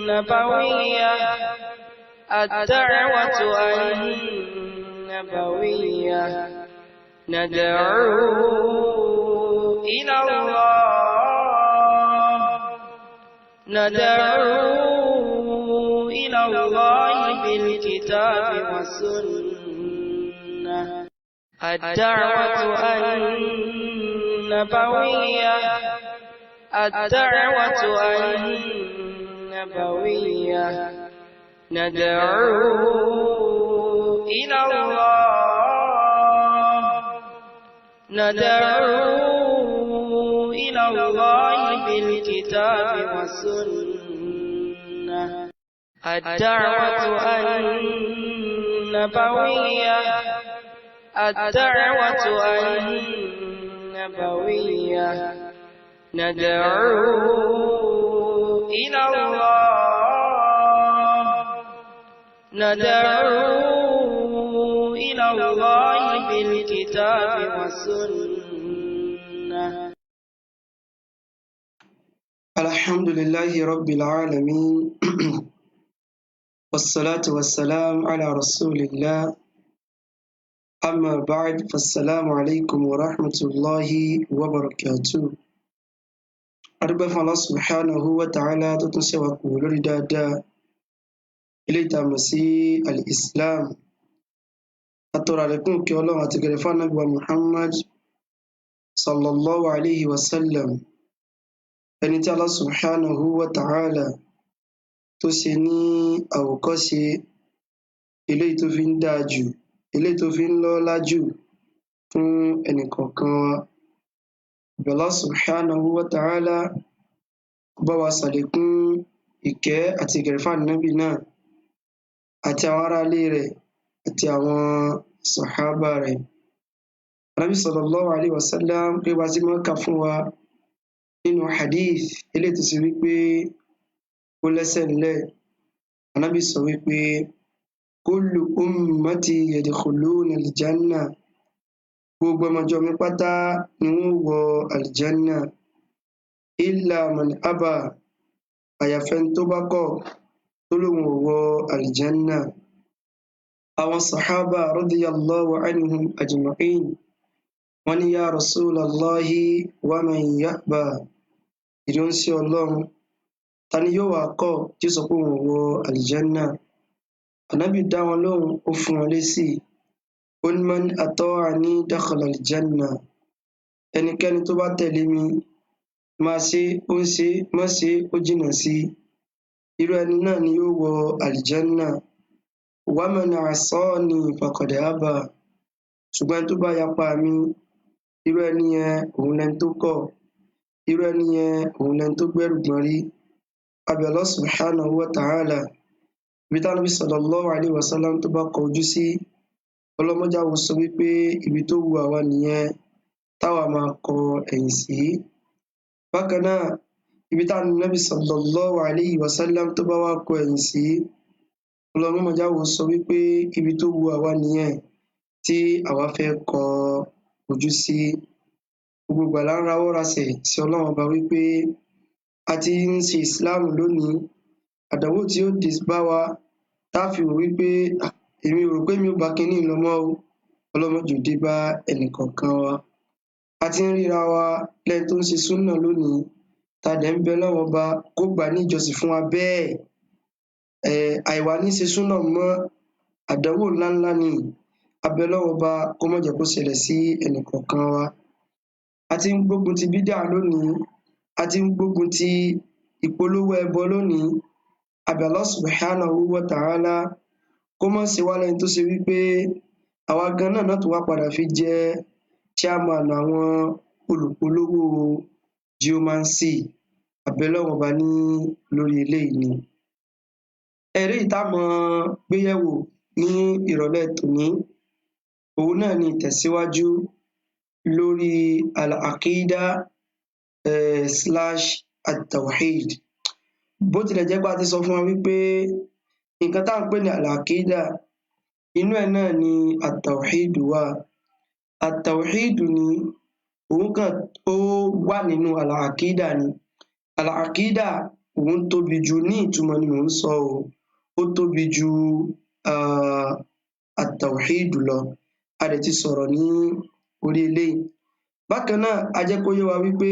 النبوية الدعوة النبوية ندعو إلى الله بالكتاب والسنة الدعوة النبوية الدعوة النبوية ندعو إلى الله بالكتاب والسنة الدعوة النبوية الدعوة النبوية ندعو إلى الله بالكتاب والسنة. الحمد لله رب العالمين والصلاة والسلام على رسول الله أما بعد فالسلام عليكم ورحمة الله وبركاته. أرجو الله سبحانه وتعالى تتسوى كل دادا إلى تمسي الإسلام أترى لكم كي الله أتكلفنا محمد صلى الله عليه وسلم ẹni tí Allah subhanahu wa ta'ala tó ṣe ní àwòkọ́ṣe eléyìí tó fi ń dáa jù eléyìí tó fi ń lọ́lá jù fún ẹnìkọ̀ọ̀kan wa. Allah subhanahu wa ta'ala bá wa ṣàlékún ìkẹ́ àti ìgẹ̀rẹ̀ fún Ànábì náà àti àwọn ará ilé rẹ̀ àti àwọn sàhábà rẹ̀. Ànábì sallallahu alaihi wasallam pé wá sí Mákà fún wa nínú hadith eléyìí tó ṣe wípé ó lẹ́sẹ̀ ńlẹ̀. Ànábì sọ wípé kullu ummati yadkhuluna aljanna, gbogbo ọmọjọ́ mi pátá ni wọ́n wọ aljanna illa man aba, àyàfẹ́ tó bá kọ̀ tó lóun ò wọ aljanna. Àwọn sàhábà radiyallahu anhum ajma'in wọ́n ní ya rasulallahi wa man ya'ba, ìránṣẹ́ Ọlọ́run ta ni yóò wá kọ̀ tí ó sọ pé òun wọ aljanna? Ànábì dá wọn lóhùn, ó fún wọn lésì, ó ní man ata'ani dakhala aljanna, ẹnikẹ́ni tó bá tẹ̀lé mi, máa ṣe ó ń ṣe, má ṣe ó jìnnà sí, irú ẹni náà ni yóò wọ aljanna. Wa man asani faqad aba, ṣùgbọ́n tó bá yapa mi, irú ẹni yẹn òun lẹni tó kọ̀, irú ẹni yẹn òun lẹni tó gbẹ́rù gbọ́n rí. Àbí Allah subhanahu wa ta'ala ibi tí Ànábì sallallahu alaihi wasallam tó bá kọjú sí, ọlọ́mọdé àwọn sọ wípé ibi tó wu àwa nìyẹn táwa máa kọ ẹ̀yìn sí. Bákan náà ibi tí Ànábì sallallahu alaihi wasallam tó bá wá kọ ẹ̀yìn sí, ọlọ́mọdé àwọn sọ wípé ibi tó wu àwa nìyẹn tí àwa fẹ́ kọ ojú sí. Gbogbo ìgbà là ń rawọ́ rasẹ̀ sí Ọlọ́run ọba wípé a ti ń ṣe Islam lónìí, àdánwò tí ó dé bá wa táfi wò wípé èmi rò pé mi ò bá kíní lọ mọ́ o, ọlọ́mọdé dé bá ẹnìkọ̀ọ̀kan wa. A ti ń ríra wa lẹ́ni tó ń ṣe súnà lónìí, ta dẹ̀ ń bẹ lọ́wọ́ ọba kó gbà ní ìjọsìn fún wa bẹ́ẹ̀. Àìwá ní ṣe súnà mọ́ àdánwò ńláńlá ni, abẹ lọ́wọ́ ọba kó má jẹ́ kó ṣẹlẹ̀ sí ẹnìkọ̀ọ̀kan wa. A ti ń gbógun ti bídà lónìí, a ti ń gbógun ti ìpolówó ẹbọ lónìí. Àbí Allah subhanahu wa ta'ala kó má ṣe wá lẹ́ni tó ṣe wípé àwa gan náà tó wá padà fi jẹ́ chairman àwọn olùpolówó geomancy. Abẹ lọ́wọ́ ọba ní lórí eléyìí ni. Ẹ̀rí ìtàmọ̀ gbéyẹ̀wò ní ìrọ̀lẹ́ tòní, òun náà ni ìtẹ̀síwájú lórí al-aqida / at-tawhid. Bó tilẹ̀ jẹ́ pé a ti sọ fún wa wípé nǹkan tá ń pè ní al-aqida inú ẹ̀ náà ni at-tawhid wà. At-tawhid ni òun kan ó wà nínú al-aqida ni. Al-aqida òun tóbi ju ní ìtumọ̀ ni mò ń sọ o, ó tóbi ju at-tawhid lọ. A dẹ̀ ti sọ̀rọ̀ ní orí eléyìí. Bákan náà a jẹ́ kó yé wa wípé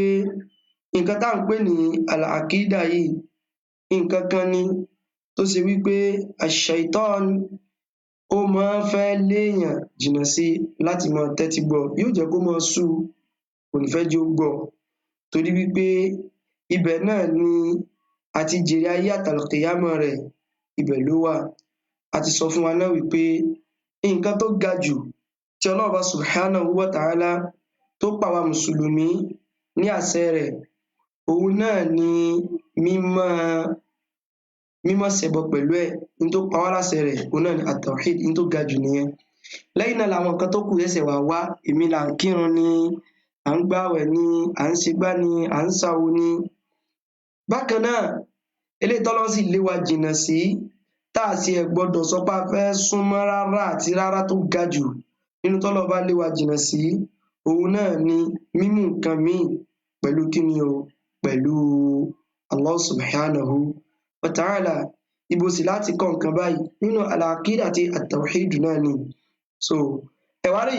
nǹkan tá à ń pè ní al-aqida yìí nǹkan kan ni tó ṣe wípé ash-shaitan ó máa ń fẹ́ léèyàn jìnnà sí láti máa tẹ́tí gbọ́, yóò jẹ́ kó máa sú, kò ní fẹ́ jẹ́ ó gbọ́, torí wípé ibẹ̀ náà ni àti jèrè ayé àtàlùkìyámọ̀ rẹ̀ ibẹ̀ ló wà. A ti sọ fún wa náà wípé nǹkan tó ga jù tí Ọlọ́run subhanahu wa ta'ala tó pa wá mùsùlùmí ní àṣẹ rẹ̀, òun náà ni mímọ́ ṣẹbọ pẹ̀lú ẹ̀. Ní tó pa wá láṣẹ rẹ̀ òun náà ni at-tawhid, ní tó ga jù nìyẹn. Lẹ́yìn náà làwọn nǹkan tó kù ṣẹ̀ṣẹ̀ wá, èmi là ń kírun ni, à ń gbààwẹ̀ ni, à ń ṣegbá ni, à ń ṣàwo ni. Bákan náà eléyìí tọ́lọ́run sì lé wa jìnnà sí, tá a sì ẹ̀ gbọ́dọ̀ sọ pé a fẹ́ súnmọ́ rárá àti rárá, tó ga jù nínú tọ́lọ́run bá lé wa jìnnà sí, òun náà ni mímú nǹkan míì pẹ̀lú kíni o, pẹ̀lú Allah subhanahu wa ta'ala. Ibo sì láti kọ́ nǹkan báyìí? Nínú al-aqida àti at-tawhid náà ni. So ẹ̀wá rí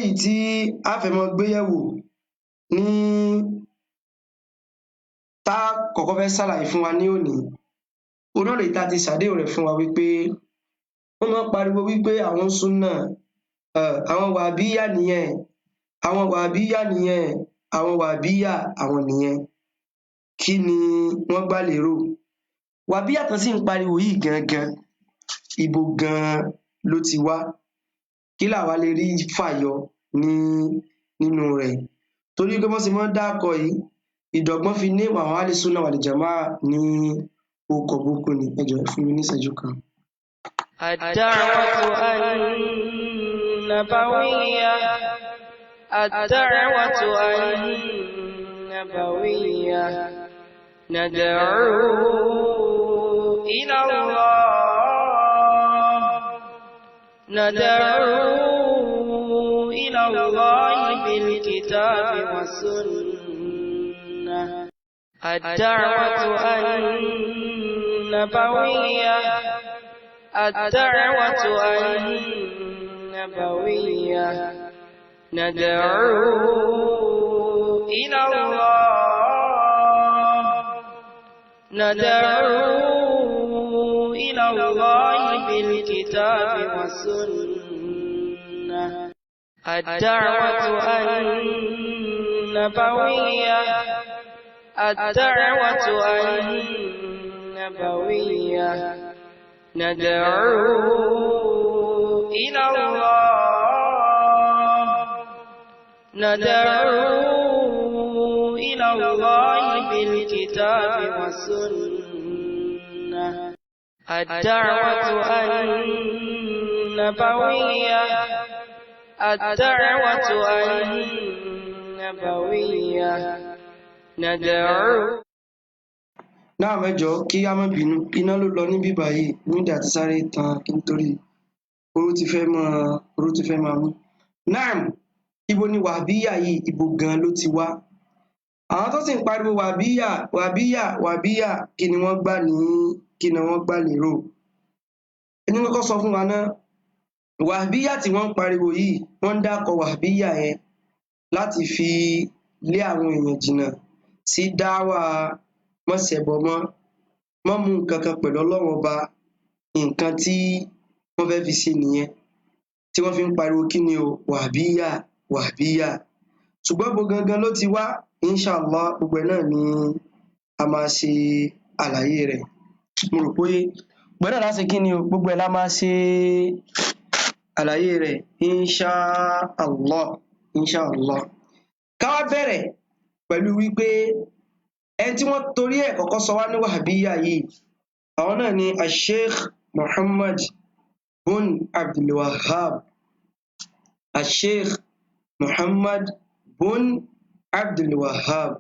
èyí tí a fẹ́ mọ́ gbéyẹ̀wò ní tá kọ́kọ́ fẹ́ ṣàlàyé fún wa ní òní, òun náà lè ta ti ṣàdéhùn rẹ̀ fún wa wípé wọ́n máa pariwo wípé àwọn súnnà, àwọn wàhábíyà nìyẹn, àwọn wàhábíyà nìyẹn, àwọn wàhábíyà àwọn nìyẹn. Kí ni wọ́n gbà lérò? Wàhábíyà tán sì ń pariwo yìí gangan, ibo gan ló ti wá? Kí làwa lè rí fàyọ nínú rẹ̀? Torí pé wọ́n sì máa ń dákọ̀ yìí, ìdọ̀gbọ́n fi ní àwọn ahli sunna wal jamaa ní orúkọ burúkú ni. Ẹ jọ̀ọ́ fún mi ní ìṣẹ́jú kan. الدعوة النبوية، الدعوة النبوية، ندعو إلى الله، ندعو إلى الله بالكتاب والسنة. الدعوة النبوية، الدعوة النبوية، ندعو إلى الله، ندعو إلى الله بالكتاب والسنة. الدعوة النبوية، الدعوة النبوية، ندعو إلى الله، ندعو إلى الله بالكتاب والسنة. الدعوة النبوية، الدعوة النبوية، ندعو. Náà mẹ́jọ kí á má bínú, iná ló lọ níbí báyìí, nídìí àti sáré tan nítorí oró ti fẹ́ máa mú. Náà ibo ni wàhábíyà yìí, ibo gan ló ti wá? Àwọn tó sì ń pariwo wàhábíyà wàhábíyà wàhábíyà, kí ni wọ́n gbà lérò? Ẹni kọ́kọ́ sọ fún wa náà, wàhábíyà tí wọ́n ń pariwo yìí, wọ́n ń dákọ̀ wàhábíyà yẹn láti fi lé àwọn èèyàn jìnnà sí dáwà mọ́ ṣẹbọ mọ́ mú nǹkan kan pẹ̀lú Ọlọ́run Ọba. Nǹkan tí wọ́n fẹ́ fi ṣe nìyẹn, tí wọ́n fi ń pariwo kí ni o, wàhábíyà wàhábíyà. Ṣùgbọ́n bó gangan ló ti wá, inshallah gbogbo ẹ̀ náà ni a máa ṣe àlàyé rẹ̀. Mo rò pé gbogbo ẹ̀ náà láti kí ni o, gbogbo ẹ̀ la máa ṣe àlàyé rẹ̀ inshallah. Ká wá bẹ̀rẹ̀ pẹ̀lú wípé ẹni tí wọ́n torí ẹ̀ kọ́kọ́ sọ wá ní wàhábíyà yìí, àwọn náà ni Sheikh Muhammad bun Abdul Wahhab. Sheikh Muhammad bun Abdul Wahhab.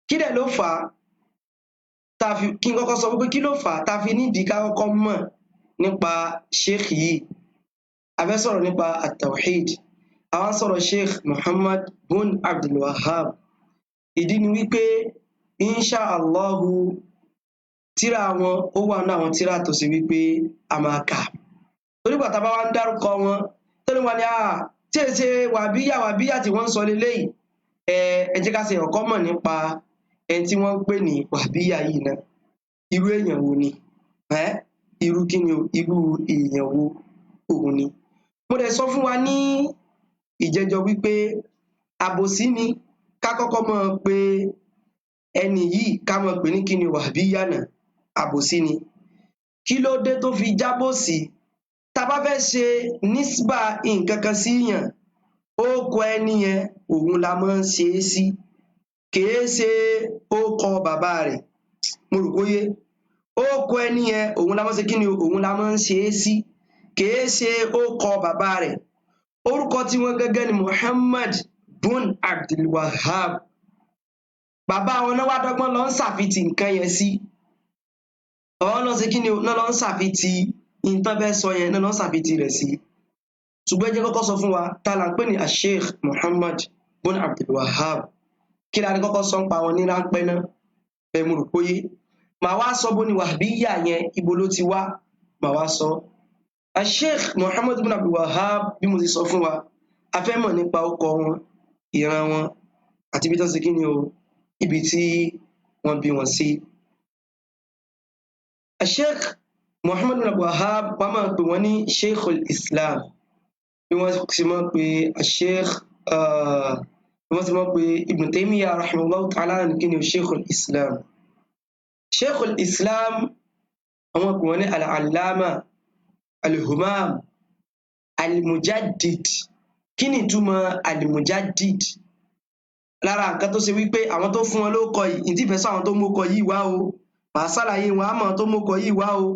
Kí dẹ̀ ló fà á kí n kọ́kọ́ sọ wípé kí ló fà á tá fi nídìí ká kọ́kọ́ mọ̀ nípa sheikh yìí? A fẹ́ sọ̀rọ̀ nípa at-tawhid. àwọn sọ̀rọ̀ Sheikh Muhammad bin Abdul Wahhab. Ìdí ni wípé insha Allahu tírà wọn ó wà ní àwọn tírà tó ṣe wípé a máa kà. Torí gbà tá bá wá ń dárúkọ wọn tẹ́lẹ̀ wọn ni tí è ṣe wàbíyà tí wọ́n ń sọ leléyìí, ẹ jẹ́ ká ṣe ọ̀kọ́ mọ̀ nípa ẹni tí wọ́n ń pè ní wàbíyà yìí náà. Irú èèyàn wo ni? Irú kí ni o? Irú èèyàn wo òun ni? Mo dẹ̀ sọ fún wa ní ìjẹjọ wípé àbòsí ni ká kọ́kọ́ mọ̀ pé ẹni yìí ká mọ̀ pé ní kí ni wàbíyà náà, àbòsí ni. Kí ló dé tó fi jábòsí? Tá bá fẹ́ ṣe nísbà nǹkan kan sí yàn, ó kọ ẹni yẹn òun la máa ń ṣe é sí, kìí ṣe ó kọ bàbá rẹ̀. Mo rò bóyé ó kọ ẹni yẹn òun la máa ń ṣe kí ni òun la máa ń ṣe é sí, kìí ṣe ó kọ bàbá rẹ̀. Orúkọ tí wọ́n gẹ́gẹ́ ni Muhammad bin Abdul Wahhab. Bàbá wọn náà wá dọ́gbọ́n lọ ń ṣàfitì nǹkan yẹn sí. Ọ̀hún lọ sí kí ni náà lọ ń ṣàfitì nǹkan bẹ́ẹ̀ sọ yẹn náà lọ ń ṣàfitì rẹ̀ sí. Ṣùgbọ́n ẹ jẹ́ kọ́kọ́ sọ fún wa tá là ń pè ní Sheikh Muhammad bin Abdul Wahhab. Kí la ní kọ́kọ́ sọ ń pa wọn ní ráńpẹ́ náà? Ẹ mo rò póyé. Màá wá sọ bó ni wàbíyà yẹn ibo ló ti wá, màá wá sọ. Sheikh Muhammad bin Abdul Wahhab, bí mo ti sọ fún wa, a fẹ́ mọ̀ nípa ọkọ wọn, ìran wọn, àti ibi tó ṣe kí ni o, ibi tí wọ́n bí wọn sí. Sheikh Muhammad bin Abdul Wahhab wọ́n máa pè wọ́n ní Sheikhul Islam, bí wọ́n ti máa pè Sheikh bí wọ́n ti máa pè Ibn Taymiyyah rahimahullah ta'ala ní kí ni o, Sheikhul Islam. Sheikhul Islam wọ́n pè wọ́n ní al-Allama al-Humam al-Mujaddid. Kí ni ìtumọ̀ al-Mujaddid? Lára nǹkan tó ṣe wípé àwọn tó fún wọn ló kọ yìí, ìdí ìfẹ́ sọ àwọn tó mú kọ yìí wá o, màá ṣàlàyé wọn á mọ̀ tó mú kọ yìí wá o.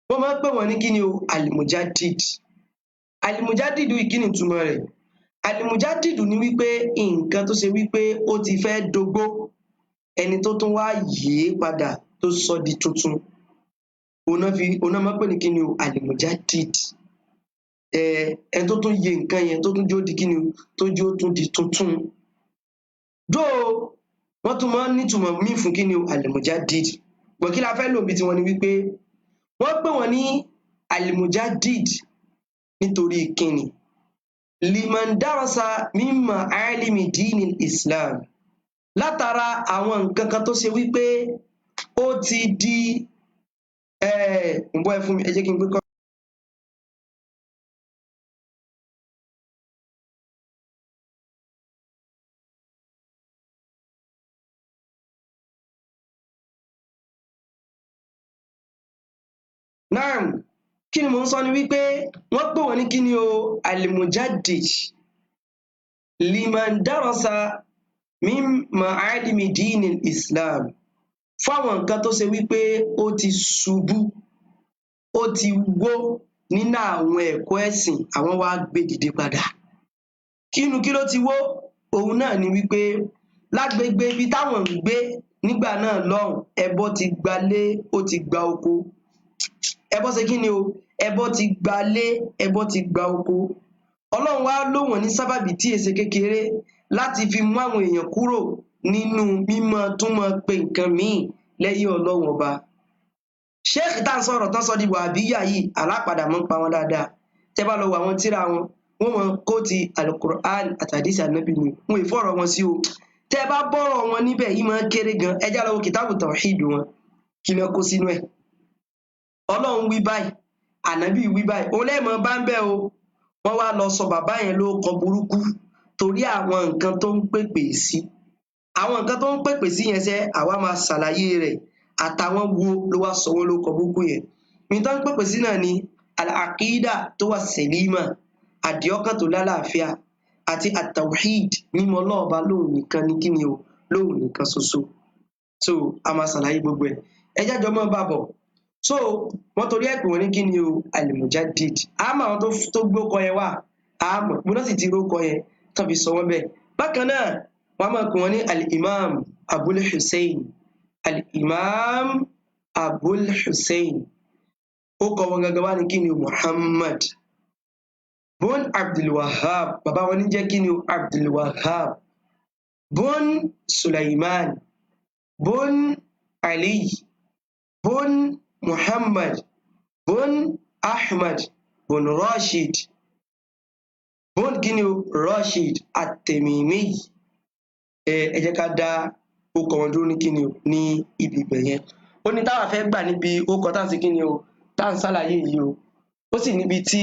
Wọ́n máa ń pè wọ́n ní kí ni o, al-Mujaddid. Al-Mujaddid kí ni ìtumọ̀ rẹ̀? Al-Mujaddid ni wípé nǹkan tó ṣe wípé ó ti fẹ́ dógbó, ẹni tó tún wá yìí padà tó sọ di tuntun. Òun náà máa ń pè ní kí ni o, al-Mujaddid. Ẹni tó tún yẹ nǹkan yẹn tó tún jó di kí ni o, tó jó tún di tuntun. Dó wọ́n tún máa ń nítumọ̀ míì fún kí ni o, al-Mujaddid. Bọ̀ kí la fẹ́ lò bí tiwọn ni wípé wọ́n pè wọ́n ní al-Mujaddid nítorí kíni? Liman darasa mimma alimi dini Islam. Látara àwọn nǹkan kan tó ṣe wípé ó ti di ǹbọ́ ẹ fún mi, ẹ jẹ́ kí n gbé kọ́. Naam, kí ni mò ń sọ ni wípé wọ́n pè wọ́n ní kí ni o, al-Mujaddid. Liman darasa min ma'alimi dini Islam. Fún àwọn nǹkan tó ṣe wípé ó ti ṣubú, ó ti wó nínú àwọn ẹ̀kọ́ ẹ̀sìn, àwọn wá gbé dìde padà. Kí ló ti wó? Òun náà ni wípé lágbègbè ibi táwọn ń gbé nígbà náà lọ́hùn, ẹbọ ti gbalé, ó ti gba oko. Ẹbọ ṣe kí ni o? Ẹbọ ti gbalé, ẹbọ ti gba oko. Ọlọ́run wá lò wọ́n ní sábàbí tí èsè kékeré láti fi mú àwọn èèyàn kúrò nínú mímọ́ tún mọ́ pé nǹkan míì lẹ́yìn Ọlọ́run ọba. Sheikh tá ń sọ̀rọ̀ tán sọ di wàhábíyà yìí, alápadà mọ́ ń pa wọn dáadáa. Tẹ́ bá lọ wo àwọn tírà wọn, wọ́n mọ̀ kó ti al-Qur'an àti hadith Ànábì ni, wọn ì fọ̀rọ̀ wọn sí o. Tẹ́ bá bọ́rọ̀ wọn níbẹ̀ yìí máa ń kéré gan. Ẹ já lọ wo kìtàbù tawhid wọn, kí ni wọ́n kó sínú ẹ̀. Ọlọ́run wí báyìí, Ànábì wí báyìí, òun lẹ́ẹ̀mọ́ bá ń bẹ́ o. Wọ́n wá lọ sọ bàbá yẹn ló kọ burúkú torí àwọn nǹkan tó ń pèpè sí. Àwọn nǹkan tó ń pèpè sí yẹn sẹ́ àwa máa ṣàlàyé rẹ̀, àtàwọn wo ló wá sọ wọ́n ló kọ burúkú yẹn. Nǹkan tó ń pèpè sí náà ni al-aqida tó wà sẹ̀límà, àdìọ́kàn tó lálàáfíà, àti at-tawhid, mímọ̀ Ọlọ́run lóhùn nìkan ní kí ni o, lóhùn nìkan ṣoṣo. So a máa ṣàlàyé gbogbo ẹ̀. Ẹ jájọ mọ́ bàbọ̀. So wọ́n torí ẹ̀ pé wọ́n ní kí ni o, al-Mujaddid. Àmọ́ àwọn tó gbókọ yẹn wà, àmọ́ gbọ́dọ̀ sì ti rókọ yẹn tó fi sọ wọ́n bẹ́ẹ̀. Bákan náà wọ́n máa pè wọ́n ní al-Imam Abul Hussein. Al-Imam Abul Hussein. Ó kọ wọn gangan wá ní kí ni o, Muhammad. bun Abdul Wahhab bàbá wọn ní jẹ́ kí ni o Abdul Wahhab bun Sulaiman bun Ali bun Muhammad bun Ahmad bun Rashid bun kí ni o Rashid at-Tamimi ẹ jẹ́ ká dá orúkọ wọn dúró ní kí ni o ní ibi ibẹ̀ yẹn ó ní táwa fẹ́ gbà níbi orúkọ tá à ń ṣe kí ni o tá à ń ṣàlàyé yìí o ó sì níbi tí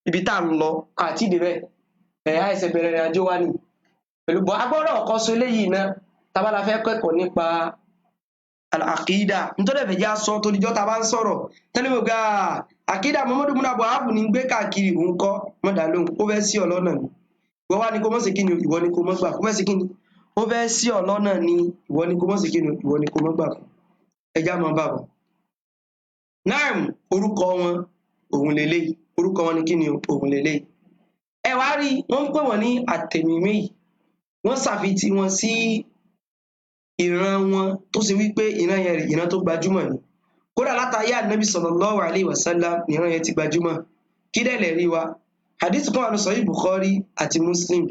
ibi tá à ń lọ àti ìdèbẹ̀ àìsẹ̀ bẹ̀rẹ̀ ìrìn àjò wa ni pẹ̀lú bọ́ agbọ́dọ̀ ọ̀kọ́ so eléyìí náà tábàlà fẹ́ kẹ́kọ̀ọ́ nípa al-aqida nítorí ẹ̀fẹ̀ jẹ́ aṣọ tó dijọ́ ta bá ń sọ̀rọ̀ tẹ́lẹ̀ mi gba àkídà Muhammadu ibn Abdul Wahhab ní gbé káàkiri òun kọ́ mọ́dà lóhùn ó fẹ́ sí ọlọ́nà ni ìwọ wá ní kó mọ́ sí kí ni ìwọ ni kó mọ́ gbà kó fẹ́ sí kí ni ó fẹ́ sí ọlọ́nà ni ìwọ ni kó mọ́ sí kí ni ìwọ ni kó mọ́ gbà fún ẹjá mọ́ bàbọ̀ náà orúkọ wọn òun lélẹ́yìí orúkọ wọn ni kí ni òun lélẹ́yìí ẹ wá rí wọ́n ń pè wọ́n ní at-Tamimi wọ́n ṣàfitì wọn sí ìran wọn tó ṣe wípé ìran yẹn ìran tó gbajúmọ̀ ni kódà látàyé ànábì sallallahu alaihi wasallam ní ìran yẹn ti gbajúmọ̀ kí dẹ̀ lè rí wa hadith kan wà ní Sahih Bukhari àti Muslim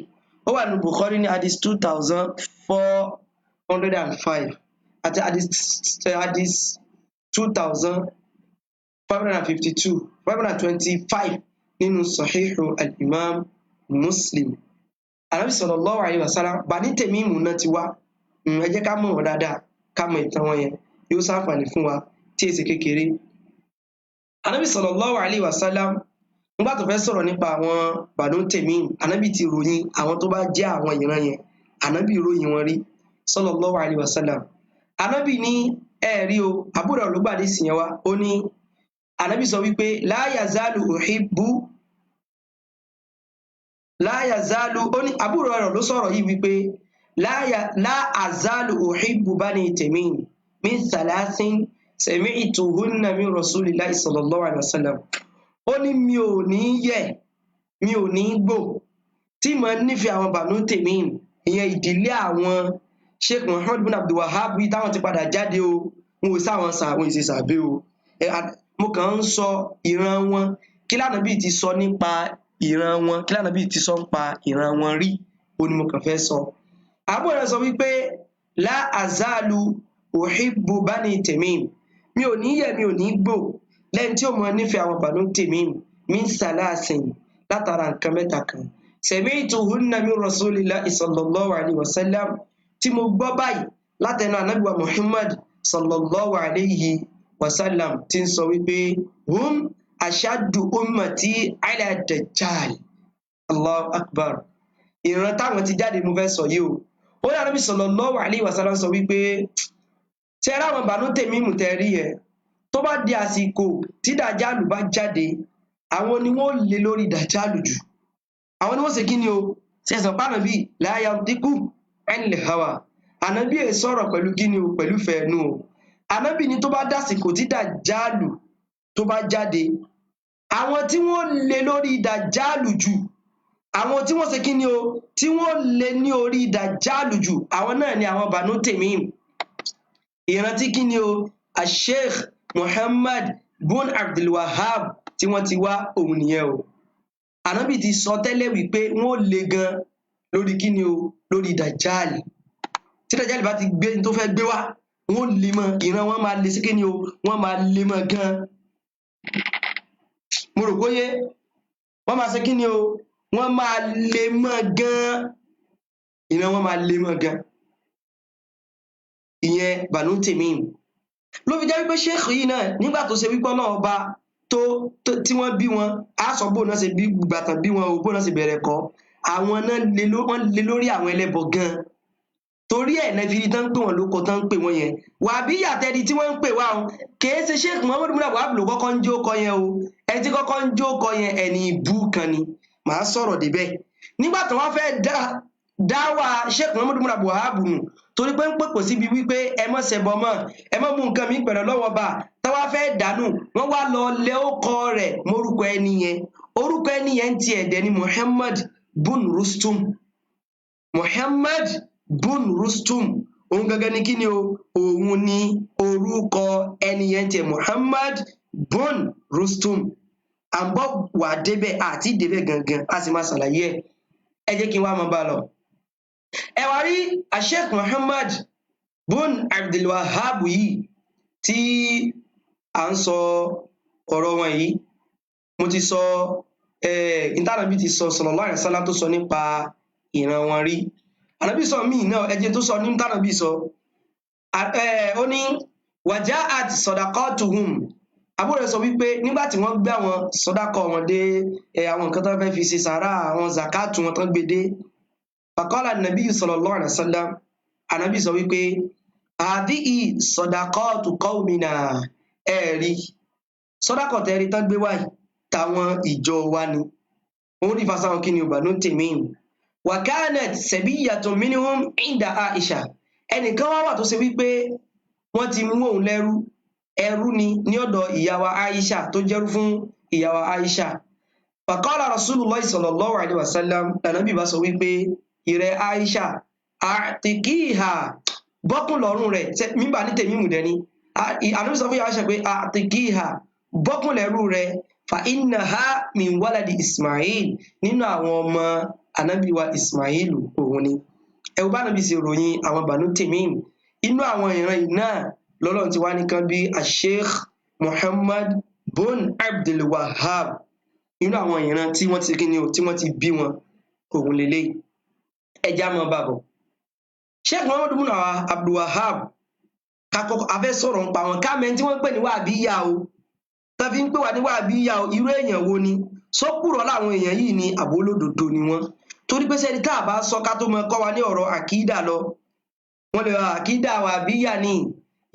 ó wà ní Bukhari ní hadith 2405 àti hadith 2525 nínú Sahihu al-Imam Muslim ànábì sallallahu alaihi wasallam Bani Tamimu náà ti wá ẹ jẹ́ ká mọ̀ wọ́n dáadáa ká mọ̀ ìtàn wọn yẹn yóò ṣàǹfààní fún wa tí èsì kékeré ànábì sallallahu alaihi wasallam nígbà tó fẹ́ sọ̀rọ̀ nípa àwọn Banu Tamim ànábì ti ròyìn àwọn tó bá jẹ́ àwọn ìran yẹn ànábì ròyìn wọn rí sallallahu alaihi wasallam ànábì ní ẹ̀rí o àbúrò olùgbàdì sì yẹn wá ó ní ànábì sọ wípé la yazalu ó ní àbúrò rẹ̀ ló sọ̀rọ̀ yìí wípé la azalu uhibbu Bani Tamim min thalathin sami'tuhunna min rasulillahi sallallahu alaihi wasallam ó ní mi ò ní yẹ̀ mi ò ní gbò tí mo nífẹ̀ẹ́ àwọn Banu Tamim ìyẹn ìdílé àwọn Sheikh Muhammad ibn Abdul Wahhab táwọn ti padà jáde o wọn ò sáwọn sàwọn ìṣe sàbẹ o mo kàn ń sọ ìran wọn kí l'Ànábì ti sọ nípa ìran wọn kí l'Ànábì ti sọ nípa ìran wọn rí o ni mo kàn fẹ́ sọ àbúrò rẹ̀ sọ wípé la azalu uhibbu Bani Tamim mi ò ní yẹ̀ mi ò ní gbò lẹ́yìn tí ó mọ nífẹ̀ẹ́ àwọn Banu Tamim min salasin látara nǹkan mẹ́ta kan sami'tuhunna min rasulillahi sallallahu alaihi wasallam tí mo gbọ́ báyìí látẹnu ànábì wa Muhammad sallallahu alaihi wasallam tí ń sọ wípé hum ashaddu ummati ala dajjal Allahu akbar ìran táwọn ti jáde mo fẹ́ sọ yìí o ó ní ànábì sallallahu alaihi wasallam sọ wípé tí ẹ̀rọ àwọn Banu Tamim tẹ́ rí ẹ̀ tó bá di àsìkò tí dàjálù bá jáde àwọn ni wọ́n lé lórí dàjálù jù àwọn ni wọ́n ṣe kí ni o ṣẹ̀sán pànàbí la yantiqu anil hawa ànábì ẹ̀ sọ̀rọ̀ pẹ̀lú kí ni o pẹ̀lú fẹ̀ẹ́nu o ànábì ni tó bá dàsìkò tí dàjálù tó bá jáde àwọn tí wọ́n lé lórí dàjálù jù àwọn tí wọ́n ṣe kí ni o tí wọ́n lé ní orí dàjálù jù àwọn náà ni àwọn Banu Tamim ìrántí kí ni o Sheikh Muhammad ibn Abdul Wahhab tí wọ́n ti wá òun nìyẹn o ànábì ti sọ tẹ́lẹ̀ wípé wọ́n lè gan lórí kí ni o lórí dàjálì tí dàjálì bá ti gbé tó fẹ́ gbé wá wọ́n lè mọ́ ìran wọn máa lè sí kí ni o wọ́n máa lè mọ́ gan mo rò bóyé wọ́n máa ṣe kí ni o wọ́n máa lè mọ́ gan ìran wọn máa lè mọ́ gan ìyẹn Banu Tamim ló fi jẹ́ wípé sheikh yìí náà nígbà tó ṣe wípé náà ọba tí wọ́n bí wọn á sọ bó náà ṣe bí gbàtàn bí wọn ò bó náà ṣe bẹ̀rẹ̀ kọ́ àwọn náà wọ́n lé lórí àwọn ẹlẹ́bọ gan torí ẹ̀ náà fi tán pé wọ́n ló kọ tán ń pè wọ́n yẹn wàbí yàtẹ̀rí tí wọ́n ń pè wá o kìí ṣe sheikh Muhammad ibn Abdul Wahhab ló kọ́kọ́ ń jó kọ yẹn o ẹni tí kọ́kọ́ ń jó kọ yẹn ẹni ìbú kan ni màá sọ̀rọ̀ débẹ̀ nígbà tí wọ́n fẹ́ dáwà sheikh Muhammad ibn Abdul Wahhab nù torí pé ń pèpò síbi wípé ẹ mọ́ ṣẹbọ mọ́ ẹ mọ́ mú nǹkan mi pẹ̀lú lọ́wọ́ bá táwa fẹ́ dànù wọ́n wá lọ lé ọkọ rẹ̀ mórúkọ ẹni yẹn orúkọ ẹni yẹn ti ẹ̀dẹ̀ ni Muhammad bun Rustum Muhammad bun Rustum òun gangan ni kí ni o òun ni orúkọ ẹni yẹn ti Muhammad bun Rustum à ń bọ̀ wà débẹ̀ àti débẹ̀ gangan a sì máa ṣàlàyé ẹ jẹ́ kí n wá máa bá lọ. ẹ wá rí Sheikh Muhammad bun Abdul Wahhab yìí tí à ń sọ ọ̀rọ̀ wọn yìí, mo ti sọ ìtànàbí ti sọ sallallahu alaihi wasallam tó sọ nípa ìran wọn rí. Ànábì sọ míì náà ẹjẹ tó sọ ní ìtànàbí sọ ó ní waja'at sadaqatuhum, àbúrò sọ wípé nígbà tí wọ́n gbé àwọn sọ́dákọ̀ wọn dé àwọn nǹkan tó fẹ́ fi ṣe sàárà àwọn zakatu wọn tán gbé dé, faqala an-nabiyyu sallallahu alaihi wasallam, ànábì sọ wípé hadhihi sadaqatu qawmina, ẹ̀rí sọ́dákọ̀ tẹ́rí tán gbé wáyìí táwọn ìjọ wa ni. Òun rí fasáwọn kí ni Banu Tamim. Wa kanat sabiyyatun minhum inda Aisha, ẹnìkan wá wà tó ṣe wípé wọ́n ti mú òun lẹ́rú, ẹrú ni ní ọ̀dọ̀ ìyàwó Aisha tó jẹ́rú fún ìyàwó Aisha. Faqala Rasulullah sallallahu alaihi wasallam, Ànábì bá sọ wípé ìrẹ Aisha a'tiqiha, bọ́kùn lọ́rùn rẹ̀, mímbà ní Tẹ̀mímù dẹni. Ànábì sọ fún Aisha pé a'tiqiha, bọ́kùn lẹ́rú rẹ̀, fa innaha min waladi Ismail, nínú àwọn ọmọ Ànábì wa Ismail òun ni. Ẹ̀wù bá Ànábì ṣe ròyìn àwọn Banu Tamim, inú àwọn ìran náà lọ́lọ́run ti wá nìkan bí Sheikh Muhammad bun Abdul Wahhab, inú àwọn ìran tí wọ́n ti kíni o tí wọ́n ti bí wọn òun lélẹ̀. ẹja mọ́ bàbọ̀ Sheikh Muhammad bun Abdul Wahhab, kakọ́ afẹ́ sọ̀rọ̀ ń pa wọn káàmẹ́ tí wọ́n ń pè ní wàhábíyà o, tàbí ń pè wá ní wàhábíyà o, irú èèyàn wo ni? Sọ́kùrọ̀ láwọn èèyàn yìí ni àbólódodo ni wọ́n, torí pé sẹ́ni tá a bá sọ ká tó mọ kọ́ wa ní ọ̀rọ̀ àkídà lọ, wọ́n lè àkídà wàhábíyà ní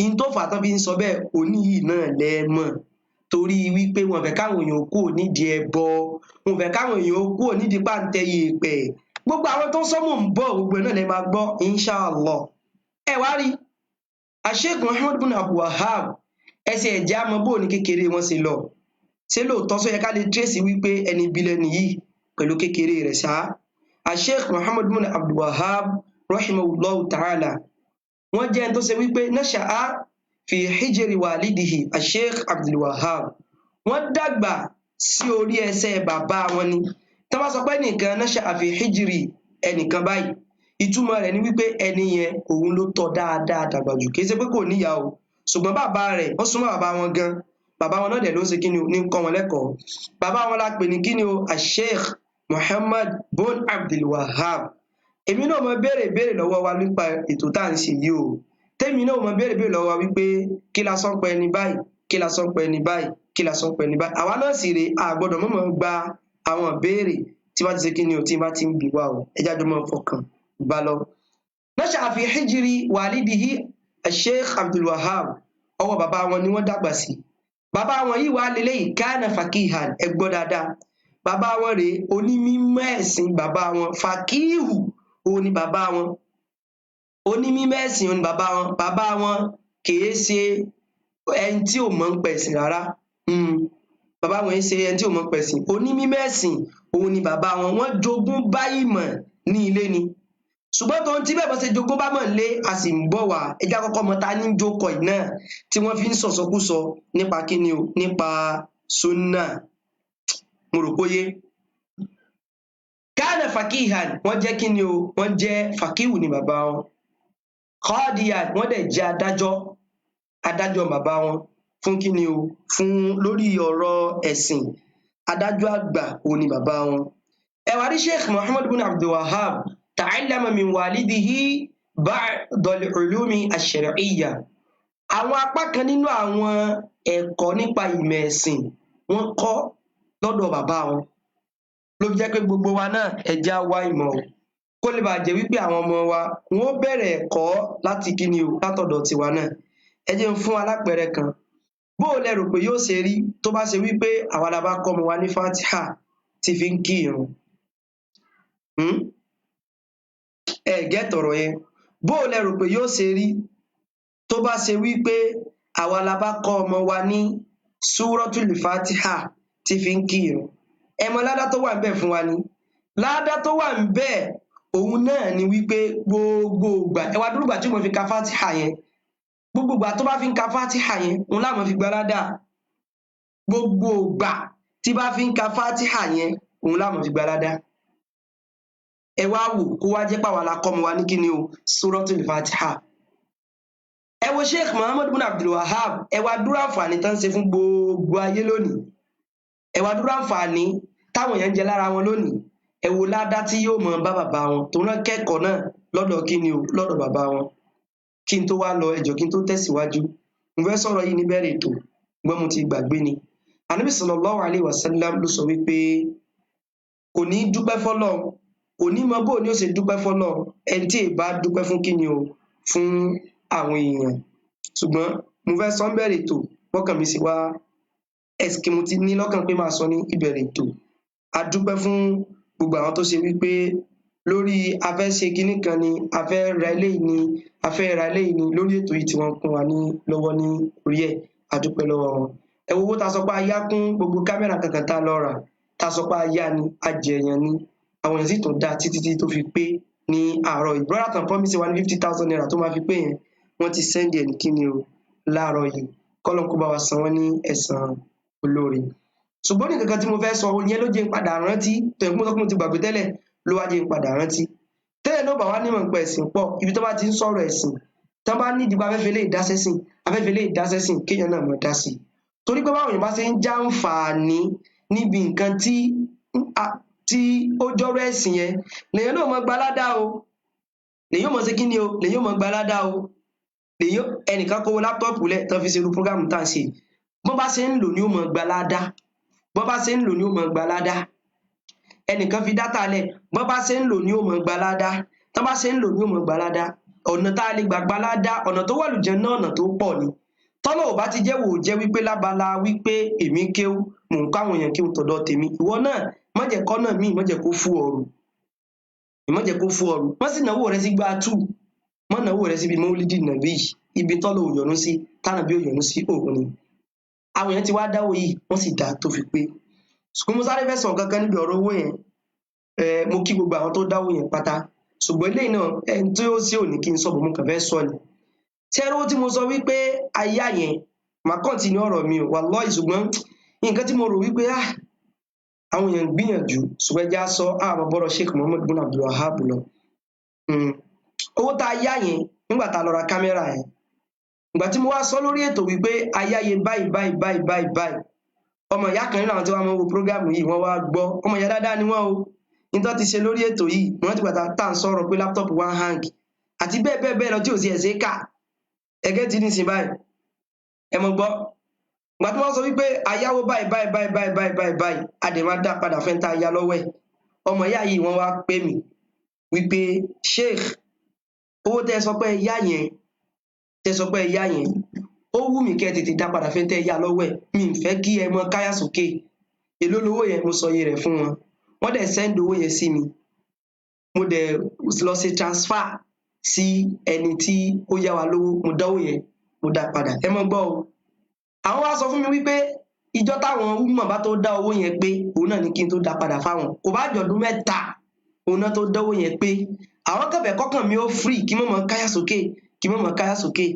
in tó fà tán fi ń sọ bẹ́ẹ̀ òní yìí náà lẹ́ẹ̀mọ̀, torí wípé wọ́n fẹ́ káwọn èèyàn kúrò nídìí ẹbọ, wọ́n fẹ́ káwọn èèyàn kúrò nídìí pàǹtẹ yèèpẹ̀. Gbogbo àwọn tó ń sọ́mọ̀ ń bọ̀ gbogbo náà lè máa gbọ́ inshallah. ẹ wá rí Sheikh Muhammad bun Abdul Wahhab, ẹsẹ̀ ẹ̀já mọ bóò ní kékeré wọn ṣe lọ, ṣé lóòótọ́ sọ yẹ ká lè tírèsì wípé ẹni bílẹ̀ nìyí pẹ̀lú kékeré rẹ̀ ṣá. Sheikh Muhammad bun Abdul Wahhab rahimahullahu ta'ala, wọ́n jẹ́ tó ṣe wípé nasha'a fi hijri walidihi Sheikh Abdul Wahhab, wọ́n dàgbà sí orí ẹsẹ̀ bàbá wọn ni. Tó bá sọ pé nìkan nasha'a fi hijri ẹnìkan báyìí, ìtumọ̀ rẹ̀ ni wípé ẹni yẹn òun ló tọ́ dáadáa dàgbà jù, kìí ṣe pé kò níyà o, ṣùgbọ́n bàbá rẹ̀ ó súnmọ́ bàbá wọn gan, bàbá wọn náà dẹ̀ ló ń ṣe kíni o ní kọ́ wọn lẹ́kọ̀ọ́. Bàbá wọn la pè ní kíni o Sheikh Muhammad bun Abdul Wahhab. Èmi náà mọ béèrè lọ́wọ́ wa nípa ètò tá à ń ṣe yìí o, tèmi náà mọ béèrè lọ́wọ́ wa wípé kí la sọ pé ẹni báyìí, kí la sọ pé ẹni báyìí, kí la sọ pé ẹni báyìí. Àwa náà sì rè a gbọ́dọ̀ mọ̀mọ́ gba àwọn béèrè tí wọ́n ti ṣe kíni o tí wọ́n ti ń bi wá o, ẹjá jọ mọ́ fọkàn bá lọ. Nasha'a fi hijri walidihi Sheikh Abdul Wahhab, ọwọ́ bàbá wọn ni wọ́n dàgbà sí. Bàbá wọn yìí wà lélẹ́yìí kana faqihan, ẹ gbọ́ dáadáa, bàbá wọn rèé onímímọ̀ ẹ̀sìn, bàbá wọn faqihu òun ni bàbá wọn, onímímọ̀ ẹ̀sìn òun ni bàbá wọn. Bàbá wọn kìí ṣe ẹni tí ò mọ̀ ń pẹ̀sìn rárá, bàbá wọn ṣe ẹni tí ò mọ̀ ń pẹ̀sìn, onímímọ̀ ẹ̀sìn òun ni bàbá wọn. Wọ́n jogún bá ìmọ̀ ní ilé ni, ṣùgbọ́n tó ń tí bẹ́ẹ̀ bọ́ ṣe jogún bá mọ̀ lé a sì ń bọ̀ wá. ẹjá kọ́kọ́ mọ ta ní jókòó yìí náà tí wọ́n fi ń sọ̀sọ́kúsọ nípa kíni o, nípa sunna, mo rò póyé. Kana faqihan, wọ́n jẹ́ kíni o, wọ́n jẹ́ faqihu ni bàbá wọn. Qadiyan, wọ́n dẹ̀ jẹ́ adájọ́ bàbá wọn fún kíni o, fún lórí ọ̀rọ̀ ẹ̀sìn, adájọ́ àgbà òun ni bàbá wọn. ẹ wá rí Sheikh Muhammad bin Abdul Wahhab, ta'allama min walidihi ba'd al-ulumi ash-shar'iyya, àwọn apá kan nínú àwọn ẹ̀kọ́ nípa ìmọ̀ ẹ̀sìn wọ́n kọ́ lọ́dọ̀ bàbá wọn. Ló fi jẹ́ pé gbogbo wa náà ẹja wá ìmọ̀ o, kó lè bàa jẹ́ wípé àwọn ọmọ wa wọ́n bẹ̀rẹ̀ ẹ̀kọ́ láti kíni o, látọ̀dọ̀ tiwa náà. ẹ jẹ́ n fún alápẹ̀rẹ̀ kan, bó o lẹ rò pé yóò ṣe rí tó bá ṣe wípé àwa la bá kọ́ ọmọ wa ní Fatiha tí fi ń kí irun. ẹ gẹ́tọ̀rọ̀ yẹn, bó o lẹ rò pé yóò ṣe rí tó bá ṣe wípé àwa la bá kọ́ ọmọ wa ní Suratul Fatiha tí fi ń kí irun. ẹ mọ̀ ládá tó wà ń bẹ̀ fún wa ni, ládá tó wà ń bẹ̀ òun náà ni wípé gbogbo ìgbà, ẹ wá dúró ìgbà tí mo fi ka Fatiha yẹn, gbogbo ìgbà tó bá fi ń ka Fatiha yẹn òun láàmú fi gba ládá, gbogbo ìgbà tí bá fi ń ka fatiha yẹn òun láàmú fi gbalada ẹ wá wò kó wá jẹ́ pàwọn alákọ́mọ wa ní kíni o suratul fatiha ẹ wo Sheikh Muhammad bin Abdul Wahab ẹ wá dúró àǹfààní tán ṣe fún gbogbo ayé lónìí ẹ wá dúró àǹfààní táwọn èèyàn ń jẹ lára wọn lónìí ẹ wo ládá tí yóò mọ bá bàbá wọn tó rán kẹ́kọ̀ọ́ náà lọ́dọ̀ kíni o lọ́dọ̀ bàbá wọn kí n tó wá lọ ẹjọ́ kí n tó tẹ̀síwájú mo fẹ́ sọ̀rọ̀ yìí níbẹ̀rẹ̀ ètò gbọ́n mo ti gbàgbé ni Ànábì sallallahu alaihi wasallam ló sọ wípé kò ní dúpẹ́ fọ́lọ́run kò ní mọ bó ni ó ṣe dúpẹ́ fọ́lọ́run ẹni tí ì bá dúpẹ́ fún kíni o fún àwọn èèyàn ṣùgbọ́n mo fẹ́ sọ bẹ̀rẹ̀ ètò wọ́kàn mi sì wá ẹ̀sìkì mo ti ní lọ́kàn pé máa sọ ní ìbẹ̀rẹ̀ ètò a dúpẹ́ fún gbogbo àwọn tó ṣe wípé lórí afẹ́ ṣe kinní kan ni afẹ́ ra eléyìí ni afẹ́ ra eléyìí ni lórí ètò yìí tí wọ́n kún wa ní lọ́wọ́ ní orí ẹ̀ a dúpẹ́ lọ́wọ́ wọn ẹ wo owó ta sọ pé a yá kún gbogbo kámẹ́rà kankan tá lọ rà ta sọ pé a yá ni a jẹ èèyàn ni àwọn èèyàn sì tún dá títí tó fi pé ní àárọ̀ yìí brother tan promise wa ní 50,000 naira tó máa fi pé yẹn wọ́n ti sẹ́ndì ẹ̀ ní kíni o láàárọ̀ yìí kọ́lọ́n kó bá wa san wọ́n ní ẹ̀san olóore ṣùgbọ́n ní kankan tí mo fẹ́ sọ yẹn ló jẹ́ padà rántí tó yẹ kó mo ti gbàgbé tẹ́lẹ̀ ló wá jẹ́ padà rántí tẹ́lẹ̀ náà bá wá nímọ̀ nípa ẹ̀sìn pọ̀ ibi tó bá ti ń sọ̀rọ̀ ẹ̀sìn tó bá ní ìdìbò afẹ́fẹ́ lè dásẹ́sìn kéèyàn náà mọ̀ dá sí torí pé báwọn èèyàn bá ṣe ń jàǹfààní níbi nǹkan tí ó jọ́rọ̀ ẹ̀sìn yẹn lèyàn náà mọ̀ gbaládá o lèyàn mọ̀ ṣe kí ni o lèyàn mọ̀ gbaládá o lèyàn ẹnìkan kówó láptọ́ọ̀pù lẹ̀ tán fi ṣe irú prógámù tá à ń ṣe bọ́n bá ṣe ń lò ní ó mọ̀ gbaládá bọ́n bá ṣe ń lò ní ó mọ̀ gbaládá ẹnìkan fi dátà lẹ̀ bọ́n bá ṣe ń lò ní ó mọ̀ gbaládá tán bá ṣe ń lò ní ó mọ̀ gbaládá ọ̀nà tá a lè gbà gbaládá ọ̀nà tó wà lùjẹ́ náà ọ̀nà tó pọ̀ ni tọ́lọ̀ ò bá ti jẹ́ wò jẹ́ wípé lábala wípé èmi kéwú mò ń káwọn èèyàn kéwú tọ̀dọ̀ tèmi ìwọ náà má jẹ́ kọ́nà míì má jẹ́ kó fú ọrùn wọ́n sì náwó rẹ sí gbá tù mọ́ náwó rẹ síbi mọ́lídì nàbí ibi tọ́lọ̀ ò yọ́nú sí tánàbí ò yọ́nú sí òun ni àwọn èèyàn ti wá dáwó yìí wọ́n sì dá tó fi pé ṣùgbọ́n mo sáré fẹ́ sọ kankan níbi ọ̀rọ̀ owó yẹn mo kí gbogbo àwọn tó dáwó yẹn pátá ṣùgbọ́n eléyìí náà ẹni tí ó sì ò ní kí n sọ bọ̀ mo kàn fẹ́ sọ ni tẹ́rọ tí mo sọ wípé ayá yẹn máa kọ́ntínú ọ̀rọ̀ mi ò wallahi ṣùgbọ́n nǹkan tí mo rò wípé àwọn èèyàn gbìyànjú ṣùgbọ́n ẹja sọ àwọn bọ́rọ̀ Sheikh Muhammad bin Abdul Wahab lọ owó tá a yá yẹn nígbà tá a lọ ra kámẹ́rà yẹn ìgbà tí mo wá sọ lórí ètò wípé ayáyé báyìí ọmọ ìyá kan nínú àwọn tí wọ́n máa ń wo prógámù yìí wọ́n wá gbọ́ ọmọ ìyá dáadáa ni wọ́n o nítorí ti ṣe lórí ètò yìí wọ́n ti gbà tá à ń sọ̀rọ̀ pé láptọ́ọ̀pù wá hang àti bẹ́ẹ̀ lọ tí ò sí ẹ̀sẹ̀ kà ẹgẹ́ ti ní sin báyìí ẹ mọ̀ gbọ́ ìgbà tí wọ́n sọ wípé ayáwó báyìí a dẹ̀ máa dá padà fẹ́ ta ayá lọ́wọ́ ẹ̀ ọmọ ìyá yìí wọ́n wá pè mí wípé Sheikh owó tẹ́ sọ pé ìyá yẹn ó wù mí kẹ́ tètè dá padà fẹ́ tẹ́ ìyá lọ́wọ́ ẹ̀ mi ń fẹ́ kí ẹ mọ káyà sókè èló lówó yẹn mo sọ iye rẹ̀ fún wọn wọ́n dẹ̀ send owó yẹn sí mi mo dẹ̀ lọ ṣe transfer sí ẹni tí ó yá wa lówó mo dáwó yẹn mo dá padà ẹ mọ gbọ́ o àwọn wá sọ fún mi wípé ìjọ táwọn umar bá tó dá owó yẹn pé òun náà ní kí n tó dá padà fáwọn kò bá jọdún 3 òun náà tó dáwó yẹn pé àwọn kẹfẹ kọkàn mi ó free kí mọ̀ káyà sókè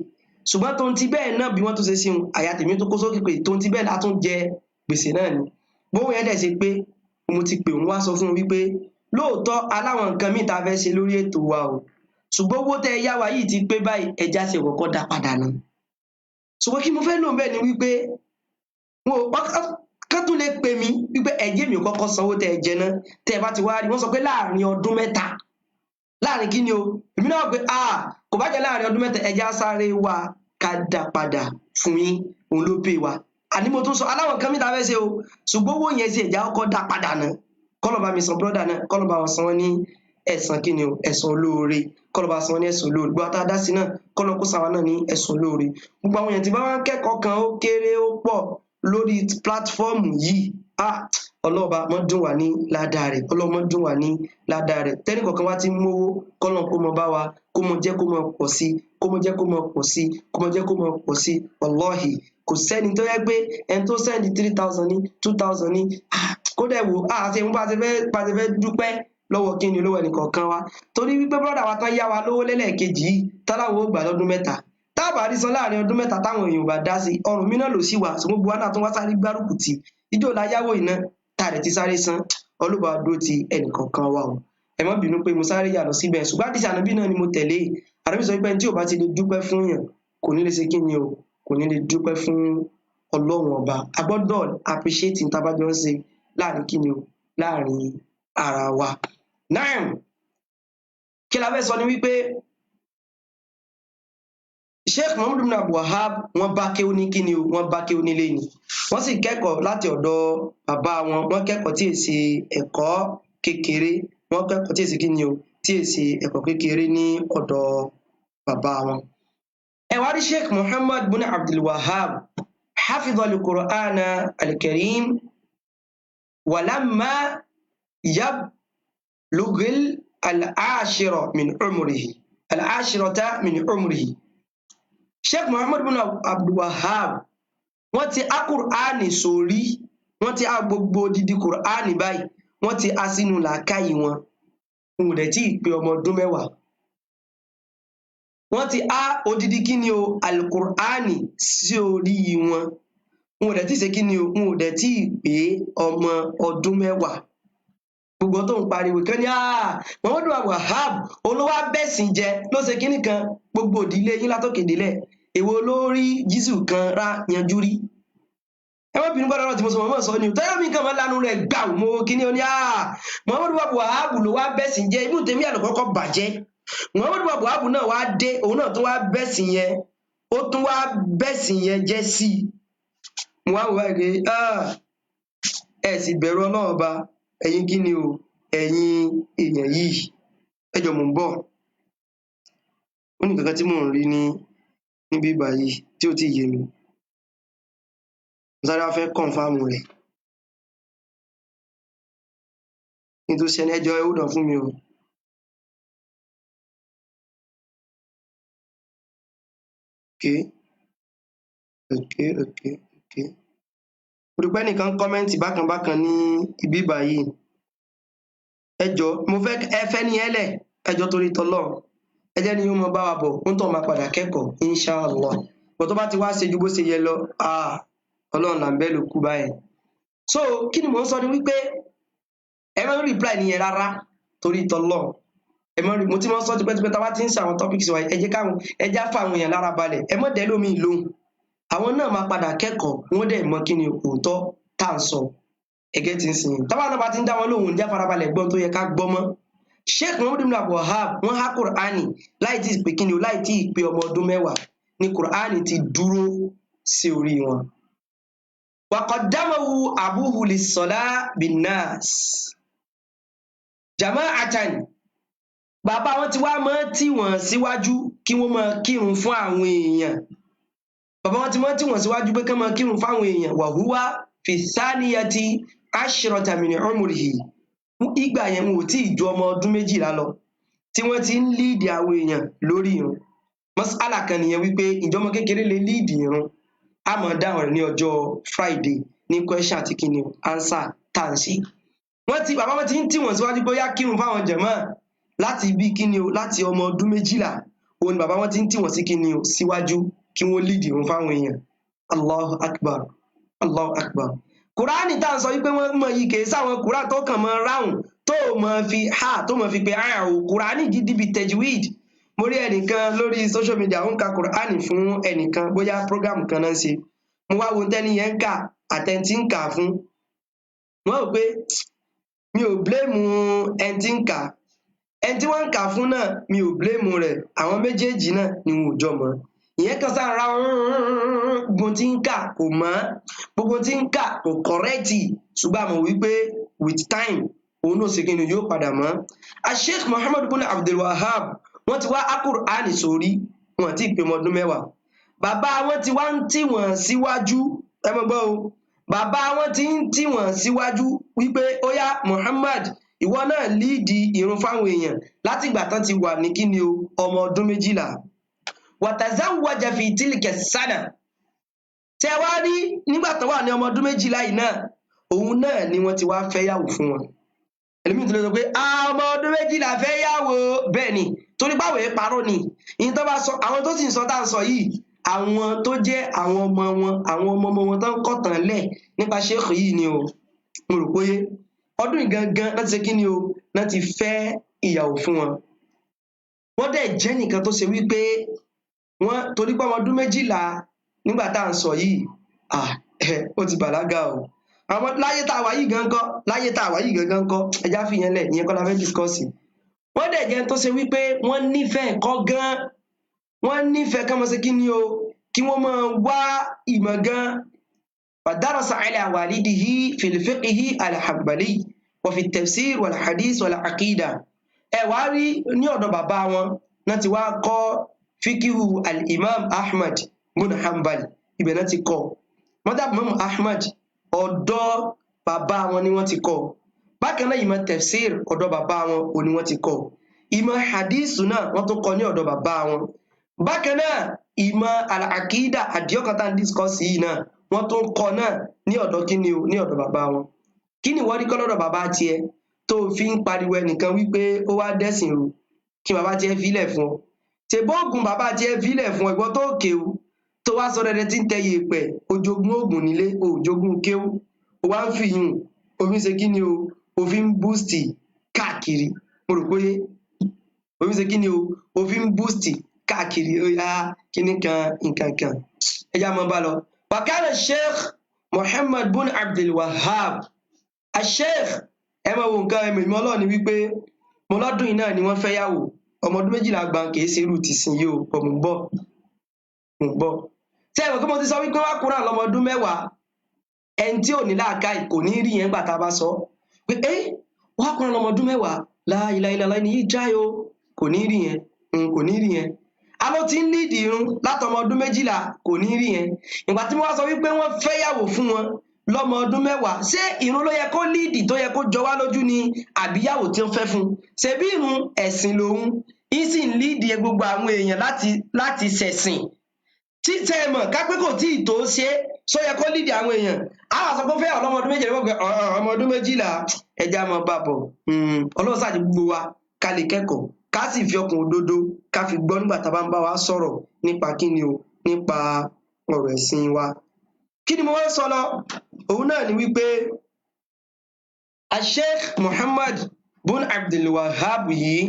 ṣùgbọ́n tó ń ti bẹ́ẹ̀ náà bí wọ́n tó ṣe sí un àyà tèmi tó kó sókè pé tó ń ti bẹ́ẹ̀ látún jẹ gbèsè náà ni bówó yẹn dẹ̀ ṣe pé mo ti pè òun wá sọ fún un wípé lóòótọ́ aláwọn nǹkan míì tá a fẹ́ ṣe lórí ètò wa o ṣùgbọ́n owó tẹ́ yá wa yìí ti pé báyìí ẹja ṣe kọ́kọ́ dá padà náà ṣùgbọ́n kí mo fẹ́ lò bẹ́ẹ̀ ni wípé kán tún lè pè mí wípé ẹ̀jẹ̀ mi ò kọ́kọ́ sanwó tẹ́ ẹ jẹ náà tẹ́ ẹ bá ti wá rí wọ́n sọ pé láàrin ọdún 3 láàrin kí ni o èmi náà pé kò bá jẹ́ láàrin ọdún 3 ẹja sáré wa ká dá padà fún yín òun ló pè wá àní mo tún sọ aláwọn kan mi ta fẹ́ ṣe o ṣùgbọ́n owó yẹn sì ẹja ọkọ̀ dá padà náà kọ́lọ̀ bá mi san brọ́dà náà kọ́lọ̀ bá wọn san wọn ní ẹ̀san kí ni o ẹ̀san olóore kọ́lọ̀ bá san wọn ní ẹ̀san olóore gbọ́ tá a dá sí náà kọ́lọ̀ kó san wọn náà ní ẹ̀san olóore gbogbo àwọn èèyàn tí bá wọn kẹ́kọ̀ọ́ kan ó kéré ó pọ̀ lórí pílátífọ́ọ̀mù yìí ọlọ́ọ̀bá mọ́ dùn wá ní ládàá rẹ̀ ọlọ́ọ̀mọ́ dùn wá ní ládàá rẹ̀ tẹ́nì kọ̀ọ̀kan wá ti mówó kọ́lọ̀ kó mọ bá wa kó mọ jẹ́ kó mọ pọ̀ sí kó mọ jẹ́ kó mọ pọ̀ sí kó mọ jẹ́ kó mọ pọ̀ sí wallahi kò sẹ́ni tó yẹ pé ẹni tó sẹ́ni 3,000 ní 2,000 ní kó dẹ̀ wò àti ẹ̀mú bá ti fẹ́ dúpẹ́ lọ́wọ́ kí ni olówó ẹnìkọ̀ọ̀kan wa torí wípé brọ́dà wa tán yá wa lówó lẹ́lẹ́kejì yìí táláwo gbà lọ́dún 3 táàbà rí san láàrin ọdún 3 táwọn èèyàn bá dá sí ọrùn mi náà ló sì wà ṣùgbọ́n gbogbo wa náà tún wá sáré gbárùkù tì ìjọ láyáwó iná tààrẹ ti sáré san ọlọ́ba dó ti ẹnìkọ̀ọ̀kan wa o ẹ má bínú pé mo sáré yà lọ síbẹ̀ ṣùgbọ́n àdìsí ànábì náà ni mo tẹ̀lé ànábì sọ pé tí ò bá ti lè dúpẹ́ fún yàn kò ní lè ṣe kí ni o kò ní lè dúpẹ́ fún ọlọ́run ọba a gbọ́dọ̀ appreciate ní tabajọ́ ń ṣe láàrin kí ni o láàrin ara wa náà kí la fẹ́ sọ ni wípé Sheikh Muhammad ibn Abdul Wahhab wọ́n bá kéwú ní kíni o wọ́n bá kéwú nílé ni wọ́n sì kẹ́kọ̀ọ́ láti ọ̀dọ̀ bàbá wọn wọ́n kẹ́kọ̀ọ́ tí èsì ẹ̀kọ́ kékeré wọ́n kẹ́kọ̀ọ́ tí èsì kíni o tí èsì ẹ̀kọ́ kékeré ní ọ̀dọ̀ bàbá wọn. ẹ wá rí Sheikh Muhammad ibn Abdul Wahhab hafidha al-Qur'ana al-Karim walamma yablughil al-ashirata min umrihi Sheikh Muhammad ibn Abdul Wahhab wọ́n ti á Kùránì sórí wọ́n ti á gbogbo odidi Kùránì báyìí wọ́n ti á sínú làákàyè wọn òun dẹ̀ tí ìpé ọmọ ọdún mẹ́wàá wọ́n ti á odidi kí ni o Al-Kùránì sí orí wọn òun dẹ̀ tí ṣe kí ni o òun dẹ̀ tí ìpé ọmọ ọdún mẹ́wàá gbogbo tó ń pariwo kan ní Muhammad ibn Abdul Wahhab olówó abẹ́sìn jẹ ló ṣe kíní kan gbogbo ìdílé yín látòkè délẹ̀ èwo lórí Jésù kan rá yanjú rí ẹ wọ́n bínú gbọ́dọ̀ tí mo sọ mọ́ sọ ni tẹ́lẹ̀ mi kan máa lánú rẹ̀ gbà mo kíní o ní Muhammad ibn Abdul Wahhab ló wá bẹ́sìn jẹ ibú tèmi àlùkọ́kọ́ bàjẹ́ Muhammad ibn Abdul Wahhab náà wá dé òun náà tó wá bẹ́sìn yẹn ó tún wá bẹ́sìn yẹn jẹ́ sí i mo wá wò báyìí ẹ sì bẹ̀rù Ọlọ́run ọba ẹ̀yin kí ni o ẹ̀yin èèyàn yìí ẹjọ́ mò ń bọ̀ ó ní kankan tí mò ń rí níbí báyìí tí ó ti yé mi sáré wá fẹ́ kọ̀ǹfàmù rẹ̀ nítorí ṣẹni ẹjọ́ ẹ ó dàn fún mi o okay olùpẹ́ nìkan kọ́mẹ́ǹtì bákan ní ibí báyìí ẹjọ́ mo fẹ́ ẹfẹ́ ní ẹlẹ̀ ẹjọ́ torí tọ́lọ́ ẹjẹ́ ni yóò mọ bá wa bọ̀ ń tọ́ máa padà kẹ́kọ̀ọ́ inshallah bọ̀ tó bá ti wá ṣe ju bó ṣe yẹ lọ ọlọ́run là ń bẹ́ ló kú báyẹn so kí ni mò ń sọ ni wípé ẹ má reply nìyẹn rárá torí tọ́lọ́ ẹ má mo ti mọ́ sọ tipẹ́tipẹ́ tá a bá ti ń ṣe àwọn topics wa ẹjẹ́ fà àwọn èèyàn lára balẹ̀ ẹ mọ́ dẹ́ lómi lóhùn àwọn náà máa padà kẹ́kọ̀ọ́ wọ́n dẹ̀ mọ̀ kí ni òótọ́ tá à ń sọ ẹgẹ́ ti ń sìn tábà náà bá ti ń dá wọn lóhùn jẹ́ farabalẹ̀ gbọ́n tó yẹ ká gbọ́ mọ́ Sheikh Muhammad ibn Abdul Wahhab wọ́n há Kùránì láì tí ì pé kí ni o láì tí ì pé ọmọ ọdún mẹ́wàá ni Kùránì ti dúró sí orí wọn. wa qaddamahu abuhu lis-salah bin-nas jama'atan bàbá wọn ti wá mọ́ tí wọ́n síwájú kí wọ́n máa kírun fún àwọn èèyàn bàbá wọn ti mọ́ tí wọ́n síwájú pé kán máa kírun fáwọn èèyàn wa huwa fi thaniyati ashrata min umrihi ìgbà yẹn wọn ò tí ì ju ọmọ ọdún 12 lọ tí wọ́n ti ń líìdì àwọn èèyàn lórí irun mas'ala kan nìyẹn wípé ìjọmọ kékeré lè líìdì irun a máa dáhùn rẹ̀ ní ọjọ́ Friday ní question àti kíni answer tá à ń ṣe bàbá wọn ti ń tì wọ́n síwájú pé ó yá kírun fáwọn jàmáà láti bí kíni o láti ọmọ ọdún 12 òun ni bàbá wọn ti ń tì wọ́n sí kíni o síwájú kí wọ́n líìdì irun fáwọn èèyàn Allahu Akbar Allahu Akbar Kùránì tá à ń sọ wípé wọ́n mọ̀ yìí kèé sáwọn Kùránì tó kàn mọ́ ráhùn tó mọ̀ fi tó mọ̀ fi pé o Kùránì gidi bíi tajwid mo rí ẹnìkan lórí social media ó ń ka Kùránì fún ẹnìkan bóyá program kan náà ń ṣe mo wá wo tẹ́ni yẹn ń kà àtẹ̀ntì ń kà fún wọ́n rò pé mi ò blame ẹni tí ń kà ẹni tí wọ́n ń kà fún náà mi ò blame rẹ̀ àwọn méjèèjì náà ni wọn ò jọ mọ́ ìyẹn kan sára gbogbo tí ń kà kò mọ́ gbogbo tí ń kà kò kọ̀rẹ́ẹ̀tì ṣùgbọ́n àmọ̀ wípé with time òun náà ṣe kí ni yóò padà mọ́. Sheikh Muhammad ibn Abdul Wahhab wọ́n ti wá Kùránì sórí wọn tí ì pé ọmọ ọdún 10 bàbá wọn ti wá ń tì wọ́n síwájú ẹ mọ̀ gbọ́ o bàbá wọn ti ń tì wọ́n síwájú wípé ó yá Muhammad ìwọ náà líìdì ìrun fáwọn èèyàn láti ìgbà tán ti wà ní kí ni o ọmọ ọdún 12 wàtàzáwájà fi tílìkẹ̀ sánà tẹ wá rí nígbà tó wà ní ọmọ ọdún 12 yìí náà òun náà ni wọ́n ti wá fẹ́yàwó fún wọn ẹlòmíì tó lè sọ pé ọmọ ọdún 12 fẹ́yàwó bẹ́ẹ̀ ni torí báwo ẹ parọ́ ni ìyẹn tó bá sọ àwọn tó sì ń sọ tá à ń sọ yìí àwọn tó jẹ́ àwọn ọmọ wọn tó ń kọ̀tàn lẹ̀ nípa sheikh yìí ni o mo rò pé ọdún ìgangan láti ṣe kí ni o láti fẹ́ ìyàwó fún wọn. Wọ́n dẹ̀ jẹ́ nìkan tó ṣe wípé wọ́n torí pé ọmọ ọdún 12 nígbà tá à ń sọ yìí ó ti bàlágà o. Àwọn láyé tá a wà yìí gangan kọ́ ẹja fi yẹn lẹ̀ ìyẹn kọ́ la fẹ́ discuss. Wọ́n dẹ̀ jẹ́ tó ṣe wípé wọ́n nífẹ̀ẹ́ ẹ̀kọ́ gan, wọ́n nífẹ̀ẹ́ kán máa ṣe kí ni o kí wọ́n máa wá ìmọ̀ gan. فدرس على والده في الفقه الحنبلي وفي التفسير والحديث والعقيدة. ẹ wá rí ní ọ̀dọ̀ bàbá wọn náà ti wá kọ́ fíkíhù al-imam ahmad bin hanbal, ibẹ̀ náà ti kọ́ madhab imam ahmad ọ̀dọ̀ bàbá wọn ni wọ́n ti kọ́. Bákan náà ìmọ̀ tafsir ọ̀dọ̀ bàbá wọn ò ní wọ́n ti kọ́. Ìmọ̀ hadithu náà wọ́n tó kọ́ ní ọ̀dọ̀ bàbá wọn. Bákan náà ìmọ̀ al-aqida àdìọ́kọ̀tà discuss yìí náà wọ́n tó ń kọ́ náà ní ọ̀dọ̀ kíni o ní ọ̀dọ̀ bàbá wọn. Kí ni wọ́n rí kọ́ lọ́dọ̀ bàbá tiẹ̀ tó fi ń pariwo ẹnìkan wípé ó wá dẹ́sìn rú kí bàbá tiẹ̀ fílẹ̀ fún ọ? Ṣèbó ògùn bàbá tiẹ̀ fílẹ̀ fún ọ, ìwọ tó kéwú tó wá sọ rẹ̀rẹ̀ tí ń tẹ yèèpẹ̀ ojogún ògùn nílé òjogún kéwú ó wá ń fi yùn òfin ṣe kíni o òfin búùstì káàkiri. Mo rò pé òfin ṣe kíni o òfin búùstì káàkiri ó yá kíní kan nǹkan kan ẹjá mọ́ bá lọ. وكان الشيخ محمد بن عبد الوهاب الشيخ ẹ máa wo nǹkan ẹ̀mọ̀ ìmọ̀ ọlọ́ọ̀ni wípé mo lọ́dún yìí náà ni wọ́n fẹ́ yàwó ọmọ ọdún 12 gbà kìí ṣe irú ti sin yìí o pọ̀ mò ń bọ̀ tí ẹ̀mọ̀ kí mo ti sọ wípé wá kúrò lọ́mọ ọdún 10 ẹni tí ò ní làákàyè kò ní rí yẹn gbà tá a bá sọ pé wá kúrò lọ́mọ ọdún 10 la ilaha illallah ni yìí jáì o kò ní rí yẹn alo ti ń líìdì irun látọmọ ọdún 12 kò ní rí yẹn. Ìgbà tí mo wá sọ wípé wọ́n fẹ́yàwó fún wọn lọ́mọ ọdún 10 ṣé irun ló yẹ kó líìdì tó yẹ kó jọ wá lójú ni àbíyàwó tí wọ́n fẹ́ fún? Ṣebí irun ẹ̀sìn lòun ń sì ń líìdì gbogbo àwọn èèyàn láti ṣẹ̀sìn tí tẹ́ ẹ mọ̀ kápẹ́ kò tí ì tó ṣe sọ yẹ kó líìdì àwọn èèyàn. Àwọn àṣọ kó fẹ́yàwó lọ́mọ ọdún 12 lọ́gbẹ̀ ọmọ ọdún 12 ẹja mọ̀ bàbọ̀ ọlọ́run sáà ti gbogbo wa ká lè kẹ́kọ̀ọ́ ká sì fi ọkàn òdodo ká fi gbọ́ nígbà tá a bá ń bá wa sọ̀rọ̀ nípa kíni o nípa ọ̀rọ̀ ẹ̀sìn wa. Kí ni mo wá sọ lọ òun náà ni wípé Sheikh Muhammad bin Abdul Wahab yìí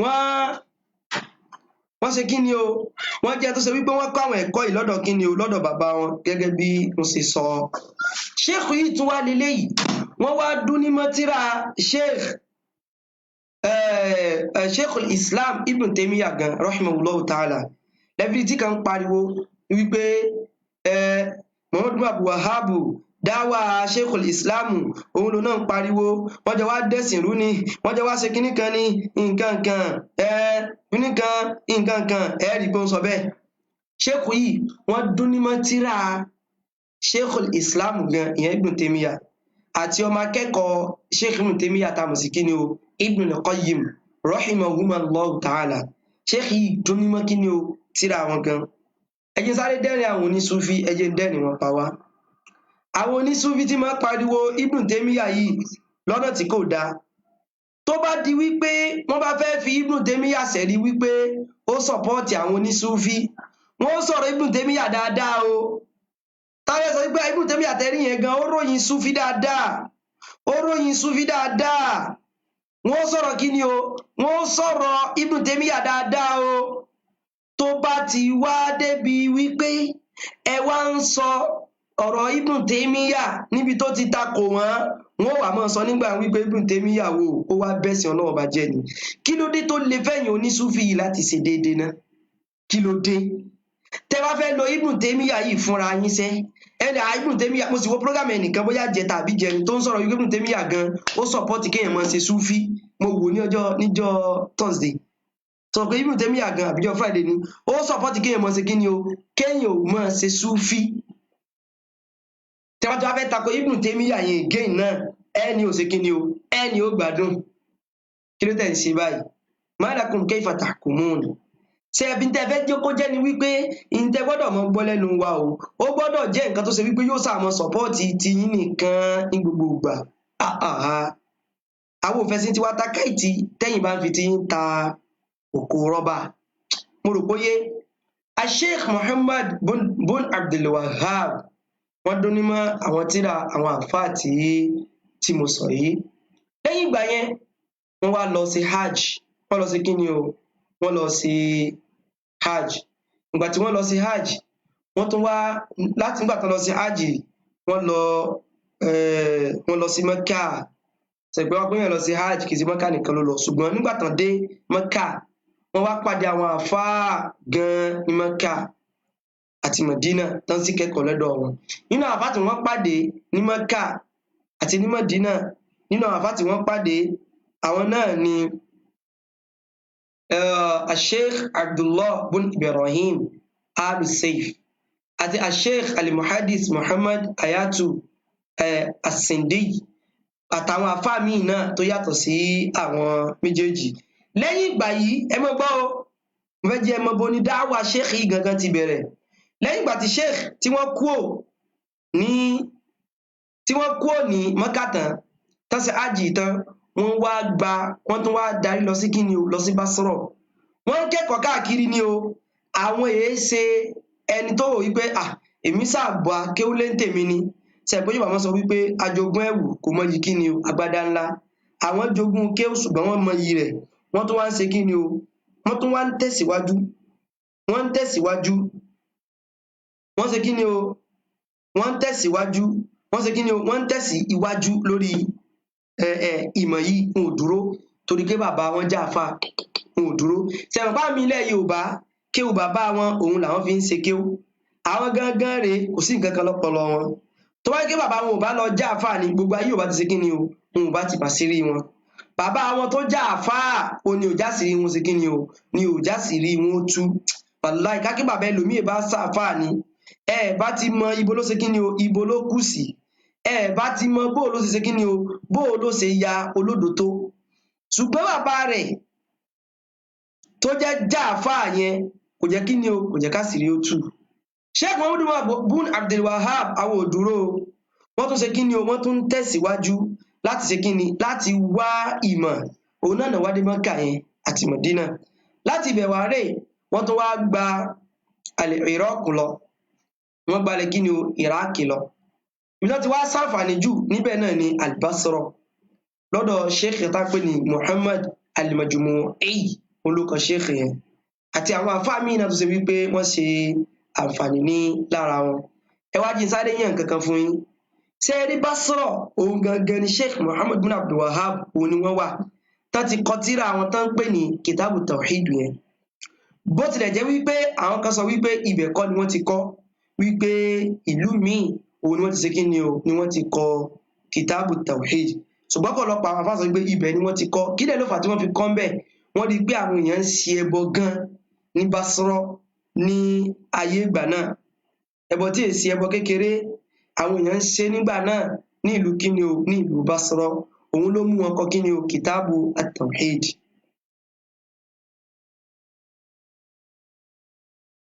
wọ́n ṣe kíni o wọ́n jẹ́ tó ṣe wípé wọ́n kọ́ àwọn ẹ̀kọ́ yìí lọ́dọ̀ kíni o lọ́dọ̀ bàbá wọn gẹ́gẹ́ bí mo ṣe sọ. Sheikh yìí tún wá lélẹ́yìí wọ́n wá dún ní mọ́tírà Sheikh al-Islam Ibn Taymiyyah gan rahimahullahu ta'ala lẹ́bí tí kan pariwo wípé Muhammad bin Abdul Wahab dáwà Sheikh al-Islam òun ló náà pariwo wọ́n jẹ́ wá dẹ́sìn rú ni wọ́n jẹ́ wá ṣe kíní kan ní nǹkan ẹ̀rí pé ó ń sọ bẹ́ẹ̀. Sheikh yìí wọ́n dún ní mọ́ tíra Sheikh al-Islam gan ìyẹn Ibn Taymiyyah àti ọmọ akẹ́kọ̀ọ́ Sheikh Ibn Taymiyyah tàmù sí kíni o Ibn al-Qayyim rahimahumullahu ta'ala. Sheikh yìí dún ní mọ́ kíni o tíra wọn gan. Ẹ jẹ́ sáré dẹ́rìn àwọn onísúfí ẹ jẹ́ dẹ́rìn wọn pa wá. Àwọn onísúfí tí máa pariwo Ibn Taymiyyah yìí lọ́nà tí kò dáa tó bá di wípé wọ́n bá fẹ́ fi Ibn Taymiyyah sẹ̀rí wípé ó sọ̀pọ́ọ̀tì àwọn onísúfí wọ́n sọ̀rọ̀ Ibn Taymiyyah dáadáa o. Táwọn sọ wípé Ibn Taymiyyah tẹ́rí yẹn gan ó ròyìn súfí dáadáa wọ́n sọ̀rọ̀ kí ni o wọ́n sọ̀rọ̀ Ibn Taymiyyah dáadáa o. Tó bá ti wá débi wípé ẹ wá ń sọ ọ̀rọ̀ Ibn Taymiyyah níbi tó ti takò wọ́n wà máa sọ nígbà wípé Ibn Taymiyyah wo ó wá bẹ́sìn Ọlọ́run bá jẹ́ ni. Kí ló dé tó lè fẹ́yìn onísúfì yìí láti ṣe déédéé náà? Kí ló dé tẹ́ wá fẹ́ lo Ibn Taymiyyah yìí fúnra yín sẹ́ ẹni Ibn Taymiyyah mo sì wo program ẹnìkan bóyá jẹ tàbí jẹrin tó ń sọ̀rọ̀ Ibn Taymiyyah gan ó sọ̀pọ́tì kéèyàn máa ṣe súfì mo wò níjọ́ Thursday sọ pé Ibn Taymiyyah gan àbíjọ́ Friday ni ó sọ̀pọ́tì kéèyàn máa ṣe kí ni o kéèyàn ò máa ṣe súfì. Tẹ́wọ́n tí wọ́n fẹ́ tako Ibn Taymiyyah yẹn again náà ẹni ò ṣe kí ni o ẹni ò gbádùn. Kí ló tẹ̀ ń ṣe báyìí? Ma lakum kayfa tahkumun. Ṣé ẹbí tẹ́ fẹ́ jẹ́ kó jẹ́ ni wípé ìtẹ́ gbọ́dọ̀ mọ gbọ́ lẹ́nu wa o ó gbọ́dọ̀ jẹ́ nǹkan tó ṣe wípé yóò sàmọ́ sọ̀pọ́ọ̀tì tiyín nìkan ní gbogbo ìgbà. Àwọn òfẹ́sìn tí wá ta káìtì tẹ́yìn bá ń fi tiyín ta òkú rọ́bà mo rò bóyé Sheikh Muhammad bun Abdul Wahhab wọ́n dún nímọ̀ àwọn tírà àwọn àfáà tí mo sọ yìí. Lẹ́yìn ìgbà yẹn wọ́n wá lọ sí hajj, wọ́n lọ sí kíni o, wọ́n lọ sí hajj. Ìgbà tí wọ́n lọ sí hajj, wọ́n tún wá láti ìgbà tó lọ sí hajj wọ́n lọ sí Mẹ́kà. Ṣẹ̀gbẹ́ wọ́n pínyàn lọ sí hajj kìí sí Mẹ́kà nìkan ló lọ, ṣùgbọ́n nígbà tán dé Mẹ́kà wọ́n wá pàdé àwọn àfáà gan ní Mẹ́kà àti Mẹ̀dínà tán sì kẹ́kọ̀ọ́ lọ́dọ̀ wọn. Nínú àwọn àfáà tí wọ́n pàdé ní Mẹ́kà àti ní Mẹ̀dínà, nínú àwọn àfáà tí wọ́n pàdé àwọn náà ni Sheikh Abdullah bin Ibrahim al-Sayf àti Sheikh al-Muhaddis Muhammad Ayatu as-Sindi àtàwọn àfáà míì náà tó yàtọ̀ sí àwọn méjèèjì. Lẹ́yìn ìgbà yìí ẹ mọ́ gbọ́ o, mo fẹ́ jẹ́ ẹ mọ́ bo ní dáwà sheikh yìí gangan ti bẹ̀rẹ̀. Lẹ́yìn ìgbà tí sheikh tí wọ́n kúò ní Mẹ́kà tán ṣe hajj tán, wọ́n tún wá darí lọ sí kíni o, lọ sí Basra. Wọ́n ń kẹ́kọ̀ọ́ káàkiri ni o, àwọn èé ṣe ẹni tó wò wípé èmi sáàbà kéwúlé ń tèmi ni. Ṣẹ̀gbọ́n Yorùbá máa sọ wípé ajogún ẹ̀wù kò mọyì kíni o, agbádá ńlá. Àwọn jogún kéwú ṣùgbọ́n wọ́n mọyì rẹ̀, wọ́n tún wá ń ṣe kíni o, wọ́n tún wá ń tẹ̀síwájú, wọ́n ń tẹ̀síwájú, wọ́n ṣe kíni o, wọ́n ń tẹ̀síwájú, wọ́n ṣe kíni o, wọ́n ń tẹ̀síwájú lórí ìmọ̀ yìí. Wọn ò dúró torí pé bàbá wọn jẹ́ àfáà, wọn ò dúró. Ṣẹ̀wọ̀n pàmì ilẹ̀ Yorùbá kéwú bàbá wọn òun làwọn fi ń ṣe kéwú. Àwọn gangan rèé kò sí nǹkan kan lọ́pọlọ wọn. Tó wáyé pé bàbá wọn ò bá lọ jẹ́ àfáà ni gbogbo ayé ò bá ti ṣe kíni o, wọn ò bá ti bàṣírí wọn. Bàbá wọn tó jẹ́ àfáà ò ní òjá sí rí wọn ṣe kíni o, ní òjá sí rí wọn tú. Wàláhì kákí bàbá ẹlòmíì bá ṣàfáà ni bá ti mọ ibo ló ṣe kíni o, ibo ló kù sí. Bá ti mọ bóò ló ṣe kíni o, bóò ló ṣe ya olódò tó. Ṣùgbọ́n bàbá rẹ̀ tó jẹ́ àfáà yẹn kò jẹ́ kíni o, kò jẹ́ ká sì rí ó tú. Sheikh Muhammad bun Abdul Wahhab àwọn òdúró, wọ́n tún ṣe kíni o, wọ́n tún tẹ̀síwájú láti ṣe kíni, láti wá ìmọ̀. Òun náà wá dé Mẹ́kà yẹn àti Mẹ̀dínà. Láti ibẹ̀ wá rè wọ́n tún wá gba Iraq lọ, wọ́n gbalẹ̀ kíni o, Iraq lọ. Ìbílẹ̀ tí wá ṣàǹfààní jù níbẹ̀ náà ni Al-Basra lọ́dọ̀ Sheikh tá pè ní Muhammad al-Majmu'i olùkọ́ Sheikh yẹn àti àwọn àfáà míì náà tó ṣe wípé wọ́n ṣe àǹfààní ní lára wọn. Ẹ wá jí sáré yàn kankan fún yín. Ṣé rí Basra òun gangan ni Sheikh Muhammad bin Abdul Wahhab òun ni wọ́n wà tán ti kọ tírà àwọn tán ń pè ní Kitabu Tawhid yẹn. Bó tilẹ̀ jẹ́ wípé àwọn kan sọ wípé ibẹ̀ kọ́ ni wọ́n ti kọ́, wípé ìlú míì òun ni wọ́n ti ṣe kíni o, ni wọ́n ti kọ Kitabu Tawhid. Ṣùgbọ́n ọ̀pọ̀lọpọ̀ àwọn afáà sọ wípé ibẹ̀ ni wọ́n ti kọ́. Kí lẹ̀ ló fà tí wọ́n fi kọ́ ńbẹ̀? Wọ́n rí pé àwọn èèyàn ń ṣe ẹbọ gan ní Basra ní ayé ìgbà náà. Ẹbọ tí èsì ẹbọ kékeré àwọn èèyàn ń ṣe nígbà náà ní ìlú kíni o, ní ìlú Basra. Òun ló mú wọn kọ kíni o, Kitabu at-Tawhid.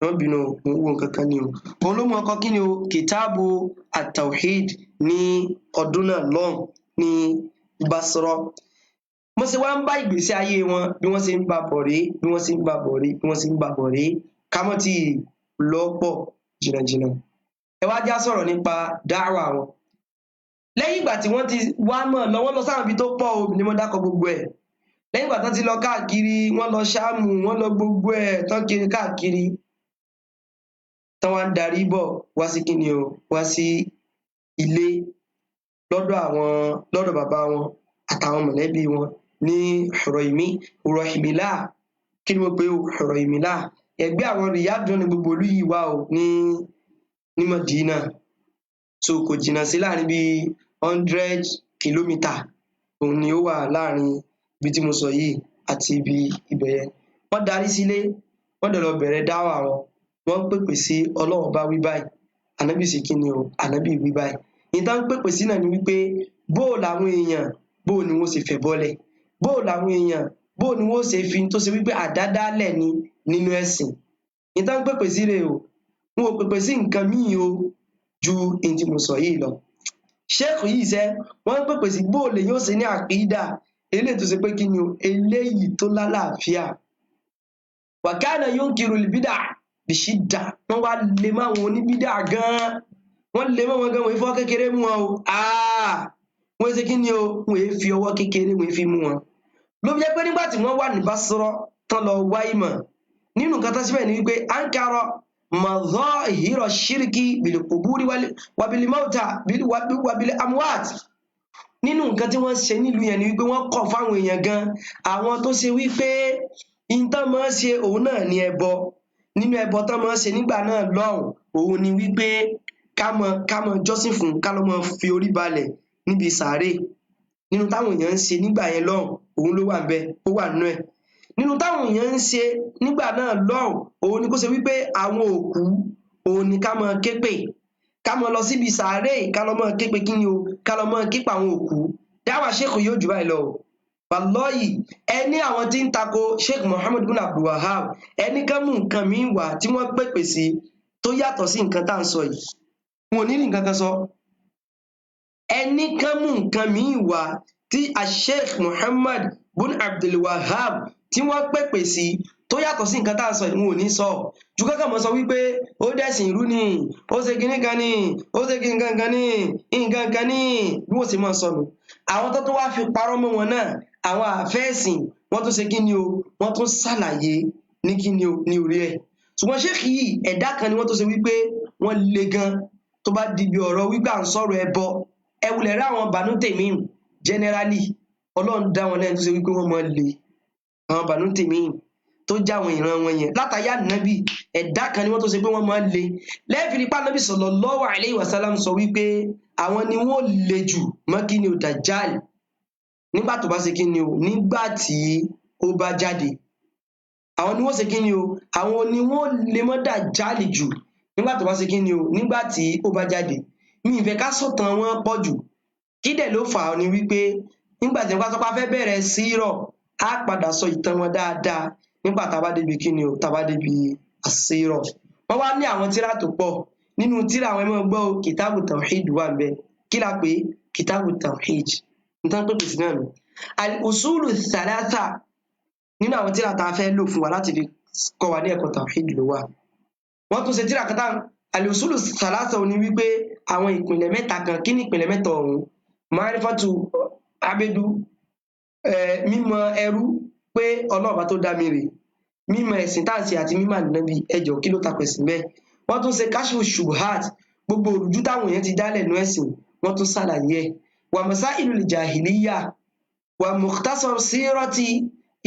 Wọ́n bínú mo wo nǹkan kan ni o. Òun ló mú wọn kọ kíni o, Kitabu at-Tawhid ní ọdún náà lọ́hùn ní Basra. Mo ṣe wá ń bá ìgbésí ayé wọn bí wọ́n ṣe ń bá bọ̀ rí, bí wọ́n ṣe ń bá bọ̀ rí, bí wọ́n ṣe ń bá bọ̀ rí, ká mọ́ tí lọ́pọ̀ jìnnàjìnnà. Ẹ wá já sọ̀rọ̀ nípa dáwà wọn. Lẹ́yìn ìgbà tí wọ́n ti wá mọ̀ lọ, wọ́n lọ sáwọn ibi tó pọ̀ o ni mo dákọ̀ gbogbo ẹ̀. Lẹ́yìn ìgbà tán ti lọ káàkiri, wọ́n lọ Ṣáàmù, wọ́n lọ gbogbo ẹ̀ tán kiri káàkiri. Tán wá ń darí bọ̀ wá sí kíni o, wá sí ilé lọ́dọ̀ bàbá wọn àtàwọn mọ̀lẹ́bí wọn ní Huraymila. Kí ni mo pè ó, Huraymila? Ẹgbẹ́ àwọn Riyadh ní gbogbo olú yìí wà o ní Madina. So kò jìnnà sí láàrin bí 100 kìlómítà òun ni ó wà láàrin ibi tí mo sọ yìí àti ibi ibẹ̀ yẹn. Wọ́n darí sílé, wọ́n dẹ̀ lọ bẹ̀rẹ̀ dáwà wọn. Wọ́n ń pèpè sí Ọlọ́run bá wí báyìí, ànábì sí kíni o, ànábì wí báyìí. Ìtàn ń pèpè sí náà ni wípé bóò làwọn èèyàn, bóò ni wọ́n ṣe fẹ́ bọ́lẹ̀, bóò làwọn èèyàn, bóò ni wọ́n ṣe fi tó ṣe wípé àdádálẹ̀ ni nínú ẹ̀sìn. Ìtàn ń pèpè sí rẹ̀ o, wọn ò pèpè sí nǹkan míì o ju èyí tí mo sọ yìí lọ. Sheikh yìí ṣe wọ́n ń pèpè sí bóò lè yóò ṣe ní àkídà eléyìí tó ṣe pé kíni o, eléyìí tó lálàáfíà. Wa kana yunkiru al-bid'a bishidda wọ́n wá lè má wọn oníbídà gan wọ́n lè má wọn gan wọ́n fọ́ kékeré mú wọn o wọ́n ṣe kí ni o wọ́n fi ọwọ́ kékeré wọ́n fi mú wọn ló bí jẹ́ pé nígbà tí wọ́n wà ní Basra tán lọ wá ìmọ̀ nínú nǹkan tó síbẹ̀ ni wípé ankara mazahira shirki bil quburi wa bil mauta wa bil amwat nínú nǹkan tí wọ́n ṣe nílùú yẹn ni wípé wọ́n kọ̀ fáwọn èèyàn gan àwọn tó ṣe wípé ìtàn máa ń ṣe òun náà ní ẹbọ nínú ẹbọ tán máa ń ṣe nígbà náà lọ́hùn òun ni wípé ká mọ jọ́sìn fún ká lọ́ mọ fi orí balẹ̀ níbi sàárè nínú táwọn èèyàn ń ṣe nígbà yẹn lọ́hùn òun ló wà ń bẹ ó wà nínú ẹ̀ nínú táwọn èèyàn ń ṣe nígbà náà lọ́hùn òun ni kó ṣe wípé àwọn òkú òun ni ká mọ képè ká mọ lọ síbi sàárè ká lọ mọ képè kí ni o ká lọ mọ képè àwọn òkú dáwà Sheikh yóò jù báyìí lọ wallahi ẹni àwọn tí ń tako Sheikh Muhammad bin Abdul Wahab ẹni kan mú nǹkan míì wá tí wọ́n pèpè sí tó yàtọ̀ sí nǹkan tá à ń sọ yìí wọn ò ní nǹkan kan sọ ẹni kan mú nǹkan míì wá tí Sheikh Muhammad bin Abdul Wahab tí wọ́n pèpè sí tó yàtọ̀ sí nǹkan tá à ń sọ yìí wọn ò ní sọ ju kankan mọ́ sọ wípé ó dẹ̀sìn ìrú ni ó ṣe kinní kan ni ó ṣe kinní kan ní nǹkan kan ní bí wọ́n sì máa sọnù àwọn tó wá fi parọ́ mọ́ wọn náà àwọn àfẹ́ẹ̀sìn wọ́n tún ṣe kí ni o wọ́n tún ṣàlàyé ní kí ni o ní orí ẹ̀ ṣùgbọ́n Sheikh yìí ẹ̀dá kan ni wọ́n tó ṣe wípé wọ́n le gan tó bá di bí ọ̀rọ̀ wípé à ń sọ̀rọ̀ ẹbọ ẹwùlẹ̀ rí àwọn Banu Tamim generally Ọlọ́run dá wọn lẹ́yìn tó ṣe wípé wọ́n mọ̀ le àwọn Banu Tamim tó já àwọn ìran wọn yẹn látàyà nàbì ẹ̀dá kan ni wọ́n tó ṣe pé wọ́n mọ̀ le lẹ́ẹ̀fìrí pa nàbì sallallahu alaihi wasallam sọ wípé àwọn ni wọ́n le jù mọ́ kí ni o Dajjal nígbà tó bá ṣe kí ni o nígbà tí ó bá jáde àwọn ni wọ́n ṣe kí ni o àwọn ni wọ́n lè mọ́ Dajjal jù nígbà tó bá ṣe kí ni o nígbà tí ó bá jáde mi ìfẹ́ ká sọ̀tàn wọn pọ̀ jù kí dẹ̀ ló fà á ni wípé nígbà tí wọ́n sọ pé a fẹ́ bẹ̀rẹ̀ sírọ̀ á padà sọ ìtàn wọn dáadáa nígbà tá a bá débi kí ni o tá a bá débi àsírọ̀ wọ́n wá ní àwọn tírà tó pọ̀ nínú tírà àwọn ẹmọ gbọ́ kìtàbù tawhid wà ń bẹ kí la pé kìtàbù tawhid nǹkan tó pèsè náà nù al-usulu thalatha nínú àwọn tírà tá a fẹ́ lò fún wa láti fi kọ́ wa ní ẹ̀kọ́ tawhid ló wà wọ́n tún ṣe tírà kan tán al-usulu thalatha ò ní wípé àwọn ìpìlẹ̀ mẹ́ta kan kí ni ìpìlẹ̀ mẹ́ta ọ̀hún ma'rifatu abedu mímọ̀ ẹrú pé ọlọ́ọ̀bá tó dá mi rè mímọ̀ ẹ̀sìn táǹsì àti mímọ̀ ànábì ẹjọ́ kí ló tapẹ̀ sí bẹ́ẹ̀ wọ́n tún ṣe kashfu shubuhat gbogbo òrùjú táwọn èèyàn ti dálẹ̀ nú ẹ̀sìn wọ́n tún ṣàlàyé ẹ̀ wa masailul jahiliya wa mukhtasar sirati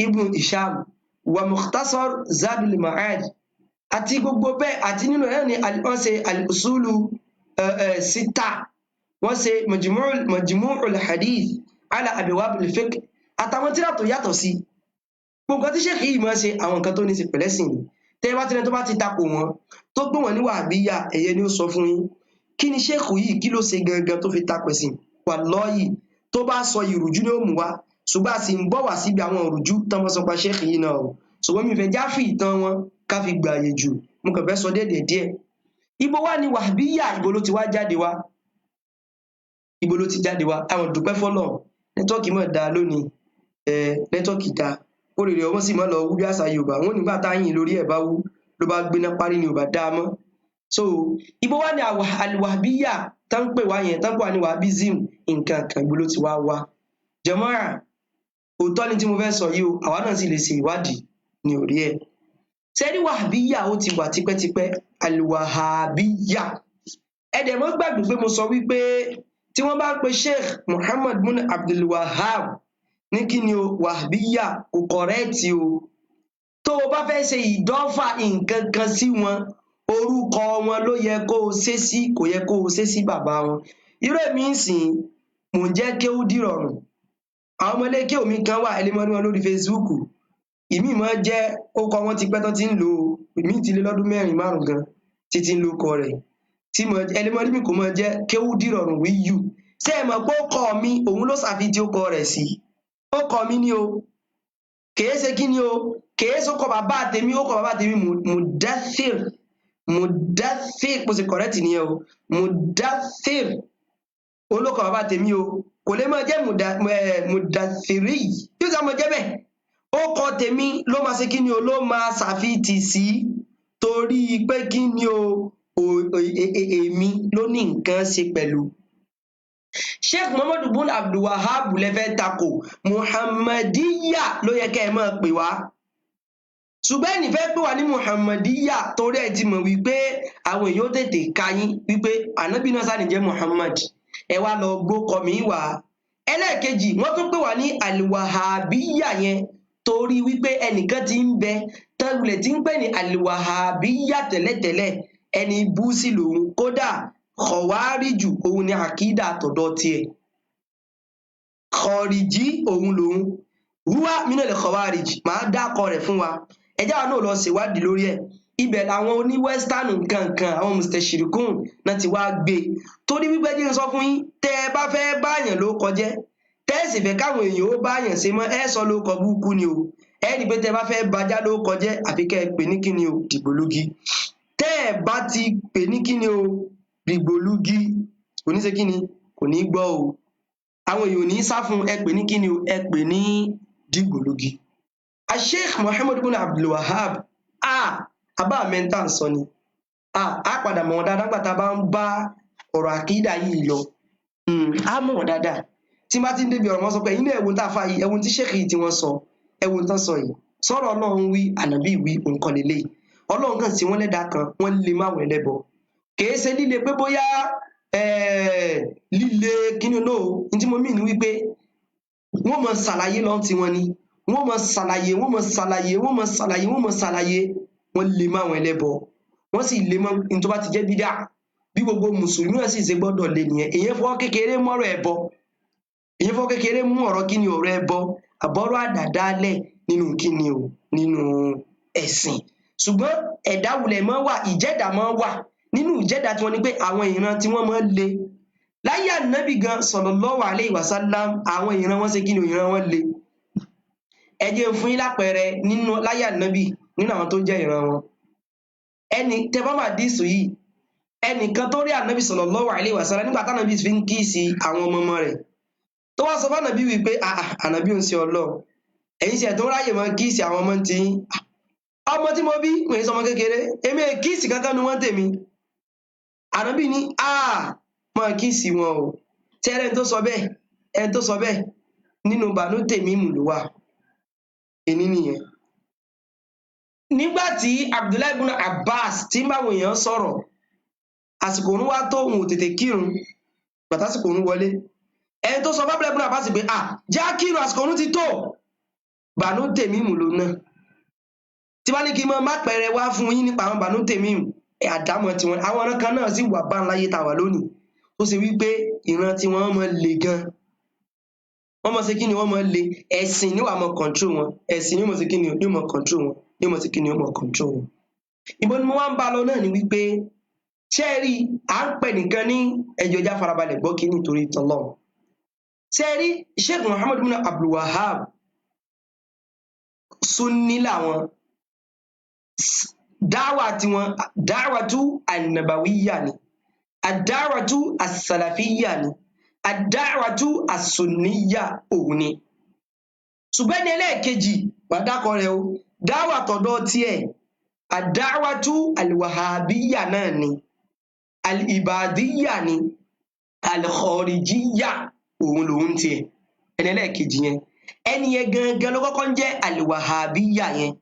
ibn Hisham wa mukhtasar zadul ma'ad àti gbogbo bẹ́ẹ̀ àti nínú ẹ̀ ní wọ́n ṣe al-usulu sita wọ́n ṣe majmu'ul hadith ala abwabil fiqh àtàwọn tírà tó yàtọ̀ sí gbogbo tí Sheikh yìí máa ṣe àwọn nǹkan tó ní ṣe pẹ̀lẹ́sìn ni tẹ́ bá tilẹ̀ tó bá ti takò wọn tó gbé wọn ní wàhábíyà ẹ̀yẹ ni ó sọ fún yín kí ni Sheikh yìí kí ló ṣe gangan tó fi takò ẹ̀sìn wallahi tó bá sọ ìrújú ní òmù wa ṣùgbọ́n a sì ń bọ̀ wá síbi àwọn ìrújú tán wọ́n sọ pa Sheikh yìí náà o ṣùgbọ́n mi fẹ́ jáfì ìtàn wọn ká fi gbà àyè jù mo kàn fẹ́ sọ déédéé díẹ̀ ibo wá ni wàhábíyà ibo ló ti wá jáde wá ibo ló ti jáde wá àwọn dúpẹ́ fọ́lọ́run nẹ́tọ́ọ̀kì mọ̀ dáa lónìí nẹ́tọ́ọ̀kì dáa ó rèrè ọmọ sì mọ́ lọ wú bí àṣà Yorùbá wọn nígbà táyìn lórí ẹ̀ bá wú ló bá gbéná parí ni Yorùbá dáa mọ́ so ibo wá ní àlùwàbíyà tán ń pè wá yẹn tán ń pè wá ní wàhábísìm nǹkan kan ibo ló ti wá wá jàmáà òótọ́ ni tí mo fẹ́ sọ yìí o àwa náà sì lè ṣe ìwádìí ní orí ẹ̀ sẹ́rí wàhábíyà ó ti wà tipẹ́tipẹ́ àlùwàhábíyà ẹ̀dẹ̀ mọ́ gbàgbé pé mo sọ wípé tí wọ́n bá pe Sheikh Muhammad bin Abdul Wahab ní kí ni o wàhábíyà kò kọ̀rẹ́ẹ̀tì o tó o bá fẹ́ ṣe ìdọ́fà nǹkan kan sí wọn orúkọ wọn ló yẹ kó o ṣe sí kò yẹ kó o ṣe sí bàbá wọn irú èmi ń sìn mò ń jẹ́ kí ó dìrọ̀rùn àwọn ọmọlé kí omi kan wà ẹlẹ́mọ́rí wọn lórí Facebook ìmí mọ́ jẹ́ ó kọ wọn ti pẹ́ tán ti ń lò ìmí ti lé lọ́dún 4-5 gan títí ń lo kọ rẹ̀ tí mo ẹlẹ́mọ́rí mi kò mọ́ jẹ́ kí ó dìrọ̀rùn wí yù ṣé ẹ mọ̀ pé ó kọ mi òun ló ṣàfi tí ó kọ rẹ̀ sí ó kọ mi ní o kèé ṣe kí ni o kèé ṣe kọ bàbá tèmi ó kọ bàbá tèmi Mudaththir bó ṣe kọ̀rẹ́tì nìyẹn o Mudaththir olókọ bàbá tèmi o kò lè máa jẹ́ Mudaththiri yóò sá máa jẹ́ bẹ́ẹ̀ ó kọ tèmi ló máa ṣe kí ni o ló máa ṣàfitì sí torí pé kí ni o èmi ló ní nǹkan ṣe pẹ̀lú. Sheikh Muhammadu bin Abdul Wahab lẹ́fẹ́ takò Muhammadiyya ló yẹ kẹ́ ẹ máa pè wá. Ṣùgbọ́n ẹni fẹ́ pè wá ní Muhammadiyya torí ẹ ti mọ̀ wípé àwọn èèyàn tètè ka yín wípé ànábì náà sáà ní jẹ́ Muhammad, ẹ wá lọ gbókọ mi wá. Ẹlẹ́ẹ̀kejì wọ́n tún pè wá ní Al-Wahabiyya yẹn torí wípé ẹnìkan ti ń bẹ tẹ́wulẹ̀ tí ń pè ní Al-Wahabiyya tẹ́lẹ̀tẹ́lẹ̀ ẹni bú sí lòun, kódà Khawariju òun ni àkídà tọ̀dọ̀ tiẹ̀, Khariji òun lòun, huwa minal Khawarij, máa dákọ rẹ̀ fún wa ẹjá wa náà lọ ṣèwádìí lórí ẹ̀. Ibẹ̀ làwọn oní western nǹkankan àwọn mustashirikun náà ti wá gbé torí wípé jí ń sọ fún yín tẹ́ ẹ bá fẹ́ báyàn ló kọjẹ́ tẹ́ ẹ sì fẹ́ káwọn èèyàn ó báyàn ṣe mọ́ ẹ sọ ló kọ búkú ni o, ẹ rí pé tẹ́ ẹ bá fẹ́ bajá ló kọjẹ́ àfi kẹ́ ẹ pè ní kíni o dìgbòlugi. Tẹ́ ẹ bá ti pè ní kíni o dìgbòlugi kò ní ṣe kíni kò ní gbọ́ o, àwọn èèyàn ò ní sá fún ẹ pè ní kíni o ẹ pè ní dìgbòlugi. Sheikh Muhammad bin Abdul Wahab àbá mẹ́ta ń sọ ni a padà mọ̀ wọn dáadáa gbàtà bá ń bá ọ̀rọ̀ àkídà yìí lọ a mọ̀ wọn dáadáa tí bá ti ń débi ọ̀rọ̀ wọn sọ pé ilé ẹ̀wọ̀n tá a fa yìí ẹ̀wọ̀n tí sheikh yìí tí wọ́n sọ ẹ̀wọ̀n tán sọ yìí sọ̀rọ̀ ọlọ́run wí ànábì wí nǹkan lélẹ̀ ọlọ́run kan sí wọn lẹ́dà kan wọ́n lè má wọn ẹlẹ́bọ kìí ṣe líle pé bóyá líle kíni náà ní tí mo mì ní wípé wọ́n mọ̀ ṣàlàyé lọ́n ti wọn ni wọ́n mọ̀ ṣàlàyé wọ́n lè má wọn ẹlẹ́bọ wọ́n sì lè mọ́ ní tó bá ti jẹ́ bídà bí gbogbo mùsùlùmí náà sì ṣe gbọ́dọ̀ lè nìyẹn. Èyàn fọ́ kékeré mú ọ̀rọ̀ ẹbọ, èyàn fọ́ kékeré mú ọ̀rọ̀ kíni ọ̀rọ̀ ẹbọ àbọ̀rọ̀ àdàdálẹ̀ nínú kíni o nínú ẹ̀sìn. Ṣùgbọ́n ẹ̀dá wulẹ̀ máa wà, ìjẹ́dá máa wà nínú ìjẹ́dá tí wọ́n ní pé àwọn ìran tí wọ́n máa le láyé ànábì gan sallallahu alaihi wasallam àwọn ìran wọn ṣe kíni o ìran wọn le. Ẹ jẹ́ fún yín lápẹẹrẹ nínú láyé ànábì nínú àwọn tó jẹ́ ìran wọn. Ẹni tẹ bá wà díìsù yìí ẹnìkan tó rí ànábì sallallahu alaihi wasallam nígbà tánábì fi ń kíìsì àwọn ọmọ rẹ̀ tó wá sọ fún ànábì wípé ànábì ń ṣe Ọlọ́run ẹ̀yin ṣe tó ráyè mọ́ kíìsì àwọn ọmọ tí ọmọ tí mo bí wọ́n yìí sọmọ kékeré èmi kíìsì kankan ni wọ́n tèmi. Ànábì ní mọ́ kíìsì wọn o tí ẹni tó sọ bẹ́ẹ̀ nínú Banu Temimu ló wà èní nìyẹn. Nígbàtí Abdullahi ibn Abbas tí ń báwọn èèyàn sọ̀rọ̀ àsìkò òun wá tó òun ò tètè kírun gbàtásìkò òun wọlé ẹni tó sọ fún Abdullahi ibn Abbas pé já kírun àsìkò òun ti tó Banu Temimu ló náà tí wọ́n ní kí n má pẹ̀rẹ̀ wá fún yín nípa àwọn Banu Temimu àdámọ̀ tiwọn àwọn ọ̀ràn kan náà sì wà bá ńláyé tàwà lónìí tó ṣe wípé ìran tí wọ́n mọ̀ le gan wọ́n mọ̀ sí kí ni wọ́n mọ̀ le ẹ̀sìn níwà mọ̀ control wọn ẹ̀sìn ní mọ̀ sí kí ni yóò mọ̀ control wọn yóò mọ̀ sí kí ni yóò mọ̀ control wọn. Ìbọn ni mo wá ń bá lọ náà ni wípé ṣé rí à ń pè nìkan ní ẹjọ́ ìjà farabalẹ̀ gbọ́ kí nítorí tọ́lọ́ ṣé rí Sheikh Muhammad bin Abdul Wahab Sunni làwọn dáwà tiwọn dáwàtú an-nabawiyya ni ad-da'watu as-salafiyya ni ad-da'watu as-sunniyya òun ni. Ṣùgbọ́n ní ẹlẹ́ẹ̀kejì wà dákọ̀ rẹ̀ o dáwà tọ̀dọ̀ tiẹ̀ ad-da'watu al-wahabiyya náà ni al-ibadiyya ni al-kharijiyya òun lòun tiẹ̀ ẹni ẹlẹ́ẹ̀kejì yẹn ẹni yẹn gangan ló kọ́kọ́ ń jẹ́ al-wahabiyya yẹn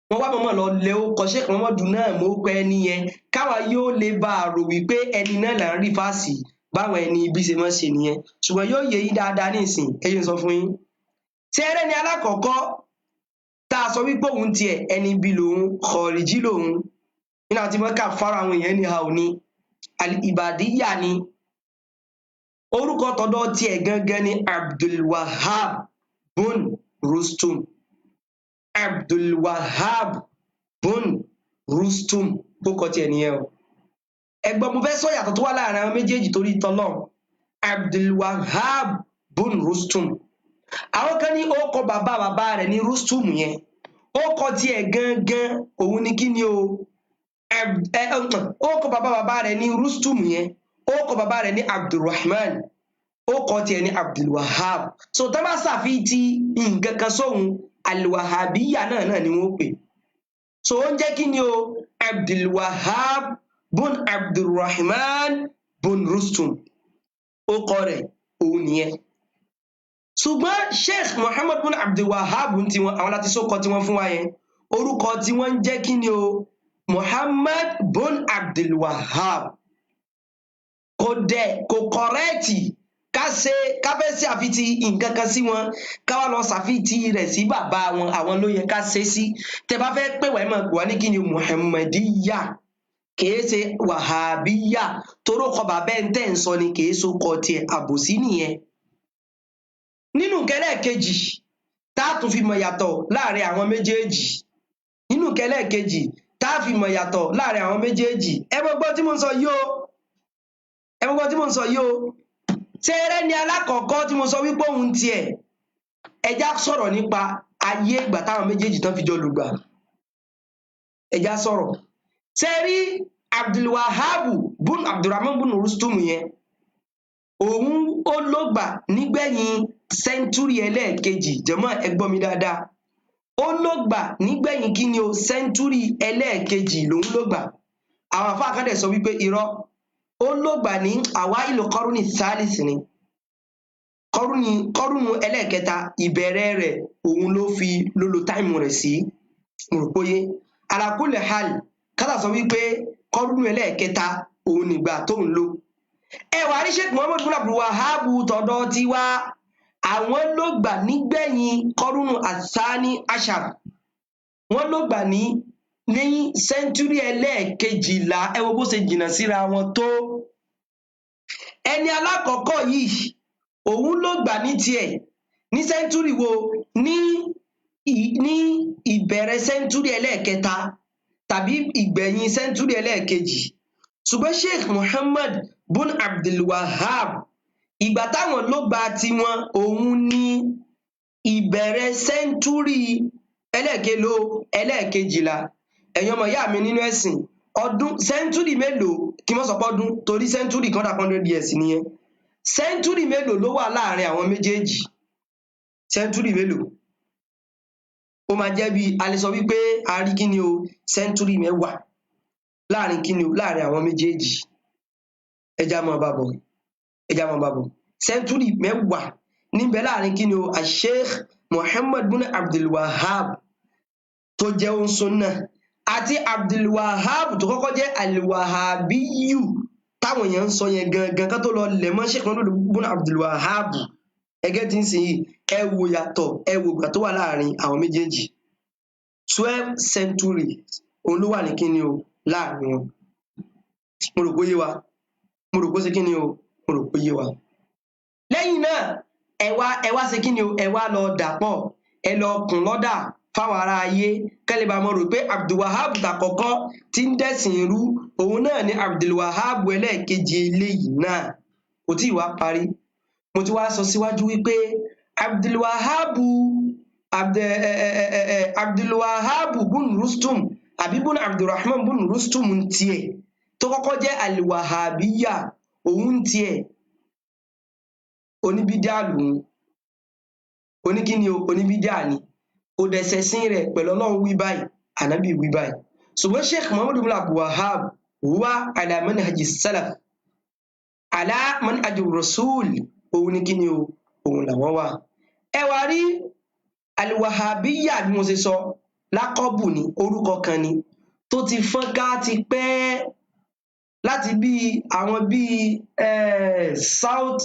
wọ́n wá mọ̀mọ́ lọ lé ó kọ́ Sheikh Muhammadu náà mọ́ pẹ́ ẹni yẹn káwa yóò lè bá a rò wípé ẹni náà là ń rí fásì báwọn ẹni ibi ṣe máa ṣe nìyẹn ṣùgbọ́n yóò yẹ yín dáadáa ní ìsìn ẹyẹ sọ fún yín. Ṣé ẹrẹ́ ni alákọ̀ọ́kọ́ tá a sọ wípé òun tiẹ̀ ẹni ibi lòun kọ̀ọ̀rìjì lòun nínú àti mọ́ká fara àwọn èèyàn ní àwọn ní al-ibadiyya ni orúkọ tọ̀dọ̀ tiẹ̀ gangan ni Abdul Wahab bun Rustum Abdul Wahab bun Rustum tó kọ tiẹ̀ nìyẹn o. Ẹ̀gbọ́n mo fẹ́ sọ yàtọ̀ tó wà láàrin àwọn méjèèjì torí tọ́lọ́ Abdul Wahab bun Rustum àwọn kan ní ó kọ bàbá rẹ̀ ní Rustum yẹn ó kọ tiẹ̀ gangan òun ni kí ni o ó kọ bàbá rẹ̀ ní Rustum yẹn ó kọ bàbá rẹ̀ ní Abdulrahman ó kọ tiẹ̀ ní Abdul Wahab so tá bá ṣàfihàn ti nǹkan kan sóhun al-wahabiyya náà ni wọ́n pè so ó ń jẹ́ kí ni o Abdul Wahhab bun Abdurrahman bun Rustum ó kọ rẹ̀ òun nìyẹn. Ṣùgbọ́n Sheikh Muhammad bun Abdul Wahhab tí wọn àwọn láti sókọ tí wọ́n fún wa yẹn orúkọ tí wọ́n ń jẹ́ kí ni o Muhammad bun Abdul Wahhab kò kọ̀rẹ́ẹ̀tì ká fẹ́ sí àfitì nǹkan kan sí wọn ká wá lọ ṣàfitì rẹ̀ sí bàbá wọn àwọn ló yẹ ká ṣe sí tẹ́ bá fẹ́ pè wá mọ̀ wá ní kí ni Muhammadiyya kìí ṣe Wàhábíyà torókọ bàbá ẹ̀ ń tẹ̀ ń sọ ni kìí so kọ tiẹ̀ àbòsí nìyẹn. Nínú kẹlẹ́ kejì tá a tún fi mọ̀ yàtọ̀ láàrin àwọn méjèèjì nínú kẹlẹ́ kejì tá a fi mọ̀ yàtọ̀ láàrin àwọn méjèèjì ẹ gbọ́ tí mo ń sọ yìí o tẹ́rẹ́ ni alákọ̀ọ́kọ́ tí mo sọ wípé òun tiẹ̀ ẹjá sọ̀rọ̀ nípa ayé ìgbà táwọn méjèèjì tán fi jọ lùgbà ẹjá sọ̀rọ̀ tẹ́rí Abdul Wahhab bun Abdurrahman bun Rustum yẹn òun ó lògbà nígbẹ̀yìn sẹ́ńtúrì ẹlẹ́ẹ̀kejì jẹ́mọ́ ẹ gbọ́ mi dáadáa ó lògbà nígbẹ̀yìn kí ni o sẹ́ńtúrì ẹlẹ́ẹ̀kejì lòun lògbà àwọn àfáà kan dẹ̀ sọ wípé irọ́ ó lògbà ní àwáìlú kọrúnì thalith ni kọrúnù ẹlẹ́ẹ̀kẹta ìbẹ̀rẹ̀ rẹ̀ òun ló fi lólo táìmù rẹ̀ sí mùrùpóyé ala kulli hal kátà sọ wípé kọrúnù ẹlẹ́ẹ̀kẹta òun nígbà tó ń lò ẹwà rí Sheikh Muhammad bin Abdul Wahhab tọ̀dọ̀ ti wá àwọn lògbà nígbẹ̀yìn kọrúnù àsáni ashar wọ́n lògbà ní lẹ́yìn sẹ́ńtúrì ẹlẹ́ẹ̀kejìlá ẹ wo bó ṣe jìnnà síra wọn tó ẹni alákọ̀ọ́kọ́ yìí òun ló gbà ní tiẹ̀ ní sẹ́ńtúrì wo ní ìbẹ̀rẹ̀ sẹ́ńtúrì ẹlẹ́ẹ̀kẹta tàbí ìgbẹ̀yìn sẹ́ńtúrì ẹlẹ́ẹ̀kejì ṣùgbọ́n Sheikh Muhammad bun Abdul Wahhab ìgbà táwọn ló gbà tiwọn òun ní ìbẹ̀rẹ̀ sẹ́ńtúrì ẹlẹ́ẹ̀kejìlá ẹ̀yin ọmọ ìyá mi nínú ẹ̀sìn ọdún sẹ́ńtúrì mélòó kí wọ́n sọ pé ọdún torí sẹ́ńtúrì kan dà 100 years nìyẹn sẹ́ńtúrì mélòó ló wà láàrin àwọn méjèèjì sẹ́ńtúrì mélòó ó máa jẹ́ bí a lè sọ wípé a rí kí ni o sẹ́ńtúrì mẹ́wàá láàrin kí ni o láàrin àwọn méjèèjì ẹja mọ́ bàbọ̀ sẹ́ńtúrì mẹ́wàá níbẹ̀ láàrin kí ni o Sheikh Muhammad bin Abdul Wahhab tó jẹ́ òun sunna àti Abdul Wahhab tó kọ́kọ́ jẹ́ al-Wahhabiyyu táwọn èèyàn ń sọ yẹn gangan ká tó lọ lẹ̀ mọ́ Sheikh Muhammad bin Abdul Wahhab ẹgẹ́ tí ń sìn yìí ẹ wo yàtọ̀ ẹ wo ìgbà tó wà láàrin àwọn méjèèjì 12 century òun ló wà ní kíni o láàrin wọn mo rò pé yé wa mo rò pé ṣe kíni o mo rò pé yé wa lẹ́yìn náà ẹ wá ṣe kíni o ẹ wá lọ dàpọ̀ ẹ lọ kùn lọ́dà fáwọn ará ayé kẹ́lẹ́bà mọ́ rò pé Abdul Wahhab tàkọ́kọ́ tí ń dẹ̀sìn irú òun náà ni Abdul Wahhab ẹlẹ́ẹ̀kejì eléyìí náà kò tí ì wá parí mo ti wá sọ síwájú wípé Abdul Wahhab bun Rustum àbí bun Abdurrahman bun Rustum tiẹ̀ tó kọ́kọ́ jẹ́ al-Wahhabiyya òun tiẹ̀ oníbídíà lòun oníkíni oníbídíà ni ó dẹ̀sẹ̀ sí rẹ̀ pẹ̀lú Ọlọ́run wí báyìí ànábì wí báyìí ṣùgbọ́n Sheikh Muhammad bin Abdul Wahhab huwa ala manhaji salaf ala manhaji rasul òun ní kíni o òun làwọn wà ẹ wá rí al-Wahhabiyya bí mo ṣe sọ lákọ́bù ní orúkọ kan ni tó ti fọ́nká ti pẹ́ láti bí àwọn bí South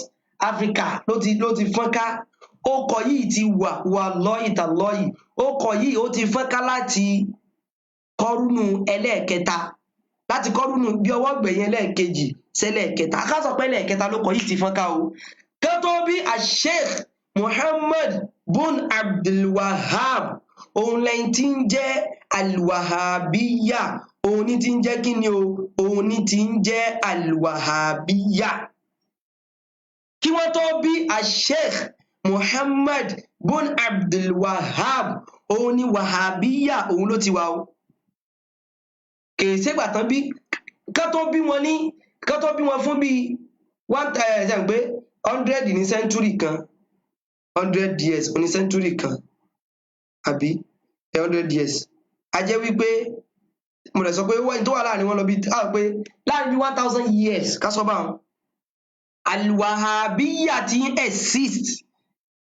Africa ló ti fọ́nká ókọ yìí ti wà lọ́yìn tà lọ́yìn ókọ yìí ó ti fọ́nká láti kọrúnù ẹlẹ́ẹ̀kẹta láti kọrúnù bí ọwọ́ gbẹ̀yìn ẹlẹ́ẹ̀kejì sẹ́lẹ̀ẹ̀kẹta akásọ̀ pé ẹlẹ́ẹ̀kẹta ló kọ yìí ti fọ́nká o kí tó bí Sheikh Muhammad bun Abdul Wahhab òun lẹ́yìn tí ń jẹ́ al-Wahhabiyya òun ní ti ń jẹ́ kí ni o òun ní ti ń jẹ́ al-Wahhabiyya kí wọ́n tó bí Sheikh Muhammad bun Abdul Wahhab òun ni Wahhabiyya òun ló ti wà o kèé ségbà tán bí ká tó bí wọn fún bí 100 ní sẹ́ńtúrì kan 100 years ní sẹ́ńtúrì kan àbí 100 years a jẹ́ wípé mo lè sọ pé wọ́n tó wà láàrin wọn lọ bí pé láàrin bí 1000 years ká sọ báwọn alwahabiyya ti ń exist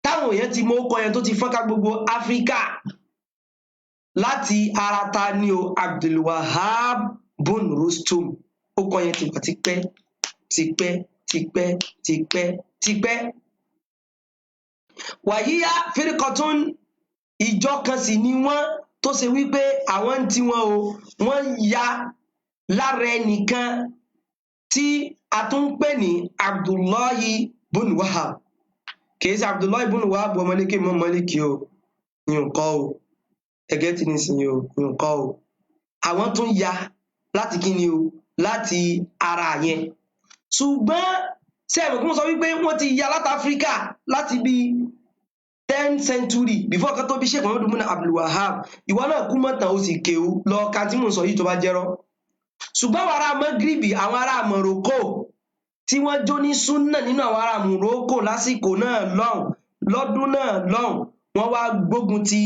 táwọn èèyàn ti mọ ó kọ yẹn tó ti fọ́nká gbogbo Áfíríkà láti ara ta ni o Abdulwahab bun Rustum ó kọ yẹn ti wà tipẹ́ wàhíyá firqatun ìjọ kan sì ni wọ́n tó ṣe wípé àwọn tí wọn o wọ́n ya lára ẹnìkan tí a tún ń pè ní Abdullahi bun Wahab kìí ṣe Abdullahi bun Wahab ọmọlékè mọ́ mọ́lékì o nǹkan o ẹgẹ́ tí ní sin o nǹkan o àwọn tún ya láti kí ni o láti ara yẹn ṣùgbọ́n ṣé ẹ̀mọ̀ kí wọ́n sọ wípé wọ́n ti ya láti Áfíríkà láti bí 10th century before kan tó bí Sheikh Muhammad bin Abdul Wahab ìwọ náà kú mọ́tàn ó sì kéwú lọ ka tí mò ń sọ yìí tó bá jẹ́rọ́ ṣùgbọ́n àwọn ará Maghrib àwọn ará Morocco tí wọ́n jó ní súnà nínú àwọn ará Morocco lásìkò náà lọ́dún náà wọ́n wá gbógun ti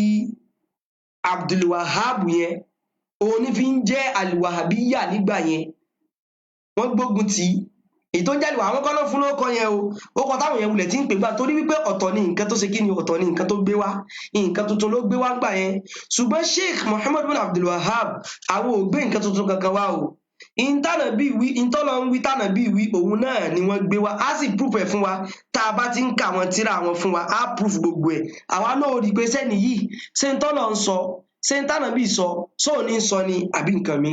Abdul Wahab yẹn òun ní fi ń jẹ́ al-Wahabiyya nígbà yẹn wọ́n gbógun ti èyí tó ń jáde wà àwọn kọ́nà fún lóòkọ́ yẹn o ó kọ táwọn yẹn wulẹ̀ tí ń pè gbà torí wípé ọ̀tọ̀ ni nǹkan tó ṣe kí ni ọ̀tọ̀ ni nǹkan tó gbé wá nǹkan tuntun ló gbé wá gbà yẹn ṣùgbọ́n Sheikh Muhammad bin Abdul Wahab àwọn ò gbé nǹkan tuntun kankan wá o ìntànà bí wí ìntọ́lọ ń wí tànà bí wí òun náà ni wọ́n gbé wá á sì proof ẹ̀ fún wa tá a bá ti ń kà wọ́n tíra wọn fún wa á proof gbogbo ẹ̀ àwa náà rí i pé sẹ́ni yìí ṣé ń tọ́lọ ń sọ ṣé ń tànà bí sọ sóò ní sọ ni àbí nǹkan mi.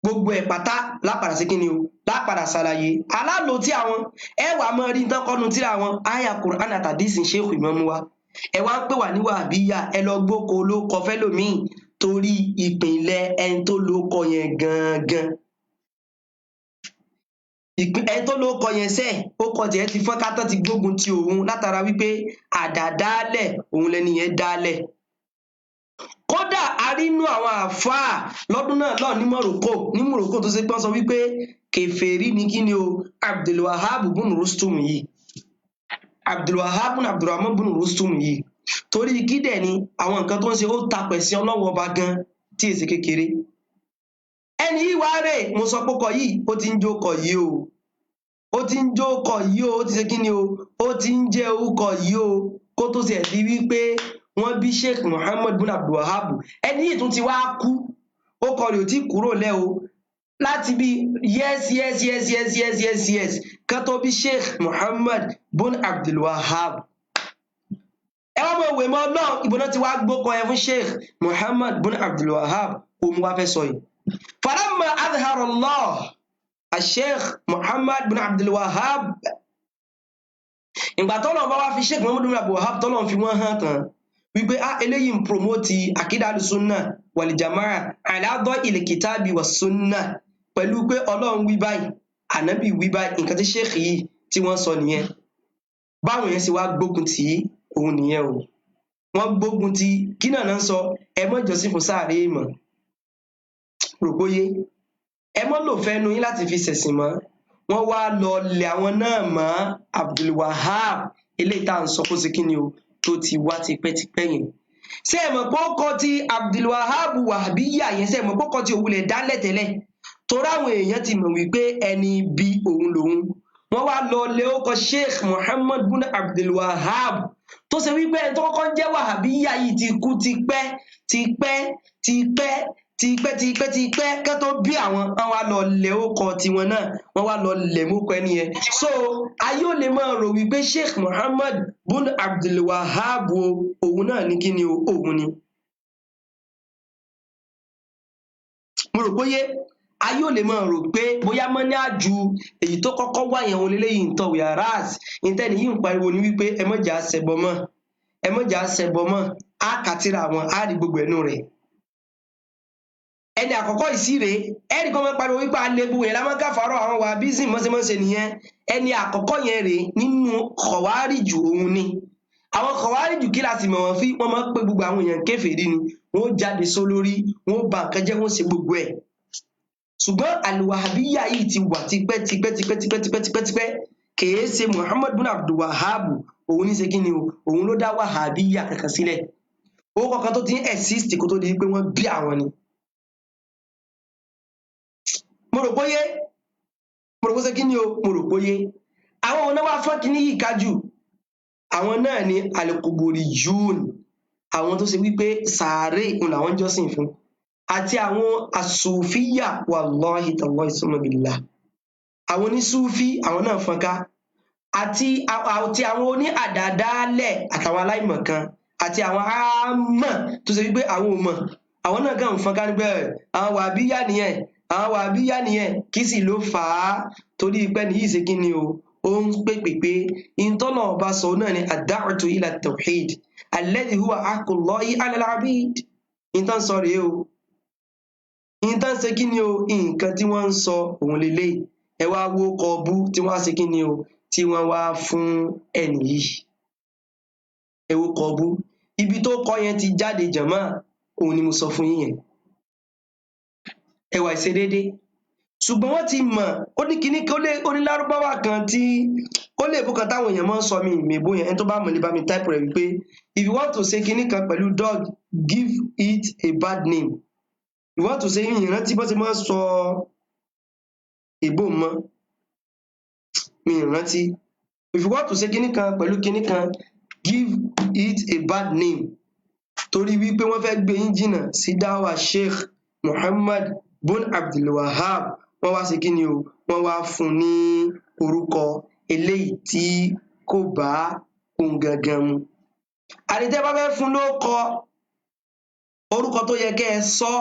gbogbo ẹ̀ pátá lápadà sí kíni o lápadà ṣàlàyé aláàlò tí àwọn ẹwà mọ rí nǹkan kọnu tíra àwọn àyà Qur'an àtàdísì Sheikh Imamu wa ẹ wá ń pè wá ní Wàhábíyà ẹ lọ gbóko ló kọ fẹlòmíì torí ìpìnlẹ̀ ẹni tó ló kọ yẹn gangan ẹni tó ló kọ yẹn sẹ ó kọ tiẹ̀ ti fọ́n kátó ti gbógun ti òun látara wípé àdàdálẹ̀ òun lẹni yẹn dálẹ̀ kódà a rí inú àwọn àfáà lọ́dún náà lọ ní Morocco tó ṣe pọ́n sọ wípé kèfèrí ní kí ni o Abdulwahab bun Rustum yìí Abdulwahab bun Abdurrahman bun Rustum yìí torí kí dẹ̀ ni àwọn nǹkan tó ń ṣe ó tapẹ̀ sí Ọlọ́run ọba gan tí èsì kékeré ẹni yìí wá rè mo sọ pé kọ yìí ó ti ń jókọ yìí o ó ti ń jókọ yìí o ó ti ṣe kí ni o ó ti ń jẹ́ orúkọ yìí o kó tó ṣe di wípé wọ́n bí Sheikh Muhammad bin Abdul Wahab ẹni yìí tún ti wá kú ó kọ rẹ̀ ò tí kúrò lẹ́ o láti bí yes kan tó bí Sheikh Muhammad bin Abdul Wahab ẹ wọ́n mọ̀ ìwé mọ́ náà ìbọn náà ti wá gbókọ ẹ fún Sheikh Muhammad bin Abdul Wahab òun wá fẹ́ sọ yìí falamma azhara Allah al-Sheikh Muhammad bin Abdul Wahab ìgbà tọ́lọ̀ bá wá fi Sheikh Muhammad bin Abdul Wahab tọ́lọ̀ fi wọ́n hàn tán wípé eléyìí ń promote àkídàlù súnnà wàlìjàmáà àìládọ́ ilẹ̀ kìtàbí wà súnnà pẹ̀lú pé Ọlọ́run wí báyìí ànábì wí báyìí nǹkan tí Sheikh yìí tí wọ́n sọ nìyẹn báwọn yẹn sì wá gbógun tì í òun nìyẹn o wọ́n gbógun ti kí náà náà sọ ẹ mọ́ jọ́sìn fún sáàrè mọ́ rògbóyé ẹ mọ́ lò fẹ́nu yín láti fi ṣẹ̀sìn mọ́ wọ́n wá lọ lẹ̀ àwọn náà mọ́ Abdul Wahab eléyìí tá à ń sọ kó sí kí ni o tó ti wá tipẹ́tipẹ́ yẹn ṣé ẹ mọ̀ pé ó kọ ti Abdul Wahab Wàhábíyà yẹn ṣé ẹ mọ̀ pé ó kọ ti òwúlẹ̀ dálẹ̀ tẹ́lẹ̀ torí àwọn èèyàn ti mọ̀ wípé ẹni bí òun lòun wọ́n wá lọ lé ó kọ Sheikh Muhammad bin Abdul Wahab tó ṣe wípé ẹni tó kọ́kọ́ jẹ́ Wàhábíyà yìí ti kú tipẹ́ kẹ́ tó bí àwọn wá lọ lẹ̀ ó kọ tiwọn náà wọ́n wá lọ lẹ̀ mú kọ ẹni yẹn so ayé ò lè máa rò wípé Sheikh Muhammad bin Abdul Wahab òun náà ní kí ni òun ni mo rò bóyé ayé ò lè máa rò pé bóyá mọ́ ní àjù èyí tó kọ́kọ́ wà yẹn òun lélẹ́yìn ń tọ̀ wíyàrás ìtẹ́ni yìí ń pariwo ní wípé ẹ mọ̀jà ṣẹbọ mọ́ á kàtírà wọn á rí gbogbo ẹnu rẹ̀ ẹni àkọ́kọ́ ìsíre ẹni kan máa pariwo wípé alẹ́gbò yẹn lámọ́ káfàárọ̀ àwọn wà bísí mọ́sẹ́mọ́sẹ́ nìyẹn ẹni àkọ́kọ́ yẹn rèé nínú kọ̀wárìjù òun ni àwọn kọ̀wárìjù kí láti mọ̀ wọ́n fi wọ́n máa pé gbogbo àwọn èèyàn kèfèrí ni wọ́n jáde só lórí wọ́n bà nǹkan jẹ́ wọ́n ṣe gbogbo ẹ̀ ṣùgbọ́n al-Wahabiyya yìí ti wà tipẹ́ kìí ṣe Muhammad bin Abdul Wahab òun ní ṣe kí ni o òun ló dá wàhábíyà kankan sílẹ̀ orúkọ kan tó ti ń exist kó tó di pé wọ́n bí àwọn ni mo rò bóyé ṣe kí ni o mo rò bóyé àwọn ọ̀nà wá fọ́n kí ní yìí kájù àwọn náà ni al-quburiyun àwọn tó ṣe wípé sàárè òun làwọn jọ́sìn fún àti àwọn asùfíyà wallahi tallahi summa billah àwọn ní súfí àwọn náà fọ́nká àti àwọn oní àdádálẹ̀ àtàwọn aláìmọ̀kan àti àwọn àmọ́ tó ṣe wípé àwọn ò mọ̀ àwọn náà kàn ń fọ́nká níbẹ̀ àwọn wàhábíyà nìyẹn kí sì ló fà á torí pẹ́ ní yìí ṣe kí ni o ó ń pèpè pé ìtọ́nà ọba sọ náà ni ad-da'watu ila at-tawhid alladhi huwa haqqullahi 'ala al-'abid ìtàn sọ rèé o ìtàn ṣe kí ni o nǹkan tí wọ́n ń sọ òun lélẹ̀ ẹ wá wo kọbú tí wọ́n á ṣe kí ni o tí wọ́n wá fún ẹnì yìí ẹ wo kọbú ibi tó kọ yẹn ti jáde jàmá òun ni mo sọ fún yín yẹn ẹwà ìṣedédé ṣùgbọ́n wọ́n ti mọ̀ ó ní kíní ó ní lárúbáwá kan tí ó lè bùkàn táwọn èèyàn máa ń sọ mi ìmèbó yẹn ẹni tó bá mọ̀ lè bá mi type rẹ̀ wípé if you want to say kíní kan pẹ̀lú dog give it a bad name if you want to say ìrántí bó ti máa ń sọ ìbò mọ́ mi ìrántí if you want to say kíní kan pẹ̀lú kíní kan give it a bad name torí wípé wọ́n fẹ́ gbé yín jìnnà sí dáwà Sheikh Muhammad bin Abdul Wahhab wọ́n wá sí kí ni o wọ́n wá fún ní orúkọ eléyìí tí kò bá ohun gangan mu àdìtẹ́ bá fẹ́ fún lóókọ orúkọ tó yẹ kẹ́ ẹ sọ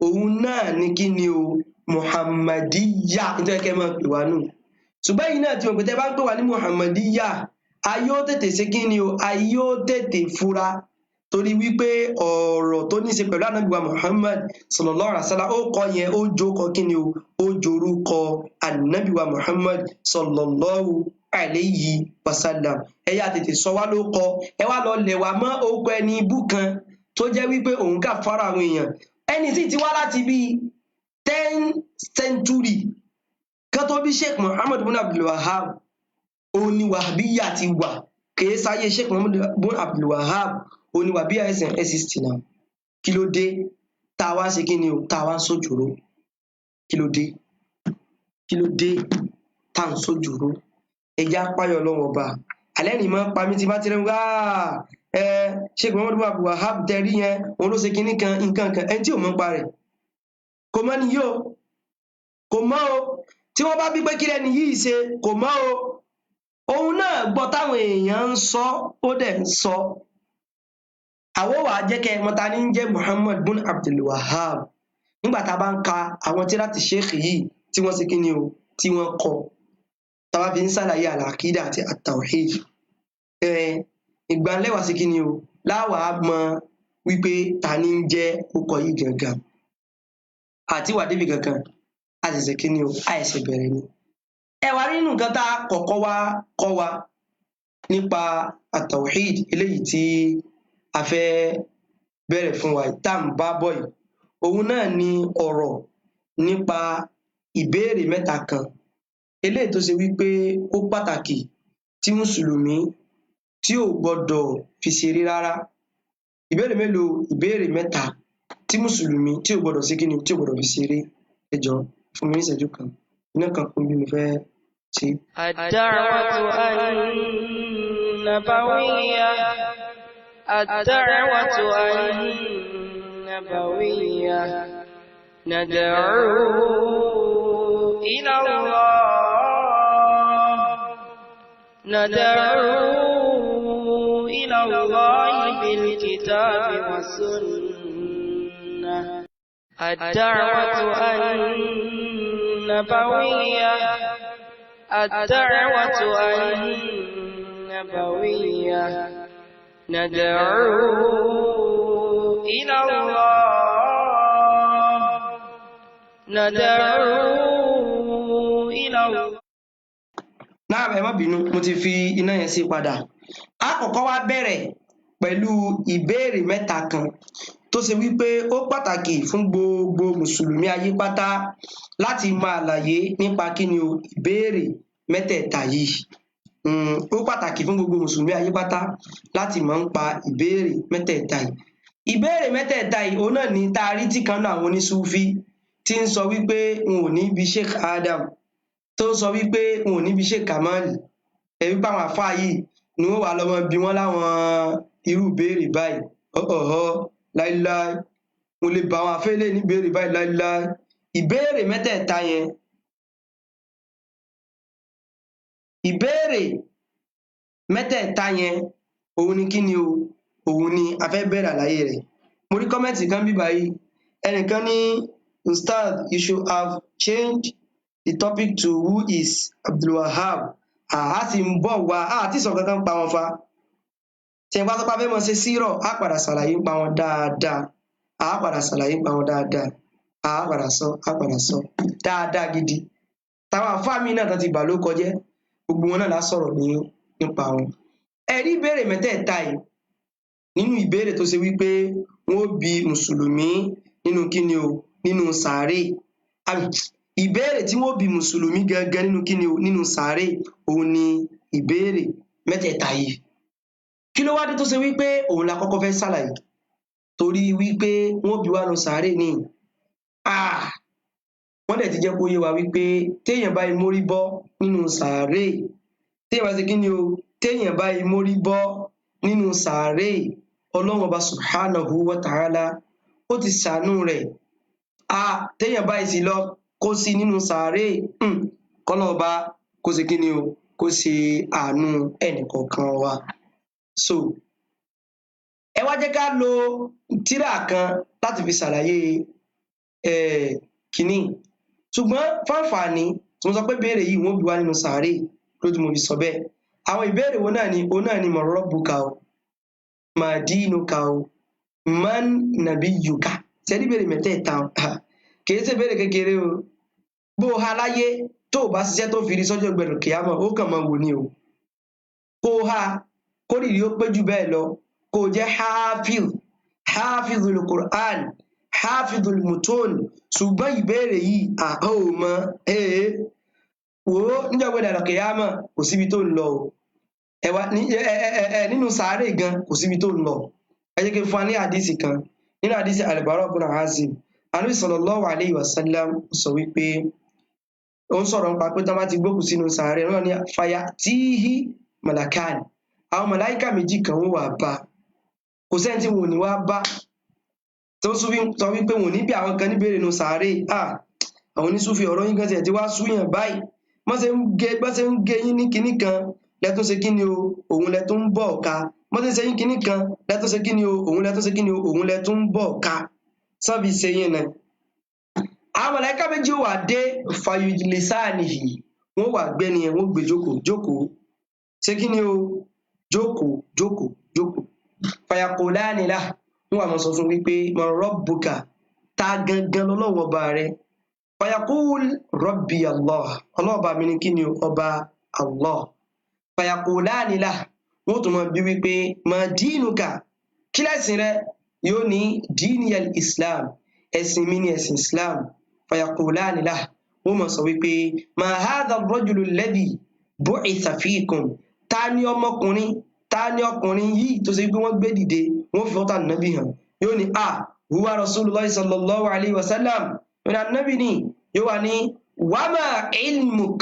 òun náà ní kí ni o Muhammadiyya nítorí kẹ́ ẹ máa pè wá nù ṣùgbọ́n yìí náà tí wọ́n pè tẹ́ bá ń pè wá ní Muhammadiyya ayé ó tètè ṣe kí ni o ayé ó tètè fura torí wípé ọ̀rọ̀ tó ní ṣe pẹ̀lú ànábì wa Muhammad sallallahu alaihi wasallam ó kọ yẹn ó jókọ kí ni o ó jorúkọ ànábì wa Muhammad sallallahu alaihi wasallam ẹ yá tètè sọ wá ló kọ ẹ wá lọ lẹ̀ wá mọ́ orúkọ ẹni ibú kan tó jẹ́ wípé òun kà fara àwọn èèyàn ẹni sì ti wá láti bí 10th century kan tó bí Sheikh Muhammad bin Abdul Wahhab òun ni wàhábíyà ti wà kìí sáyé Sheikh Muhammad bin Abdul Wahhab òun ni wàhábíyà ẹ̀sìn exist náà kí ló dé tá a wá ṣe kí ni o tá a wá ń sójòrò kí ló dé tá à ń sójòrò ẹja páyọ lọ́wọ́ ọba alẹ́ ni máa ń pa mí tí bá ti rẹ̀ wá Sheikh Muhammad bin Abdul Wahhab tẹ̀rí yẹn òun ló ṣe kíní kan nǹkan kan ẹni tí ò mọ̀ ń pa rẹ̀ kò mọ̀ ni yóò kò mọ̀ o tí wọ́n bá bí pé kí lẹ́ni yìí ṣe kò mọ̀ o òun náà gbọ́ táwọn èèyàn ń sọ ó dẹ̀ ń sọ àwọn wàá jẹ́ kẹ́ mọ́ta ní jẹ́ Muhammad bin Abdul Wahhab nígbà tá a bá ń ka àwọn tírà tí sheikh yìí tí wọ́n ṣe kí ni o tí wọ́n kọ tàbá fi ń ṣàlàyé al-aqida àti at-tawhid ìgbàlẹ́wà sí kí ni o láwàá mọ wípé ta ní ń jẹ́ orúkọ yìí gangan àti wà débi gangan a sì ṣe kí ni o àìṣe bẹ̀rẹ̀ ni ẹ wá rí nǹkan tá a kọ́kọ́ wá kọ́ wa nípa at-tawhid eléyìí tí a fẹ́ bẹ̀rẹ̀ fún wa tá ń bá bọ̀ yìí òun náà ni ọ̀rọ̀ nípa ìbéèrè mẹ́ta kan eléyìí tó ṣe wípé ó pàtàkì tí mùsùlùmí tí ò gbọdọ̀ fi ṣeré rárá ìbéèrè mélòó ìbéèrè mẹ́ta tí mùsùlùmí tí ò gbọdọ̀ ṣe kíni tí ò gbọdọ̀ fi ṣeré ẹ jọ̀ọ́ fún mi ní ìṣẹ́jú kan iná kan kún bí mo fẹ́ ṣe. ad-da'watu an-nabawiyya ad-da'watu an-nabawiyya nad'u ila Allah إلى الله بالكتاب والسنة الدعوة النبوية الدعوة النبوية ندعو إلى الله ندعو إلى الله. náà ẹ má bínú mo ti fi iná yẹn sí padà a kọ́kọ́ wá bẹ̀rẹ̀ pẹ̀lú ìbéèrè mẹ́ta kan tó ṣe wípé ó pàtàkì fún gbogbo mùsùlùmí ayé pátá láti máa àlàyé nípa kíni o ìbéèrè mẹ́tẹ̀ẹ̀ta yìí ó pàtàkì fún gbogbo mùsùlùmí ayé pátá láti mọ̀ ń pa ìbéèrè mẹ́tẹ̀ẹ̀ta yìí. Ìbéèrè mẹ́tẹ̀ẹ̀ta yìí òun náà ní tá a rí tí kan náà àwọn onísúfí tí ń sọ wípé wọn ò ní bí Sheikh Adam, tó ń sọ wípé wọn ò ní bí Sheikh Kamal, ẹ̀rí pé àwọn àfáà yìí ni wọ́n wà lọ́mọ bí wọ́n láwọn irú ìbéèrè báyìí. Láíláí mo lè bá àwọn afẹ́lẹ́ ní ìbéèrè báyìí láíláí. Ìbéèrè mẹ́tẹ̀ẹ̀ta yẹn, ìbéèrè mẹ́tẹ̀ẹ̀ta yẹn òun ni kí ni o, òun ni a fẹ́ bẹ̀rẹ̀ àlàyé rẹ̀. Mo rí kọ́mẹ́ǹtì kan bí báyìí, ẹnìkan ní Ustaz, you should have changed the topic to who is Abdul Wahab. A sì ń bọ̀ wá àti sọ kankan pa wọn fa. Tí ẹ bá sọ pé a fẹ́ mọ̀ ṣe sírọ̀, á padà ṣàlàyé pa wọn dáadáa, á padà ṣàlàyé pa wọn dáadáa, á padà sọ dáadáa gidi. Táwọn àfáà mi náà tán ti bà ló kọjẹ́, gbogbo wọn náà lá sọ̀rọ̀ nípa wọn. Ẹ̀rí ìbéèrè mẹ́tẹ̀ẹ̀ta yìí nínú ìbéèrè tó ṣe wípé wọn ó bi mùsùlùmí nínú kíni o, nínú sàárè. Ìbéèrè tí wọn ó bi mùsùlùmí gangan nínú kíni o, nínú sàárè, òun ni ìbéèrè mẹ́tẹ̀ẹ̀ta yìí. Kí ló wá dé tó ṣe wípé òun la kọ́kọ́ fẹ́ ṣàlàyé? Torí wípé wọn ó bi wá nínú sàárè ní wọ́n dẹ̀ ti jẹ́ kó yé wa wípé téèyàn bá mórí bọ́ nínú sàárè, téèyàn bá ṣe kí ni o, téèyàn bá mórí bọ́ nínú sàárè, Ọlọ́run Ọba Subhanahu wa Ta'ala ó ti ṣàánú rẹ̀. Téèyàn bá sì lọ kó sí nínú sàárè, kọ́lọ́run Ọba kó ṣe kí ni o, kó ṣe àánú ẹnìkọ̀ọ̀kan wa. So ẹ wá jẹ́ ká lo tírà kan láti fi ṣàlàyé kìíní. Ṣùgbọ́n fáǹfààní tí mo sọ pé béèrè yìí wọ́n bí wá nínú sàárè lójú mo fi sọ bẹ́ẹ̀. Àwọn ìbéèrè wo náà ni, òun náà ni man rabbuka o, ma dinuka o, man nabiyyuka. Ṣẹ́rí béèrè mẹ́tẹ̀ẹ̀ta kìí ṣe béèrè kékeré o. Bó o ha láyé tó o bá ṣiṣẹ́ tó fi rí sọ́jọ́ gbẹ̀rù kìámọ̀, ó kàn máa wò ni o. Kó o ha kórìírí ó pé jù bẹ́ẹ̀ lọ, kó o jẹ́ hafizul Qur'an, hafizul mutun. Ṣùgbọ́n ìbéèrè yìí ò mọ̀ wò ó níjọ́ gbẹ̀rù kìámọ̀ kò síbi tó ń lọ o. Nínú sàárè gan kò síbi tó ń lọ. Ẹ jẹ́ kí n fún wa ní àdísì kan nínú àdísì Al-Bara ibn Azib. Ànábì sallallahu alayhi wa sallam sọ wípé, ó ń sọ̀rọ̀ nípa pé tán bá ti gbókù sínú sàárè náà ní fayatihi malakan, àwọn màláíkà méjì kan wọ́n wà bá. Kò sẹ́ni tí wọn ò ní wá bá, tó sọ wípé wọn ò ní bí àwọn kan níbèrè nínú sàárè. Àwọn onísúfì ọ̀rọ̀ yín gan tiẹ̀ ti wá súyàn báyìí. Bọ́n ṣe ń gé yín ní kinní kan lẹ́tún ṣe kíni o, òun lẹ́tún ń bọ̀ ká. Bọ́n ṣe yín kinní kan lẹ́tún ṣe kíni o, òun lẹ́tún ṣe kíni o, òun lẹ́tún ń bọ̀ ká. Sọ́bì ṣe yín náà. Àwọn màláíkà méjì wà dé fayujlisanihi, wọ́n wà gbẹ́ni ẹ̀, wọ́n gbé jókòó. Ṣé kíni o, jókòó. Fayaqulani lahu, wọ́n wà mọ́ sọ fún wípé man rabbuka, ta gangan lọ́lọ́wọ́ ọba rẹ̀. Fayaqul rabbi Allah, ọlọ́ọ̀bá mi ní kíni o, ọba Allah. Fayaqulani lahu, wọ́n tún mọ̀ bí wípé ma dinuka, kí lẹ́sìn rẹ̀? Yóò ní diniyal Islam, ẹ̀sìn mi ní ẹ̀sìn Islam. Fayaqulani lahu, wọ́n mọ̀ sọ wípé ma hadha ar-rajulu alladhi bu'itha fikum, ta ni ọkùnrin yìí tó ṣe pé wọ́n gbé dìde, wọ́n fi fọ́tò Ànábì hàn. Yóò ní huwa Rasulullah sallallahu alayhi wa sallam, yóò ní Ànábì ni. Yóò wá ní wama ilmuk,